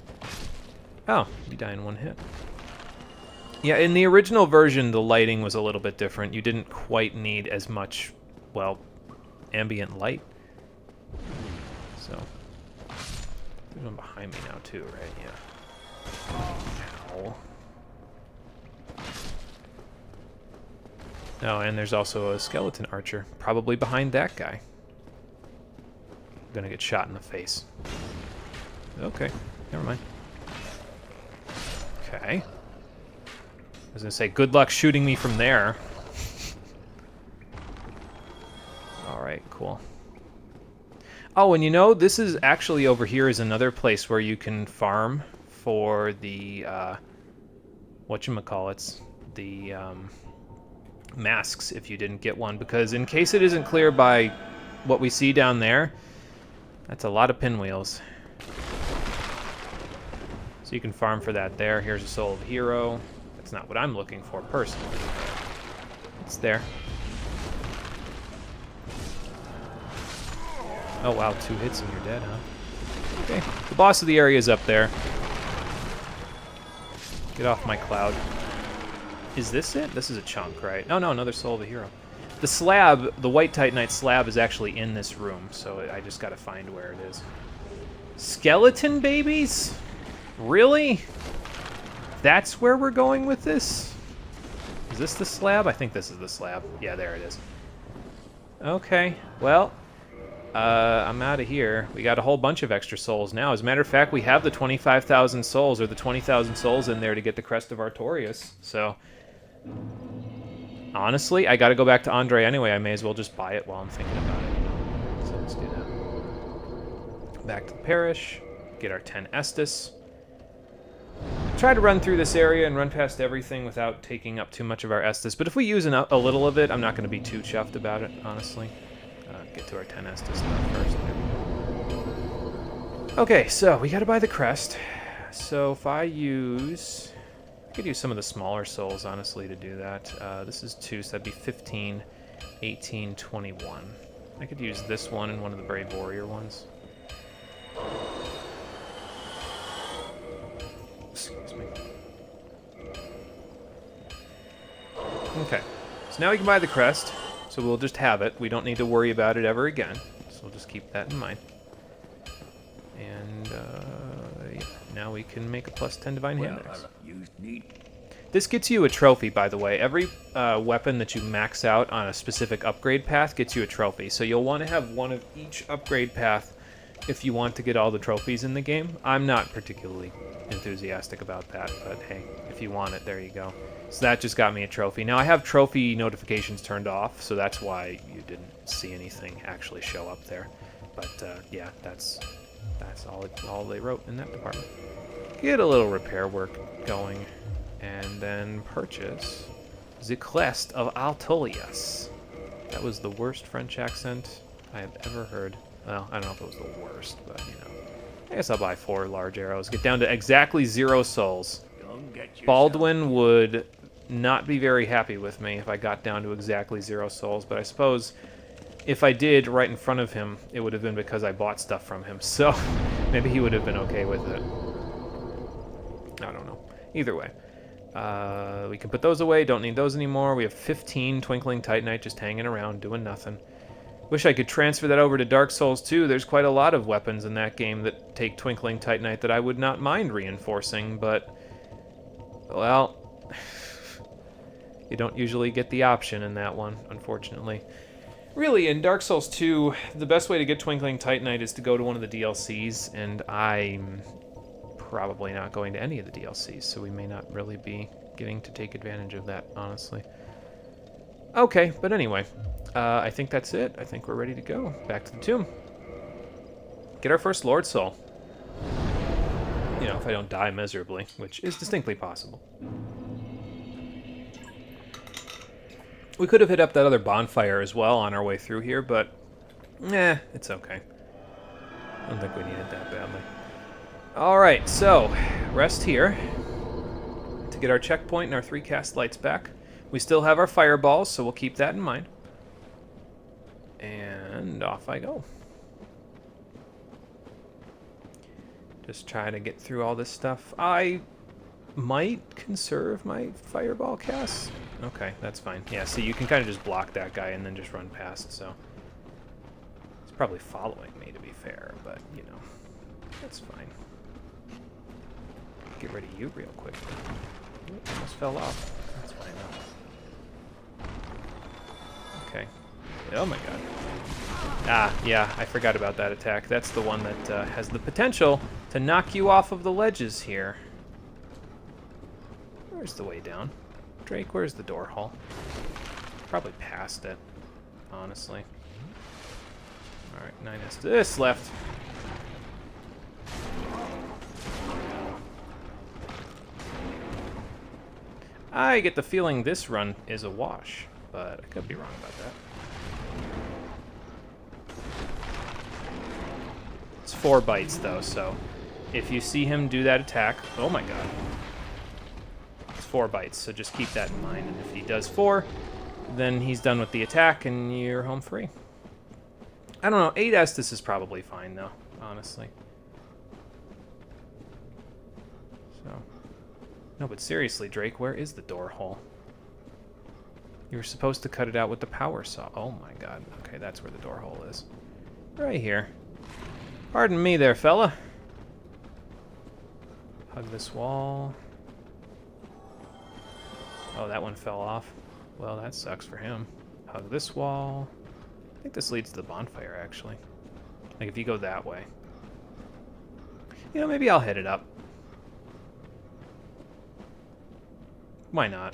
Oh, you die in one hit. Yeah, in the original version, the lighting was a little bit different. You didn't quite need as much, well, ambient light. So, there's one behind me now too, right? Yeah. Ow. Oh, and there's also a skeleton archer, probably behind that guy. I'm gonna get shot in the face. Okay, never mind. Okay. I was gonna say, good luck shooting me from there. Alright, cool. Oh, and you know, this is actually over here is another place where you can farm for the, whatchamacallits, the, masks if you didn't get one, because in case it isn't clear by what we see down there, that's a lot of pinwheels. So you can farm for that there. Here's a soul of hero. That's not what I'm looking for personally. It's there. Oh wow, 2 hits and you're dead, huh? Okay, the boss of the area is up there. Get off my cloud. Is this it? This is a chunk, right? No, no, another soul of the hero. The slab, the white titanite slab, is actually in this room, so I just gotta find where it is. Skeleton babies? Really? That's where we're going with this? Is this the slab? I think this is the slab. Yeah, there it is. Okay, well, I'm out of here. We got a whole bunch of extra souls now. As a matter of fact, we have the 25,000 souls, or the 20,000 souls in there to get the Crest of Artorias, so... Honestly, I gotta go back to Andre anyway. I may as well just buy it while I'm thinking about it. So let's do that. Back to the parish, get our 10 Estus. Try to run through this area and run past everything without taking up too much of our Estus, but if we use a little of it, I'm not going to be too chuffed about it, honestly. Get to our 10 Estus stuff first. Okay, so we gotta buy the crest. So if I use... I could use some of the smaller souls, honestly, to do that. This is 2, so that'd be 15, 18, 21. I could use this one and one of the Brave Warrior ones. Excuse me. Okay, so now we can buy the crest, so we'll just have it. We don't need to worry about it ever again, so we'll just keep that in mind. And yeah, now we can make a plus 10 divine hand axe. This gets you a trophy, by the way. Every weapon that you max out on a specific upgrade path gets you a trophy, so you'll want to have one of each upgrade path if you want to get all the trophies in the game. I'm not particularly enthusiastic about that, but hey, if you want it, there you go. So that just got me a trophy. Now I have trophy notifications turned off, so that's why you didn't see anything actually show up there. But yeah, that's all they wrote in that department. Get a little repair work going, and then purchase the Crest of Artorias. That was the worst French accent I have ever heard. Well, I don't know if it was the worst, but you know. I guess I'll buy 4 large arrows. Get down to exactly 0 souls. Baldwin would not be very happy with me if I got down to exactly 0 souls, but I suppose if I did right in front of him, it would have been because I bought stuff from him, so maybe he would have been okay with it. I don't know. Either way. We can put those away, don't need those anymore. We have 15 Twinkling Titanite just hanging around, doing nothing. Wish I could transfer that over to Dark Souls 2. There's quite a lot of weapons in that game that take Twinkling Titanite that I would not mind reinforcing, but, well, you don't usually get the option in that one, unfortunately. Really, in Dark Souls 2, the best way to get Twinkling Titanite is to go to one of the DLCs, and I'm probably not going to any of the DLCs, so we may not really be getting to take advantage of that, honestly. Okay, but anyway, I think that's it. I think we're ready to go. Back to the tomb. Get our first Lord Soul. You know, if I don't die miserably, which is distinctly possible. We could have hit up that other bonfire as well on our way through here, but it's okay. I don't think we need it that badly. Alright, so, rest here to get our checkpoint and our 3 cast lights back. We still have our fireballs, so we'll keep that in mind. And off I go. Just try to get through all this stuff. I might conserve my fireball casts. Okay, that's fine. Yeah, so you can kind of just block that guy and then just run past, so. He's probably following me, to be fair, but, you know, that's fine. Get rid of you real quick. Oop, almost fell off. That's fine, though. Okay. Oh my god. Ah, yeah, I forgot about that attack. That's the one that has the potential to knock you off of the ledges here. Where's the way down? Drake, where's the door hole? Probably past it, honestly. Alright, 9S to this left. I get the feeling this run is a wash, but I could be wrong about that. It's 4 bites, though, so if you see him do that attack... Oh my god. It's 4 bites, so just keep that in mind. And if he does 4, then he's done with the attack, and you're home free. I don't know. 8 Estus is probably fine, though, honestly. So... No, but seriously, Drake, where is the door hole? You were supposed to cut it out with the power saw. Oh my god. Okay, that's where the door hole is. Right here. Pardon me there, fella. Hug this wall. Oh, that one fell off. Well, that sucks for him. Hug this wall. I think this leads to the bonfire, actually. Like, if you go that way. You know, maybe I'll hit it up. Why not?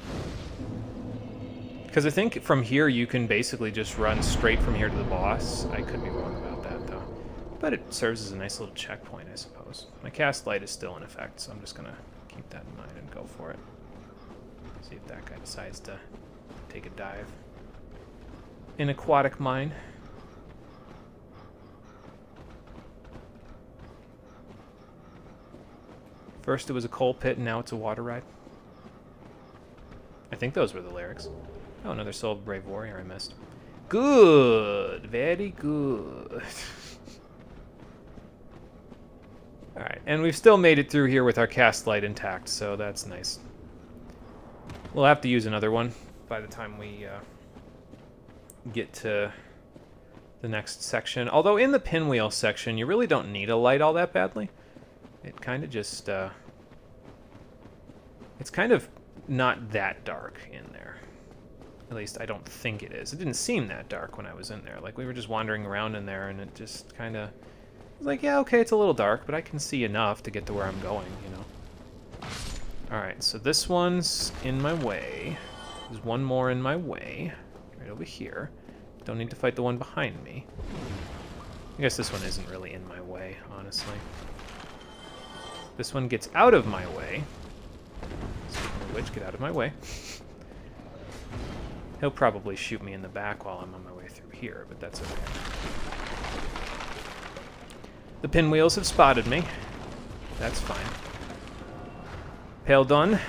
Because I think from here you can basically just run straight from here to the boss. I could be wrong about that, though. But it serves as a nice little checkpoint, I suppose. My cast light is still in effect, so I'm just going to keep that in mind and go for it. See if that guy decides to take a dive. In aquatic mine. First it was a coal pit, and now it's a water ride. I think those were the lyrics. Oh, another Soul of a Brave Warrior I missed. Good! Very good. Alright, and we've still made it through here with our cast light intact, so that's nice. We'll have to use another one by the time we get to the next section. Although in the pinwheel section, you really don't need a light all that badly. It kind of just... it's kind of not that dark in there. At least I don't think it is. It didn't seem that dark when I was in there. Like, we were just wandering around in there, and it just kind of... was like, yeah, okay, it's a little dark, but I can see enough to get to where I'm going, you know. Alright, so this one's in my way. There's one more in my way. Right over here. Don't need to fight the one behind me. I guess this one isn't really in my way, honestly. This one gets out of my way. Speaking of which, get out of my way. He'll probably shoot me in the back while I'm on my way through here, but that's okay. The pinwheels have spotted me. That's fine. Pale done.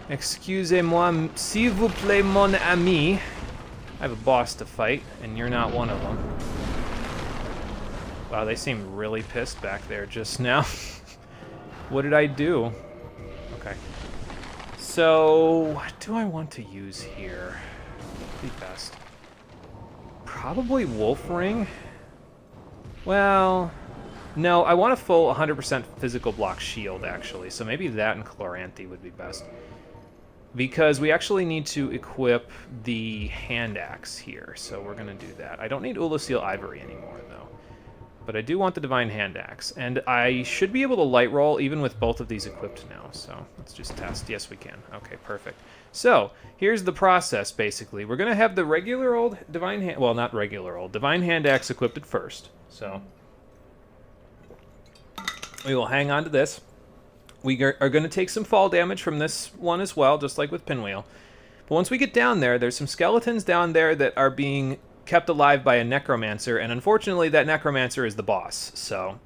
Excusez-moi, s'il vous plaît, mon ami. I have a boss to fight, and you're not one of them. Wow, they seem really pissed back there just now. What did I do? Okay. So, what do I want to use here? Be best. Probably Wolf Ring. Well, no, I want a full 100% physical block shield, actually. So maybe that and Chloranthy would be best. Because we actually need to equip the hand axe here, so we're going to do that. I don't need Ulasil Ivory anymore, though. But I do want the Divine Hand Axe. And I should be able to light roll even with both of these equipped now. So let's just test. Yes, we can. Okay, perfect. So here's the process, basically. We're going to have the regular old Divine Hand... Well, not regular old. Divine Hand Axe equipped at first. So we will hang on to this. We are going to take some fall damage from this one as well, just like with Pinwheel. But once we get down there, there's some skeletons down there that are being kept alive by a necromancer, and unfortunately that necromancer is the boss. So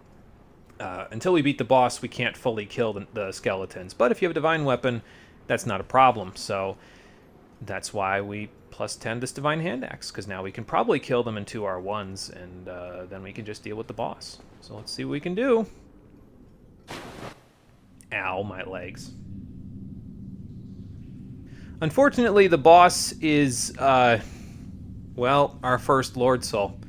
until we beat the boss, we can't fully kill the skeletons. But if you have a divine weapon, that's not a problem. So that's why we plus 10 this Divine Hand Axe, because now we can probably kill them in 2R1s, and then we can just deal with the boss. So let's see what we can do. Ow, my legs. Unfortunately, the boss is, well, our first Lord Soul.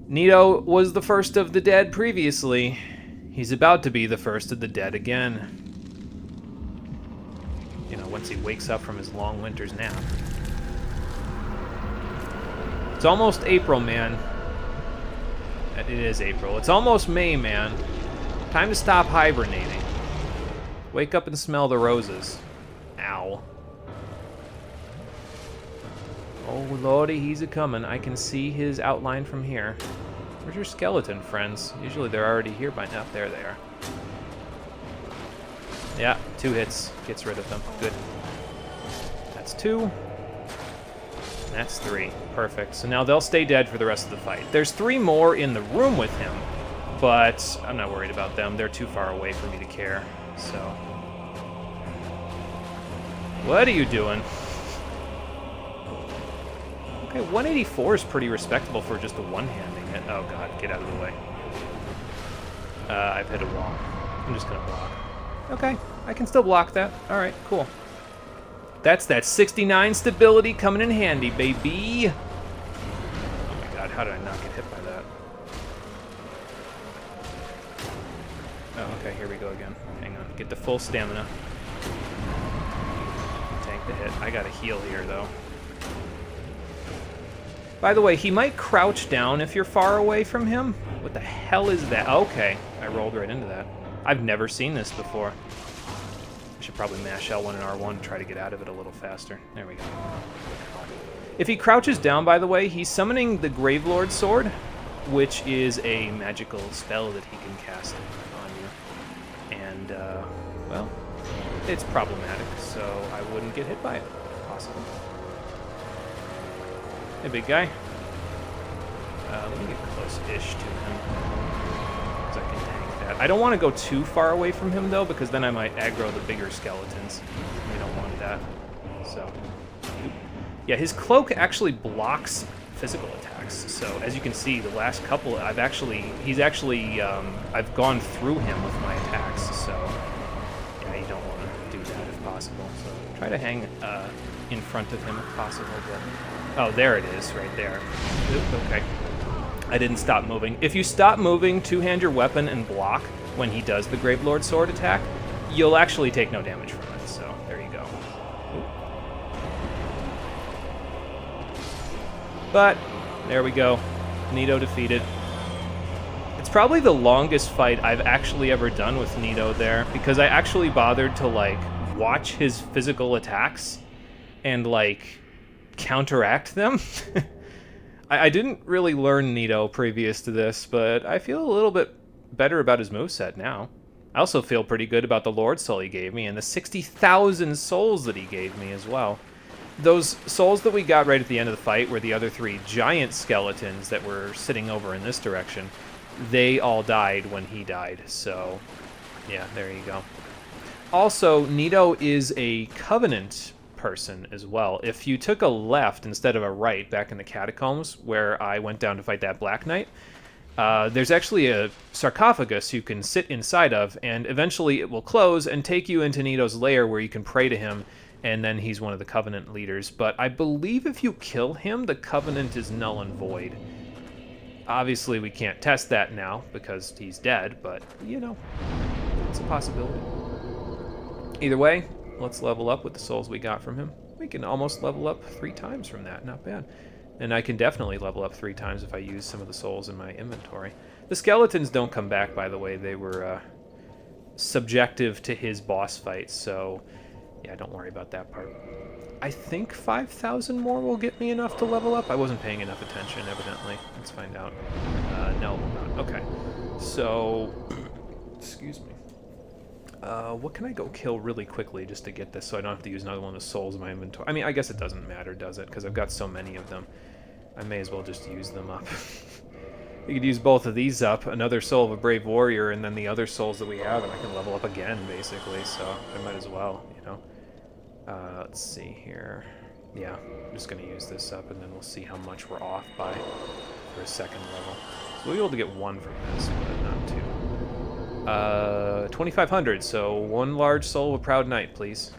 Nito was the first of the dead previously. He's about to be the first of the dead again. You know, once he wakes up from his long winter's nap. It's almost April, man. It is April. It's almost May, man. Time to stop hibernating. Wake up and smell the roses. Ow. Oh, lordy, he's a-coming. I can see his outline from here. Where's your skeleton, friends? Usually they're already here by now. There they are. Yeah, 2 hits. Gets rid of them. Good. That's 2. That's 3. Perfect. So now they'll stay dead for the rest of the fight. There's 3 more in the room with him, but I'm not worried about them. They're too far away for me to care, so... What are you doing? Okay, 184 is pretty respectable for just a one-handing hit. Oh god, get out of the way. I've hit a wall. I'm just gonna block. Okay, I can still block that. Alright, cool. That's that 69 stability coming in handy, baby! Oh my god, how did I not get hit by that? Oh, okay, here we go again. Hang on, get the full stamina. Tank the hit. I gotta heal here, though. By the way, he might crouch down if you're far away from him. What the hell is that? Okay, I rolled right into that. I've never seen this before. I should probably mash L1 and R1 to try to get out of it a little faster. There we go. If he crouches down, by the way, he's summoning the Gravelord Sword, which is a magical spell that he can cast on you. And, well, it's problematic, so I wouldn't get hit by it, if possible. Hey, big guy. Let me get close-ish to him, because I can tank that. I don't want to go too far away from him, though, because then I might aggro the bigger skeletons. We don't want that. So, yeah, his cloak actually blocks physical attacks. So, as you can see, the last couple, I've gone through him with my attacks. So, yeah, you don't want to do that if possible. So, try to hang in front of him if possible. But, oh, there it is, right there. Oop, okay. I didn't stop moving. If you stop moving, two-hand your weapon and block when he does the Gravelord Sword attack, you'll actually take no damage from it. So, there you go. Oop. But, there we go. Nito defeated. It's probably the longest fight I've actually ever done with Nito there, because I actually bothered to, like, watch his physical attacks and, like, counteract them. I didn't really learn Nito previous to this, but I feel a little bit better about his moveset now. I also feel pretty good about the Lord Soul he gave me and the 60,000 souls that he gave me as well. Those souls that we got right at the end of the fight were the other 3 giant skeletons that were sitting over in this direction. They all died when he died, so yeah, there you go. Also, Nito is a Covenant person as well. If you took a left instead of a right back in the catacombs where I went down to fight that Black Knight, there's actually a sarcophagus you can sit inside of, and eventually it will close and take you into Nito's lair where you can pray to him and then he's one of the Covenant leaders. But I believe if you kill him, the Covenant is null and void. Obviously, we can't test that now because he's dead, but, you know, it's a possibility. Either way, let's level up with the souls we got from him. We can almost level up 3 times from that, not bad. And I can definitely level up 3 times if I use some of the souls in my inventory. The skeletons don't come back, by the way. They were subjective to his boss fight, so yeah, don't worry about that part. I think 5,000 more will get me enough to level up. I wasn't paying enough attention, evidently. Let's find out. No, we're not. Okay. So, excuse me. What can I go kill really quickly just to get this so I don't have to use another one of the souls in my inventory? I mean, I guess it doesn't matter, does it? Because I've got so many of them. I may as well just use them up. You could use both of these up, another soul of a brave warrior, and then the other souls that we have, and I can level up again, basically, so I might as well, you know. Let's see here. Yeah, I'm just going to use this up, and then we'll see how much we're off by for a second level. So we'll be able to get 1 from this, but not 2. 2,500, so 1 large soul of a proud knight, please.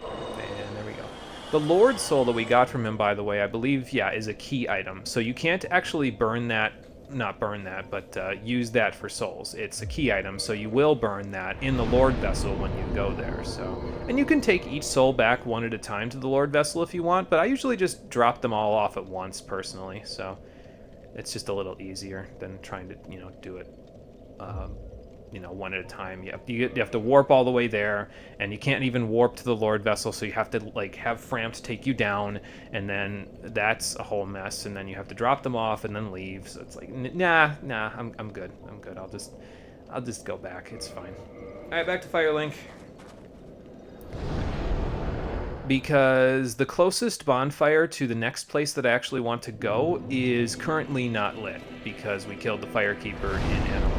And there we go. The Lord soul that we got from him, by the way, I believe, yeah, is a key item. So you can't actually burn that, not burn that, but use that for souls. It's a key item, so you will burn that in the Lord vessel when you go there. So, and you can take each soul back 1 at a time to the Lord vessel if you want, but I usually just drop them all off at once personally. So it's just a little easier than trying to, you know, do it, you know, 1 at a time. You have to warp all the way there, and you can't even warp to the Lord vessel, so you have to, like, have Frampt take you down, and then that's a whole mess, and then you have to drop them off and then leave. So it's like, nah, I'm good. I'm good. I'll just go back. It's fine. All right, back to Firelink. Because the closest bonfire to the next place that I actually want to go is currently not lit, because we killed the Firekeeper in Anor.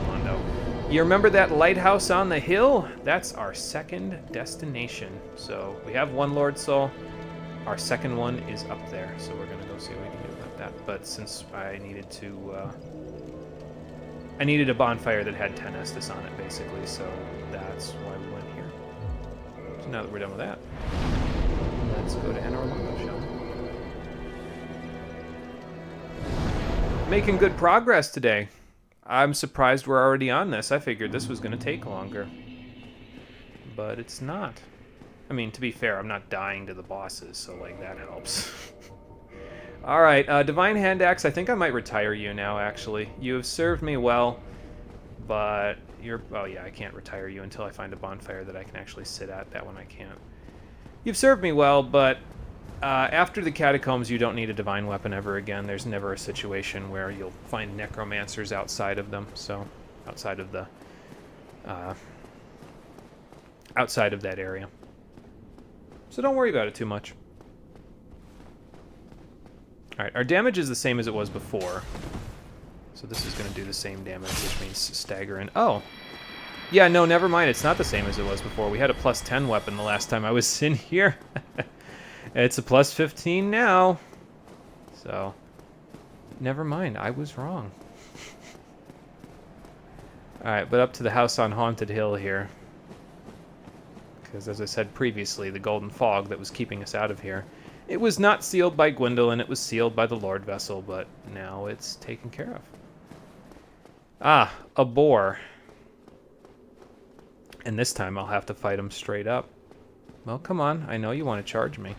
You remember that lighthouse on the hill? That's our second destination. So we have 1 Lord Soul. Our second one is up there, so we're gonna go see what we can do about that. But since I needed to, I needed a bonfire that had 10 Estus on it, basically, so that's why we went here. So now that we're done with that, let's go to Anor Londo, shall we? Making good progress today. I'm surprised we're already on this. I figured this was going to take longer. But it's not. I mean, to be fair, I'm not dying to the bosses, so, like, that helps. Alright, Divine Hand Axe, I think I might retire you now, actually. You have served me well, but you're... Oh, yeah, I can't retire you until I find a bonfire that I can actually sit at. That one I can't. You've served me well, but... after the Catacombs, you don't need a divine weapon ever again. There's never a situation where you'll find necromancers outside of them, so outside of the outside of that area. So don't worry about it too much. All right, our damage is the same as it was before, so this is going to do the same damage, which means stagger in. Oh, yeah, no, never mind. It's not the same as it was before. We had a plus 10 weapon the last time I was in here. It's a plus 15 now. So, never mind. I was wrong. Alright, but up to the house on Haunted Hill here. Because as I said previously, the golden fog that was keeping us out of here, it was not sealed by Gwendolyn, it was sealed by the Lord Vessel, but now it's taken care of. Ah, a boar. And this time I'll have to fight him straight up. Well, come on. I know you want to charge me.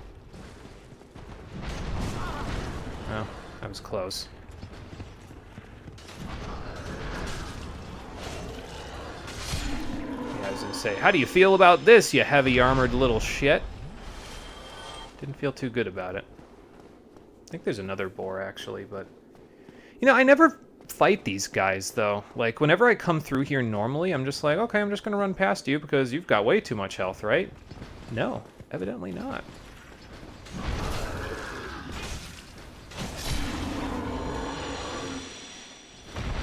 Oh, that was close. Yeah, I was gonna say, how do you feel about this, you heavy armored little shit? Didn't feel too good about it. I think there's another boar, actually, but... You know, I never fight these guys, though. Like, whenever I come through here normally, I'm just like, okay, I'm just gonna run past you because you've got way too much health, right? No, evidently not.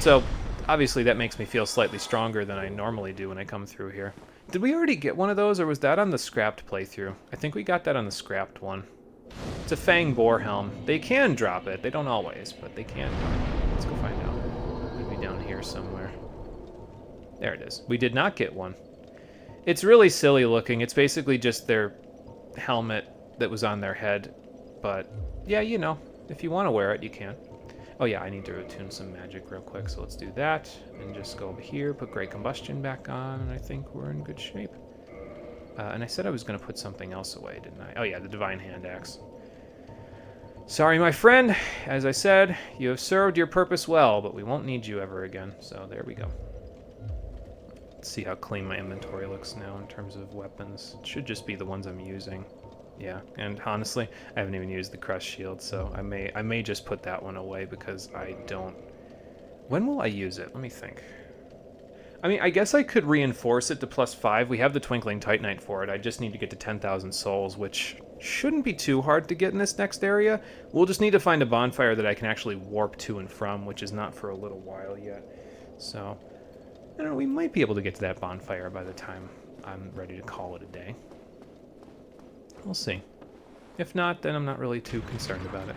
So, obviously that makes me feel slightly stronger than I normally do when I come through here. Did we already get one of those, or was that on the scrapped playthrough? I think we got that on the scrapped one. It's a Fang Boar Helm. They can drop it. They don't always, but they can drop it. Let's go find out. It'll be down here somewhere. There it is. We did not get one. It's really silly looking. It's basically just their helmet that was on their head. But, yeah, you know, if you want to wear it, you can. Oh, yeah, I need to attune some magic real quick, so let's do that. And just go over here, put Great Combustion back on, and I think we're in good shape. And I said I was going to put something else away, didn't I? Oh, yeah, the Divine Hand Axe. Sorry, my friend. As I said, you have served your purpose well, but we won't need you ever again. So there we go. Let's see how clean my inventory looks now in terms of weapons. It should just be the ones I'm using. Yeah, and honestly, I haven't even used the Crust Shield, so I may just put that one away because I don't... When will I use it? Let me think. I mean, I guess I could reinforce it to +5. We have the Twinkling Titanite for it. I just need to get to 10,000 souls, which shouldn't be too hard to get in this next area. We'll just need to find a bonfire that I can actually warp to and from, which is not for a little while yet. So, I don't know, we might be able to get to that bonfire by the time I'm ready to call it a day. We'll see. If not, then I'm not really too concerned about it.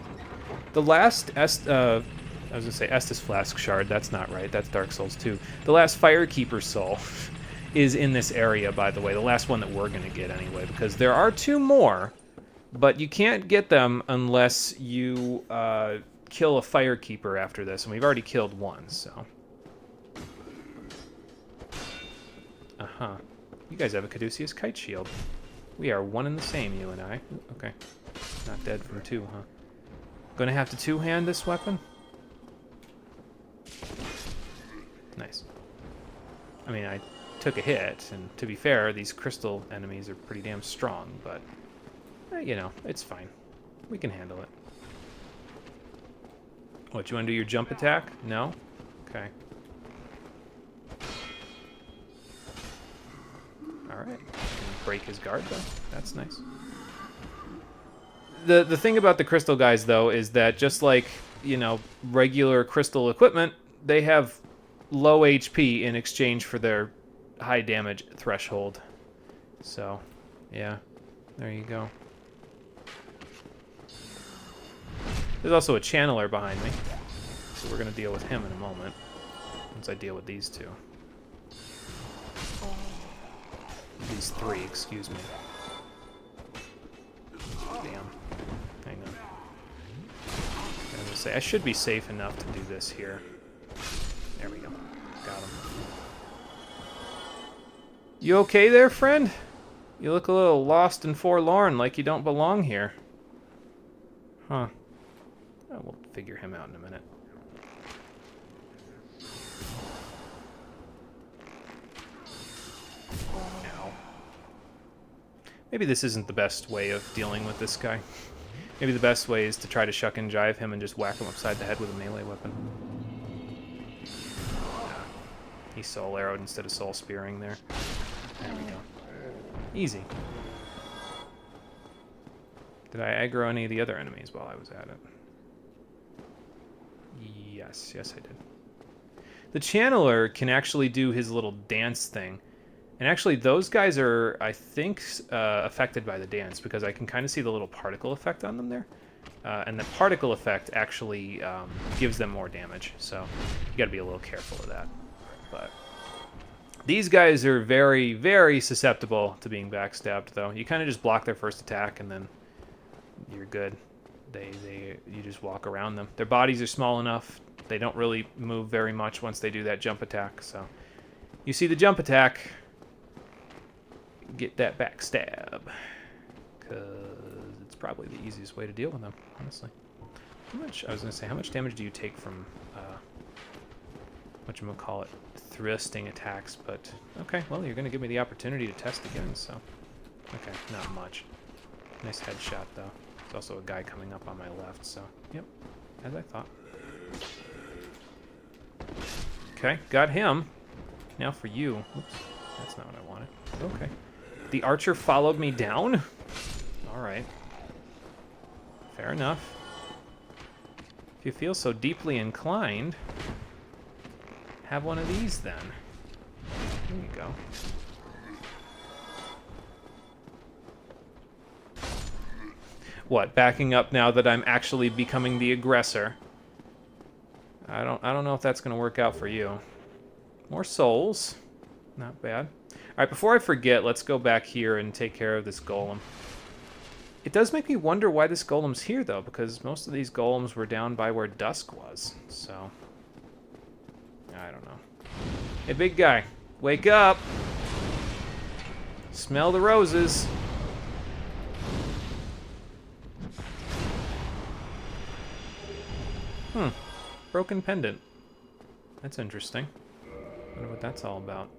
The last I was gonna say Estus Flask Shard. That's not right. That's Dark Souls 2. The last Firekeeper Soul is in this area, by the way. The last one that we're gonna get anyway, because there are 2 more, but you can't get them unless you kill a Firekeeper after this, and we've already killed one. So. You guys have a Caduceus Kite Shield. We are one and the same, you and I. Ooh, okay. Not dead from 2, huh? Gonna have to 2-hand this weapon? Nice. I mean, I took a hit, and to be fair, these crystal enemies are pretty damn strong, but, you know, it's fine. We can handle it. What, you want to do your jump attack? No? Okay. Alright. Break his guard, though. That's nice. The thing about the crystal guys, though, is that just like, you know, regular crystal equipment, they have low HP in exchange for their high damage threshold. So, yeah. There you go. There's also a channeler behind me. So we're going to deal with him in a moment. Once I deal with these 2. These 3, excuse me. Damn. Hang on. I was gonna say, I should be safe enough to do this here. There we go. Got him. You okay there, friend? You look a little lost and forlorn, like you don't belong here. Huh. Oh, we'll figure him out in a minute. Maybe this isn't the best way of dealing with this guy. Maybe the best way is to try to shuck and jive him and just whack him upside the head with a melee weapon. He soul arrowed instead of soul spearing there. There we go. Easy. Did I aggro any of the other enemies while I was at it? Yes, I did. The channeler can actually do his little dance thing. And actually, those guys are, I think, affected by the dance, because I can kind of see the little particle effect on them there. And the particle effect actually gives them more damage, so you gotta be a little careful of that. But these guys are very, very susceptible to being backstabbed, though. You kind of just block their first attack, and then you're good. You just walk around them. Their bodies are small enough. They don't really move very much once they do that jump attack, so you see the jump attack, get that backstab, because it's probably the easiest way to deal with them, honestly. I was gonna say, how much damage do you take from whatchamacallit, thrusting attacks? But okay, well, you're gonna give me the opportunity to test again, so okay, not much. Nice headshot though. There's also a guy coming up on my left, so yep, as I thought. Okay, got him. Now for you. Oops, that's not what I wanted. Okay. The archer followed me down? Alright. Fair enough. If you feel so deeply inclined, have one of these then. There you go. What, backing up now that I'm actually becoming the aggressor? I don't know if that's gonna work out for you. More souls. Not bad. Alright, before I forget, let's go back here and take care of this golem. It does make me wonder why this golem's here, though, because most of these golems were down by where Dusk was, so... I don't know. Hey, big guy, wake up! Smell the roses. Broken pendant. That's interesting. Wonder what that's all about.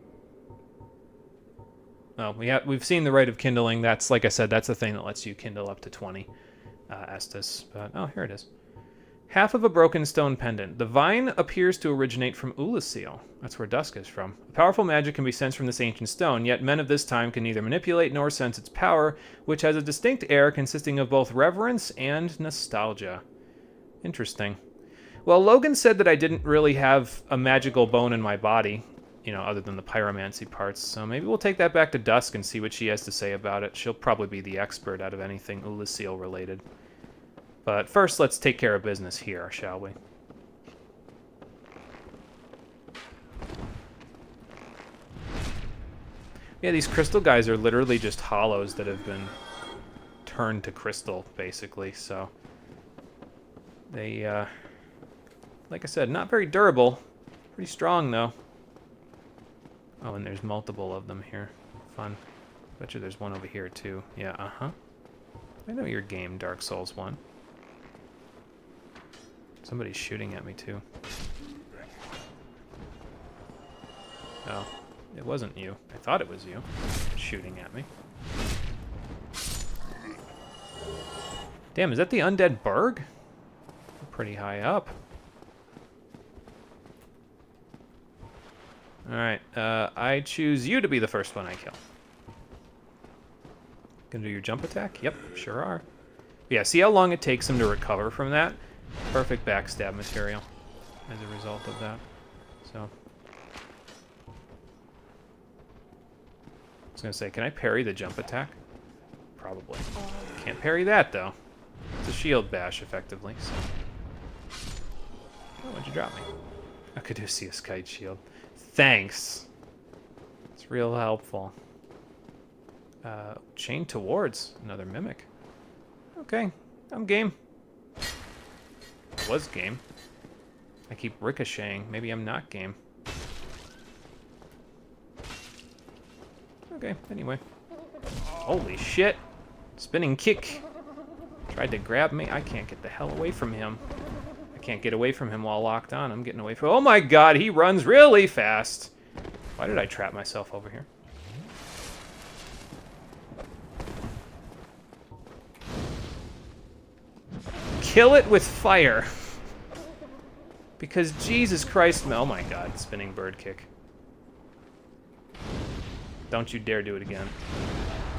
Oh, we've seen the Rite of Kindling. That's, like I said, that's the thing that lets you kindle up to 20 Estus. But, oh, here it is. Half of a broken stone pendant. The vine appears to originate from Ulasil. That's where Dusk is from. Powerful magic can be sensed from this ancient stone, yet men of this time can neither manipulate nor sense its power, which has a distinct air consisting of both reverence and nostalgia. Interesting. Well, Logan said that I didn't really have a magical bone in my body, you know, other than the pyromancy parts, so maybe we'll take that back to Dusk and see what she has to say about it. She'll probably be the expert out of anything Ulasil related. But first, let's take care of business here, shall we? Yeah, these crystal guys are literally just hollows that have been turned to crystal, basically, so... They, like I said, not very durable. Pretty strong, though. Oh, and there's multiple of them here. Fun. Bet you there's one over here, too. Yeah, uh-huh. I know your game, Dark Souls 1. Somebody's shooting at me, too. Oh, it wasn't you. I thought it was you shooting at me. Damn, is that the Undead Burg? Pretty high up. Alright, I choose you to be the first one I kill. Gonna do your jump attack? Yep, sure are. Yeah, see how long it takes him to recover from that? Perfect backstab material as a result of that. So. I was gonna say, can I parry the jump attack? Probably. Can't parry that, though. It's a shield bash, effectively, so. Oh, what'd you drop me? A Caduceus Kite Shield. Thanks. It's real helpful. Chain Towards. Another Mimic. Okay, I'm game. I was game. I keep ricocheting. Maybe I'm not game. Okay, anyway. Holy shit. Spinning kick. Tried to grab me. I can't get the hell away from him. Can't get away from him while locked on. I'm getting away from... Oh my god, he runs really fast. Why did I trap myself over here? Kill it with fire. Because Jesus Christ... Oh my god, spinning bird kick. Don't you dare do it again.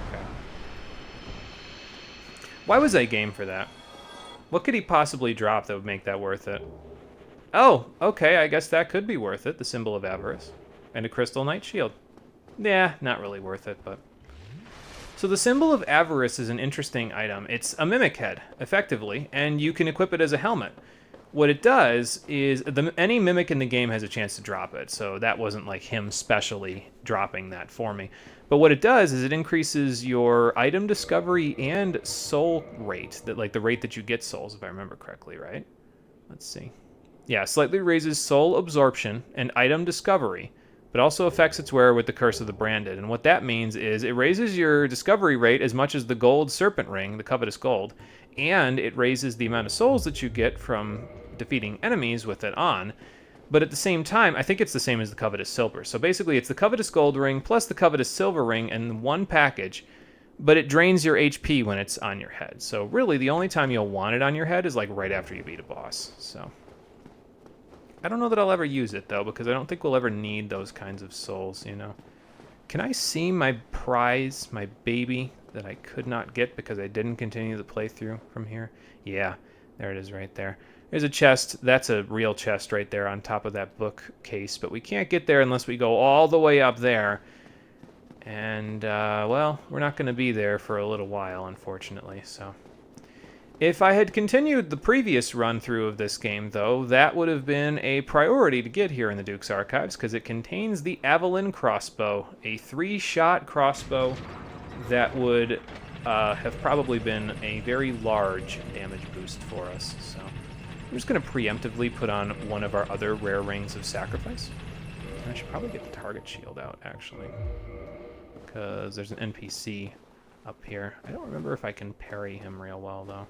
Okay. Why was I game for that? What could he possibly drop that would make that worth it? Oh, okay, I guess that could be worth it. The Symbol of Avarice. And a Crystal Knight Shield. Yeah, not really worth it, but... So the Symbol of Avarice is an interesting item. It's a Mimic Head, effectively, and you can equip it as a helmet. What it does is, any Mimic in the game has a chance to drop it, so that wasn't like him specially dropping that for me. But what it does is it increases your item discovery and soul rate, like the rate that you get souls, if I remember correctly, right? Let's see. Yeah, slightly raises soul absorption and item discovery, but also affects its wearer with the Curse of the Branded. And what that means is it raises your discovery rate as much as the gold serpent ring, the covetous gold, and it raises the amount of souls that you get from defeating enemies with it on. But at the same time, I think it's the same as the covetous silver. So basically, it's the covetous gold ring plus the covetous silver ring in one package, but it drains your HP when it's on your head. So really, the only time you'll want it on your head is like right after you beat a boss. So I don't know that I'll ever use it, though, because I don't think we'll ever need those kinds of souls, you know. Can I see my prize, my baby, that I could not get because I didn't continue the playthrough from here? Yeah, there it is right there. There's a chest. That's a real chest right there on top of that bookcase, but we can't get there unless we go all the way up there. And, well, we're not going to be there for a little while, unfortunately, so... If I had continued the previous run-through of this game, though, that would have been a priority to get here in the Duke's Archives, because it contains the Avalyn crossbow, a 3-shot crossbow that would have probably been a very large damage boost for us. So I'm just going to preemptively put on one of our other rare rings of sacrifice. And I should probably get the target shield out, actually, because there's an NPC up here. I don't remember if I can parry him real well, though.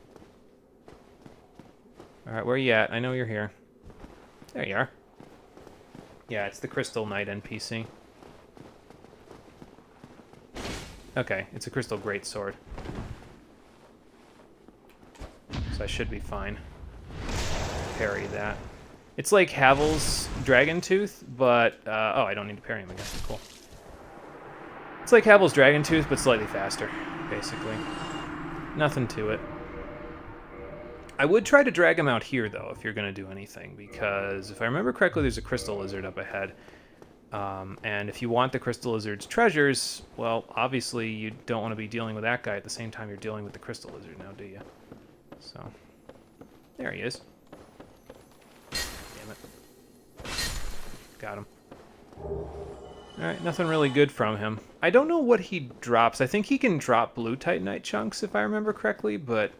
Alright, where are you at? I know you're here. There you are. Yeah, it's the Crystal Knight NPC. Okay, it's a Crystal Greatsword. So I should be fine. Parry that. It's like Havel's Dragon Tooth, but... oh, I don't need to parry him again. Cool. It's like Havel's Dragon Tooth, but slightly faster, basically. Nothing to it. I would try to drag him out here, though, if you're going to do anything, because if I remember correctly, there's a Crystal Lizard up ahead. And if you want the Crystal Lizard's treasures, well, obviously you don't want to be dealing with that guy at the same time you're dealing with the Crystal Lizard now, do you? So, there he is. Damn it. Got him. Alright, nothing really good from him. I don't know what he drops. I think he can drop blue Titanite chunks, if I remember correctly, but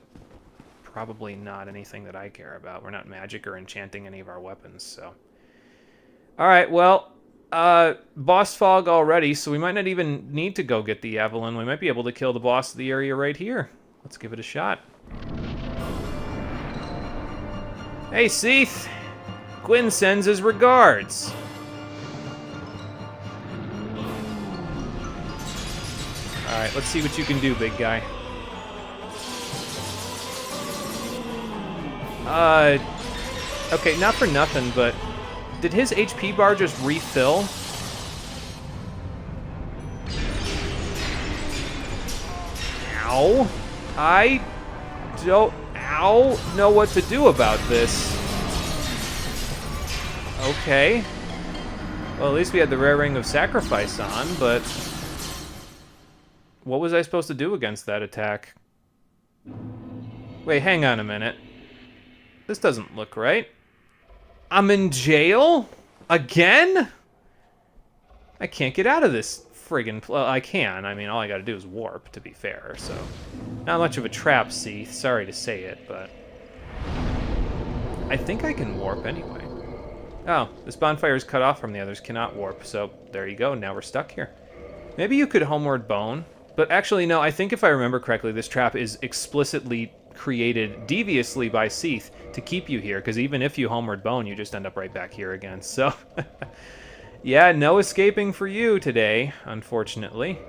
probably not anything that I care about. We're not magic or enchanting any of our weapons, so... Alright, well, boss fog already, so we might not even need to go get the Avalyn. We might be able to kill the boss of the area right here. Let's give it a shot. Hey, Seath! Gwyn sends his regards. Alright, let's see what you can do, big guy. Okay, not for nothing, but did his HP bar just refill? Ow. I don't know what to do about this. Okay. Well, at least we had the rare ring of sacrifice on, but what was I supposed to do against that attack? Wait, hang on a minute. This doesn't look right. I'm in jail? Again? I can't get out of this friggin' I can. I mean, all I gotta do is warp, to be fair, so... Not much of a trap, Seath. Sorry to say it, but... I think I can warp anyway. Oh, this bonfire is cut off from the others, cannot warp, so there you go, now we're stuck here. Maybe you could homeward bone, but actually, no, I think if I remember correctly, this trap is explicitly created deviously by Seath to keep you here, because even if you homeward bone, you just end up right back here again, so... Yeah, no escaping for you today, unfortunately.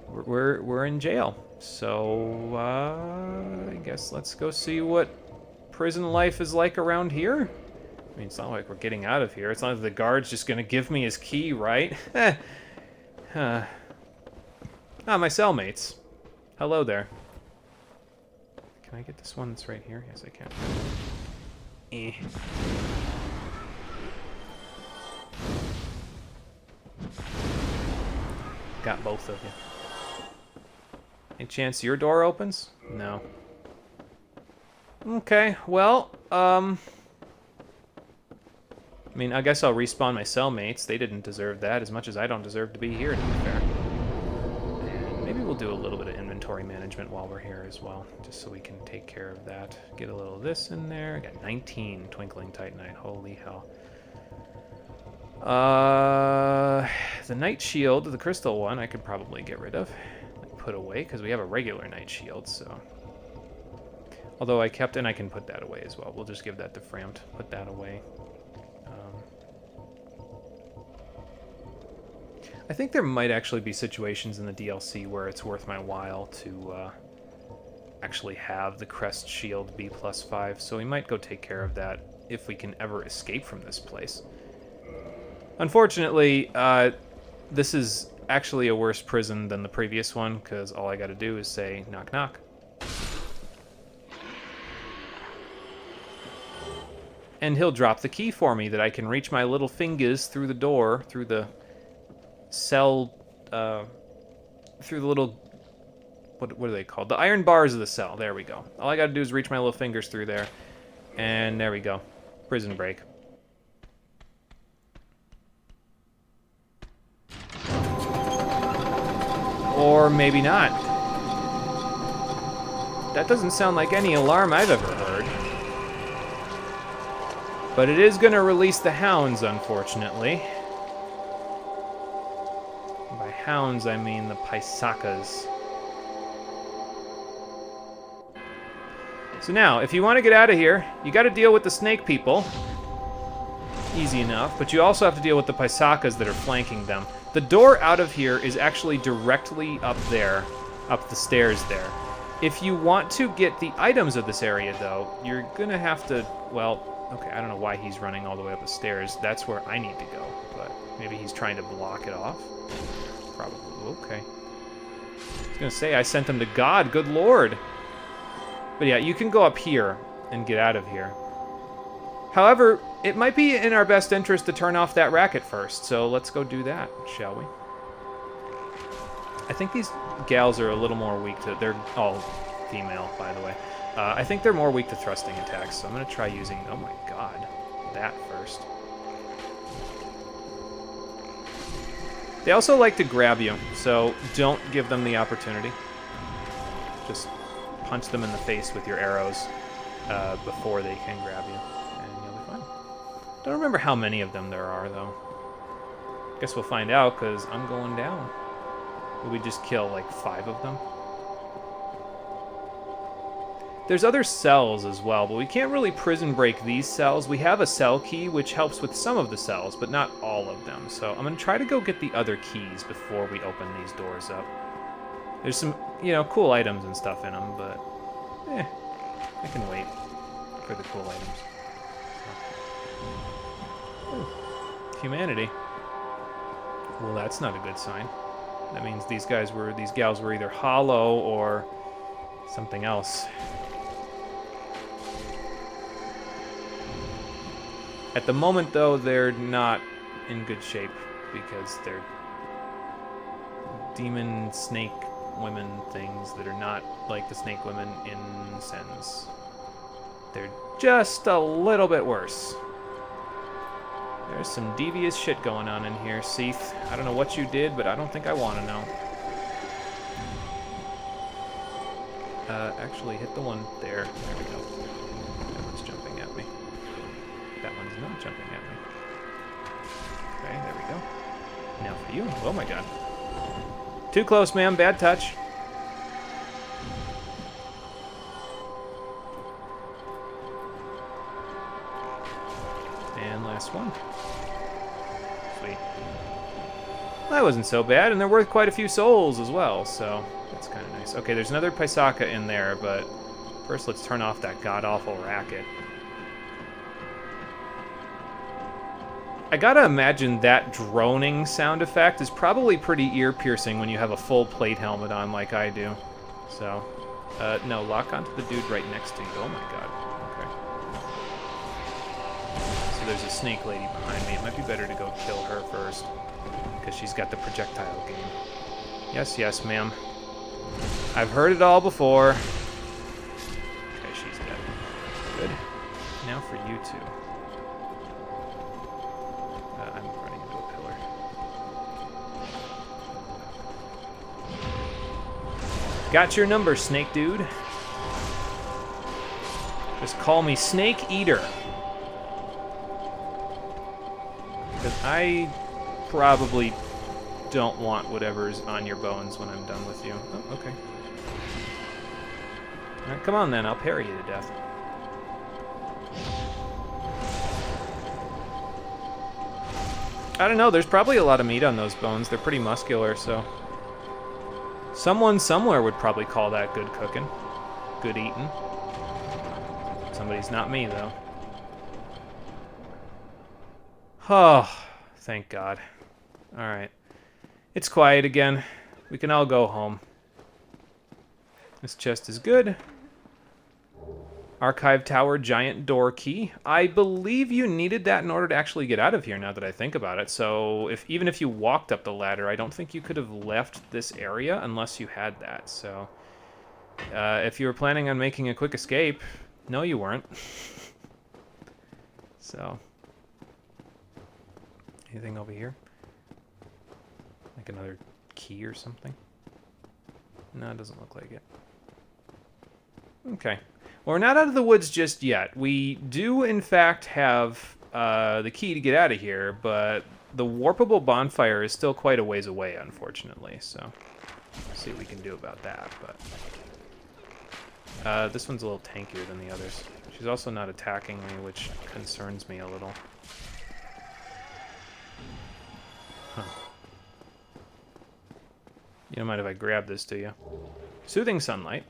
We're in jail, so I guess let's go see what prison life is like around here. I mean, it's not like we're getting out of here. It's not like the guard's just gonna give me his key, right? Ah, my cellmates. Hello there. Can I get this one that's right here? Yes, I can. Eh. Got both of you. Any chance your door opens? No. Okay, well, I mean, I guess I'll respawn my cellmates. They didn't deserve that as much as I don't deserve to be here, to be fair. And maybe we'll do a little bit of inventory management while we're here as well, just so we can take care of that. Get a little of this in there. I got 19 Twinkling Titanite. Holy hell. The Night Shield, the crystal one, I could probably get rid of. Put away, because we have a regular Night Shield, so... Although I kept, and I can put that away as well. We'll just give that to Framt. Put that away. I think there might actually be situations in the DLC where it's worth my while to actually have the Crest Shield be +5, so we might go take care of that if we can ever escape from this place. Unfortunately, this is actually a worse prison than the previous one, because all I gotta do is say, knock knock. And he'll drop the key for me that I can reach my little fingers through the door, through the cell, through the little what are they called? The iron bars of the cell. There we go. All I gotta do is reach my little fingers through there. And there we go. Prison break. Or maybe not. That doesn't sound like any alarm I've ever heard. But it is going to release the hounds, unfortunately. By hounds, I mean the Paisakas. So now, if you want to get out of here, you got to deal with the snake people. Easy enough, but you also have to deal with the Paisakas that are flanking them. The door out of here is actually directly up there, up the stairs there. If you want to get the items of this area, though, you're gonna have to, well, okay, I don't know why he's running all the way up the stairs. That's where I need to go, but maybe he's trying to block it off. Probably, okay. I was gonna say, I sent him to God, good lord. But yeah, you can go up here and get out of here. However, it might be in our best interest to turn off that racket first, so let's go do that, shall we? I think these gals are a little more weak to... They're all female, by the way. I think they're more weak to thrusting attacks, so I'm going to try using... Oh my god. That first. They also like to grab you, so don't give them the opportunity. Just punch them in the face with your arrows before they can grab you. Don't remember how many of them there are, though. Guess we'll find out, because I'm going down. Did we just kill, like, 5 of them? There's other cells as well, but we can't really prison break these cells. We have a cell key, which helps with some of the cells, but not all of them. So I'm going to try to go get the other keys before we open these doors up. There's some, you know, cool items and stuff in them, but... I can wait for the cool items. Humanity. Well, that's not a good sign. That means these gals were either hollow or something else. At the moment, though, they're not in good shape because they're demon snake women things that are not like the snake women in Sens. They're just a little bit worse. There's some devious shit going on in here, Seath. I don't know what you did, but I don't think I want to know. Actually, hit the one there. There we go. That one's jumping at me. That one's not jumping at me. Okay, there we go. Now for you. Oh my god. Too close, ma'am. Bad touch. And last one. Sweet. Well, that wasn't so bad, and they're worth quite a few souls as well, so that's kind of nice. Okay, there's another Paisaka in there, but first let's turn off that god-awful racket. I gotta imagine that droning sound effect is probably pretty ear-piercing when you have a full plate helmet on like I do. So, no, lock onto the dude right next to you. Oh my god. So there's a snake lady behind me. It might be better to go kill her first, because she's got the projectile game. Yes, yes, ma'am. I've heard it all before. Okay, she's dead. Good. Now for you two. I'm running into a pillar. Got your number, snake dude. Just call me Snake Eater. Because I probably don't want whatever's on your bones when I'm done with you. Oh, okay. Alright, come on then, I'll parry you to death. I don't know, there's probably a lot of meat on those bones. They're pretty muscular, so... Someone somewhere would probably call that good cooking. Good eating. Somebody's not me, though. Oh, thank God. Alright. It's quiet again. We can all go home. This chest is good. Archive Tower Giant Door Key. I believe you needed that in order to actually get out of here, now that I think about it. So, even if you walked up the ladder, I don't think you could have left this area unless you had that. So, If you were planning on making a quick escape, no, you weren't. So, anything over here? Like another key or something? No, it doesn't look like it. Okay. Well, we're not out of the woods just yet. We do, in fact, have the key to get out of here, but the warpable bonfire is still quite a ways away, unfortunately. So, we'll see what we can do about that. But this one's a little tankier than the others. She's also not attacking me, which concerns me a little. Huh. You don't mind if I grab this, do you? Soothing sunlight.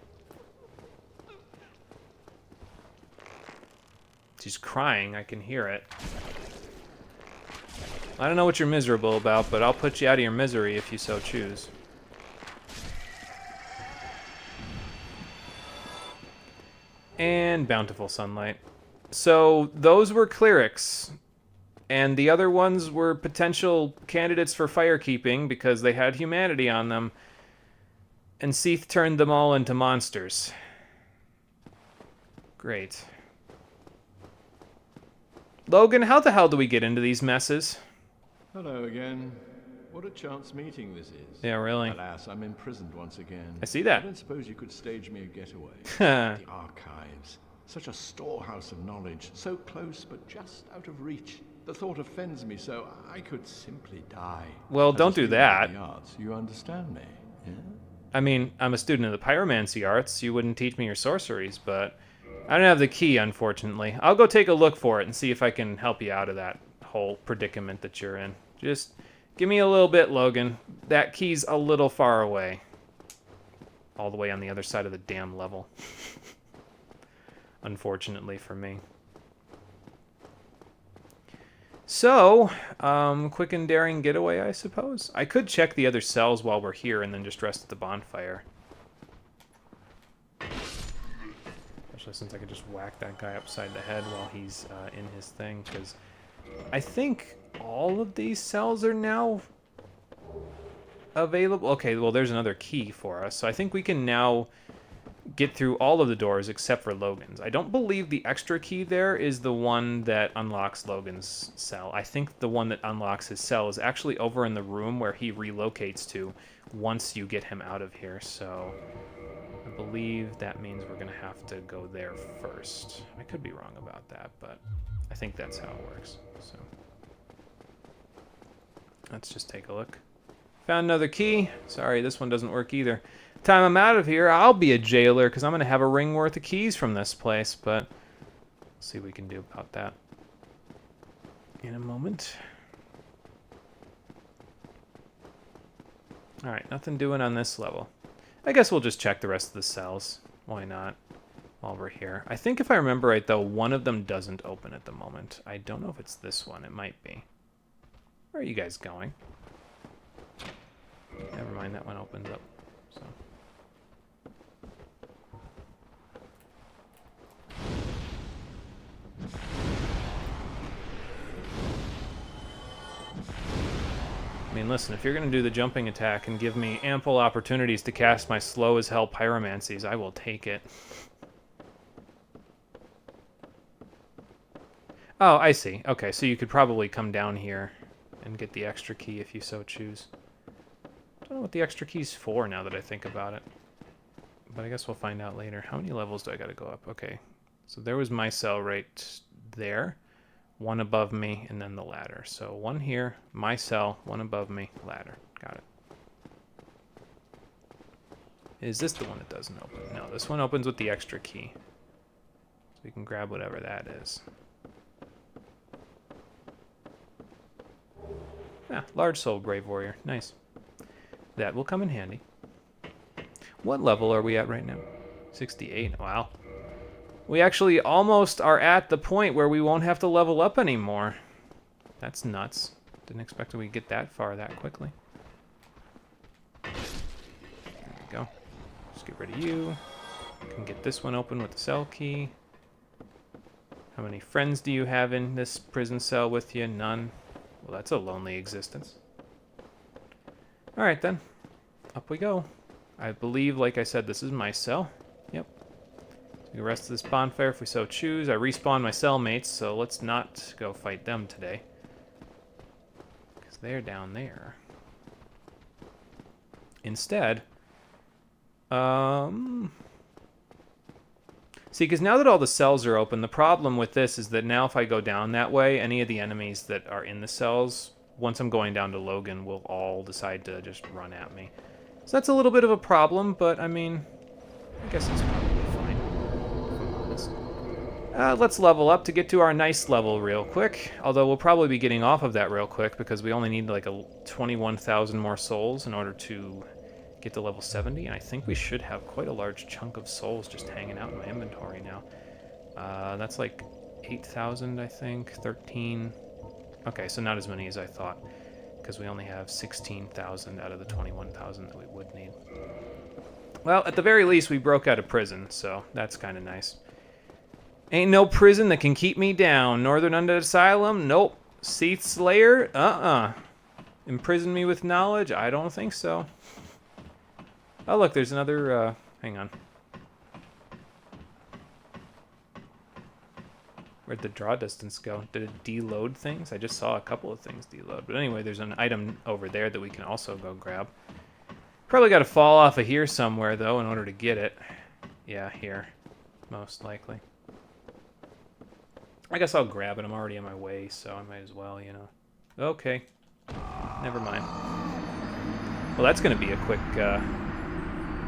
She's crying, I can hear it. I don't know what you're miserable about, but I'll put you out of your misery if you so choose. And bountiful sunlight. So those were clerics, and the other ones were potential candidates for firekeeping because they had humanity on them, and Seath turned them all into monsters. Great. Logan, how the hell do we get into these messes? Hello again. What a chance meeting this is. Yeah, really. Alas, I'm imprisoned once again. I see that. I don't suppose you could stage me a getaway. The archives. Such a storehouse of knowledge. So close, but just out of reach. The thought offends me so I could simply die. Well, As a don't do student that. of the arts, you understand me, yeah? I mean, I'm a student of the pyromancy arts. You wouldn't teach me your sorceries, but I don't have the key, unfortunately. I'll go take a look for it and see if I can help you out of that whole predicament that you're in. Just give me a little bit, Logan. That key's a little far away. All the way on the other side of the damn level. Unfortunately for me. So, quick and daring getaway, I suppose. I could check the other cells while we're here and then just rest at the bonfire. Especially since I could just whack that guy upside the head while he's in his thing, because I think all of these cells are now available. Okay, well, there's another key for us, so I think we can now get through all of the doors except for Logan's. I don't believe the extra key there is the one that unlocks Logan's cell. I think the one that unlocks his cell is actually over in the room where he relocates to once you get him out of here, so I believe that means we're going to have to go there first. I could be wrong about that, but I think that's how it works. So let's just take a look. Found another key. Sorry, this one doesn't work either. Time I'm out of here, I'll be a jailer because I'm going to have a ring worth of keys from this place, but we'll see what we can do about that in a moment. Alright, nothing doing on this level. I guess we'll just check the rest of the cells. Why not? While we're here. I think if I remember right, though, one of them doesn't open at the moment. I don't know if it's this one. It might be. Where are you guys going? Never mind, that one opens up. So. I mean, listen, if you're going to do the jumping attack and give me ample opportunities to cast my slow as hell pyromancies, I will take it. Oh, I see. Okay, so you could probably come down here and get the extra key if you so choose. I don't know what the extra key's for now that I think about it. But I guess we'll find out later. How many levels do I got to go up? Okay, so there was my cell right there. One above me, and then the ladder. So one here, my cell, one above me, ladder. Got it. Is this the one that doesn't open? No, this one opens with the extra key. So we can grab whatever that is. Ah, large soul grave warrior. Nice. That will come in handy. What level are we at right now? 68. Wow. We actually almost are at the point where we won't have to level up anymore. That's nuts. Didn't expect we'd get that far that quickly. There we go. Just get rid of you. Can get this one open with the cell key. How many friends do you have in this prison cell with you? None. Well, that's a lonely existence. Alright then. Up we go. I believe, like I said, this is my cell. Yep. The rest of this bonfire if we so choose. I respawn my cellmates, so let's not go fight them today. Because they're down there. Instead, see, because now that all the cells are open, the problem with this is that now if I go down that way, any of the enemies that are in the cells, once I'm going down to Logan, will all decide to just run at me. So that's a little bit of a problem, but I mean, I guess it's probably fine, if I'm honest. Let's level up to get to our nice level real quick, although we'll probably be getting off of that real quick because we only need like 21,000 more souls in order to get to level 70, and I think we should have quite a large chunk of souls just hanging out in my inventory now. That's like 8,000, I think, 13. Okay, so not as many as I thought, because we only have 16,000 out of the 21,000 that we would need. Well, at the very least, we broke out of prison, so that's kind of nice. Ain't no prison that can keep me down. Northern Undead Asylum? Nope. Seath Slayer? Imprison me with knowledge? I don't think so. Oh, look, there's another, hang on. Where'd the draw distance go? Did it deload things? I just saw a couple of things deload. But anyway, there's an item over there that we can also go grab. Probably got to fall off of here somewhere, though, in order to get it. Yeah, here. Most likely. I guess I'll grab it. I'm already on my way, so I might as well, you know. Okay. Never mind. Well, that's going to be a quick,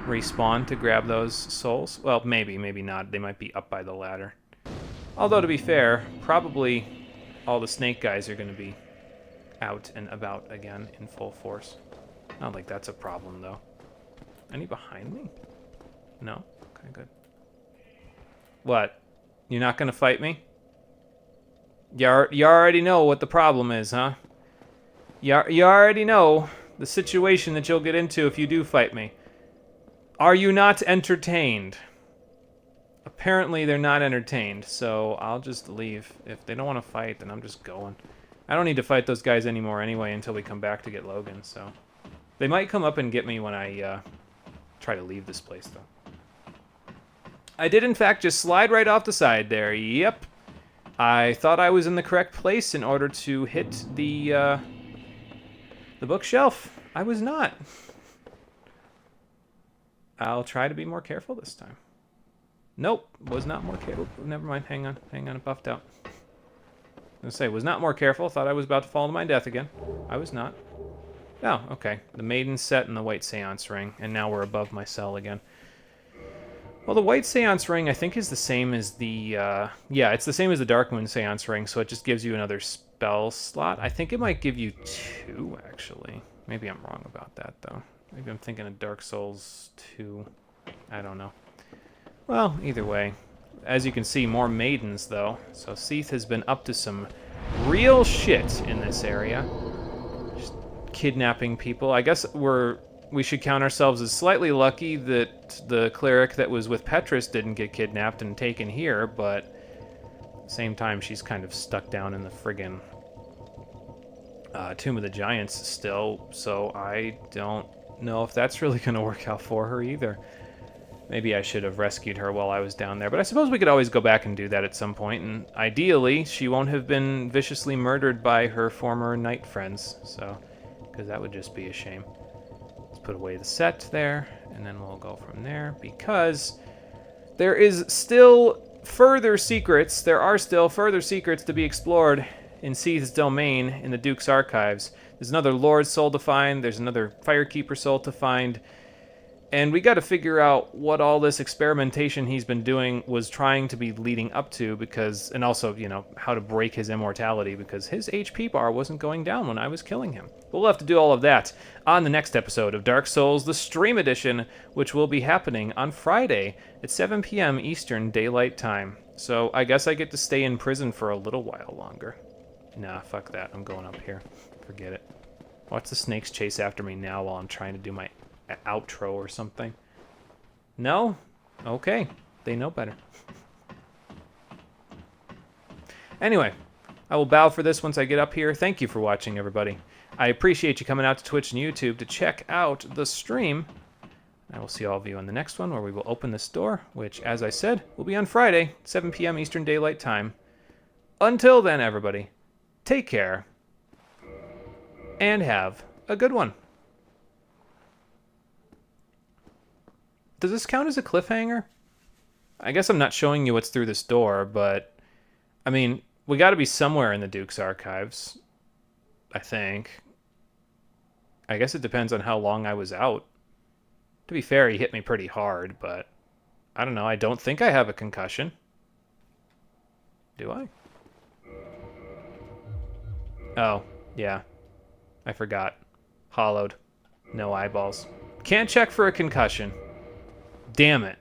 respawn to grab those souls. Well, maybe not. They might be up by the ladder. Although, to be fair, probably all the snake guys are going to be out and about again in full force. I don't think that's a problem, though. Any behind me? No? Okay, good. What? You're not going to fight me? You already know what the problem is, huh? You already know the situation that you'll get into if you do fight me. Are you not entertained? Apparently they're not entertained, so I'll just leave. If they don't want to fight, then I'm just going. I don't need to fight those guys anymore anyway until we come back to get Logan, so... They might come up and get me when I try to leave this place, though. I did, in fact, just slide right off the side there. Yep. I thought I was in the correct place in order to hit the bookshelf. I was not. I'll try to be more careful this time. Nope, was not more careful. Never mind, hang on, it buffed out. I was gonna say, was not more careful. Thought I was about to fall to my death again. I was not. Oh, okay. The Maiden Set and the White Seance Ring, and now we're above my cell again. Well, the White Seance Ring, I think, is the same as the, yeah, it's the same as the Darkmoon Seance Ring, so it just gives you another spell slot. I think it might give you 2, actually. Maybe I'm wrong about that, though. Maybe I'm thinking of Dark Souls 2. I don't know. Well, either way. As you can see, more maidens, though. So Seath has been up to some real shit in this area. Just kidnapping people. I guess we should count ourselves as slightly lucky that the cleric that was with Petrus didn't get kidnapped and taken here, but at the same time, she's kind of stuck down in the friggin' Tomb of the Giants still, so I don't know if that's really going to work out for her either. Maybe I should have rescued her while I was down there, but I suppose we could always go back and do that at some point, and ideally, she won't have been viciously murdered by her former knight friends, so, because that would just be a shame. Let's put away the set there, and then we'll go from there, because there is still further secrets, there are still further secrets to be explored in Seath's domain in the Duke's archives. There's another Lord's soul to find, there's another Firekeeper soul to find, and we got to figure out what all this experimentation he's been doing was trying to be leading up to, because, and also, you know, how to break his immortality, because his HP bar wasn't going down when I was killing him. But we'll have to do all of that on the next episode of Dark Souls, the Stream Edition, which will be happening on Friday at 7 p.m. Eastern Daylight Time. So I guess I get to stay in prison for a little while longer. Nah, fuck that. I'm going up here. Forget it. Watch the snakes chase after me now while I'm trying to do my outro or something. No? Okay. They know better. Anyway, I will bow for this once I get up here. Thank you for watching, everybody. I appreciate you coming out to Twitch and YouTube to check out the stream. I will see all of you on the next one, where we will open this door, which, as I said, will be on Friday, 7 p.m. Eastern Daylight Time. Until then, everybody, take care, and have a good one. Does this count as a cliffhanger? I guess I'm not showing you what's through this door, but, I mean, we got to be somewhere in the Duke's archives, I think. I guess it depends on how long I was out. To be fair, he hit me pretty hard, but I don't know. I don't think I have a concussion. Do I? Oh, yeah. I forgot. Hollowed. No eyeballs. Can't check for a concussion. Damn it.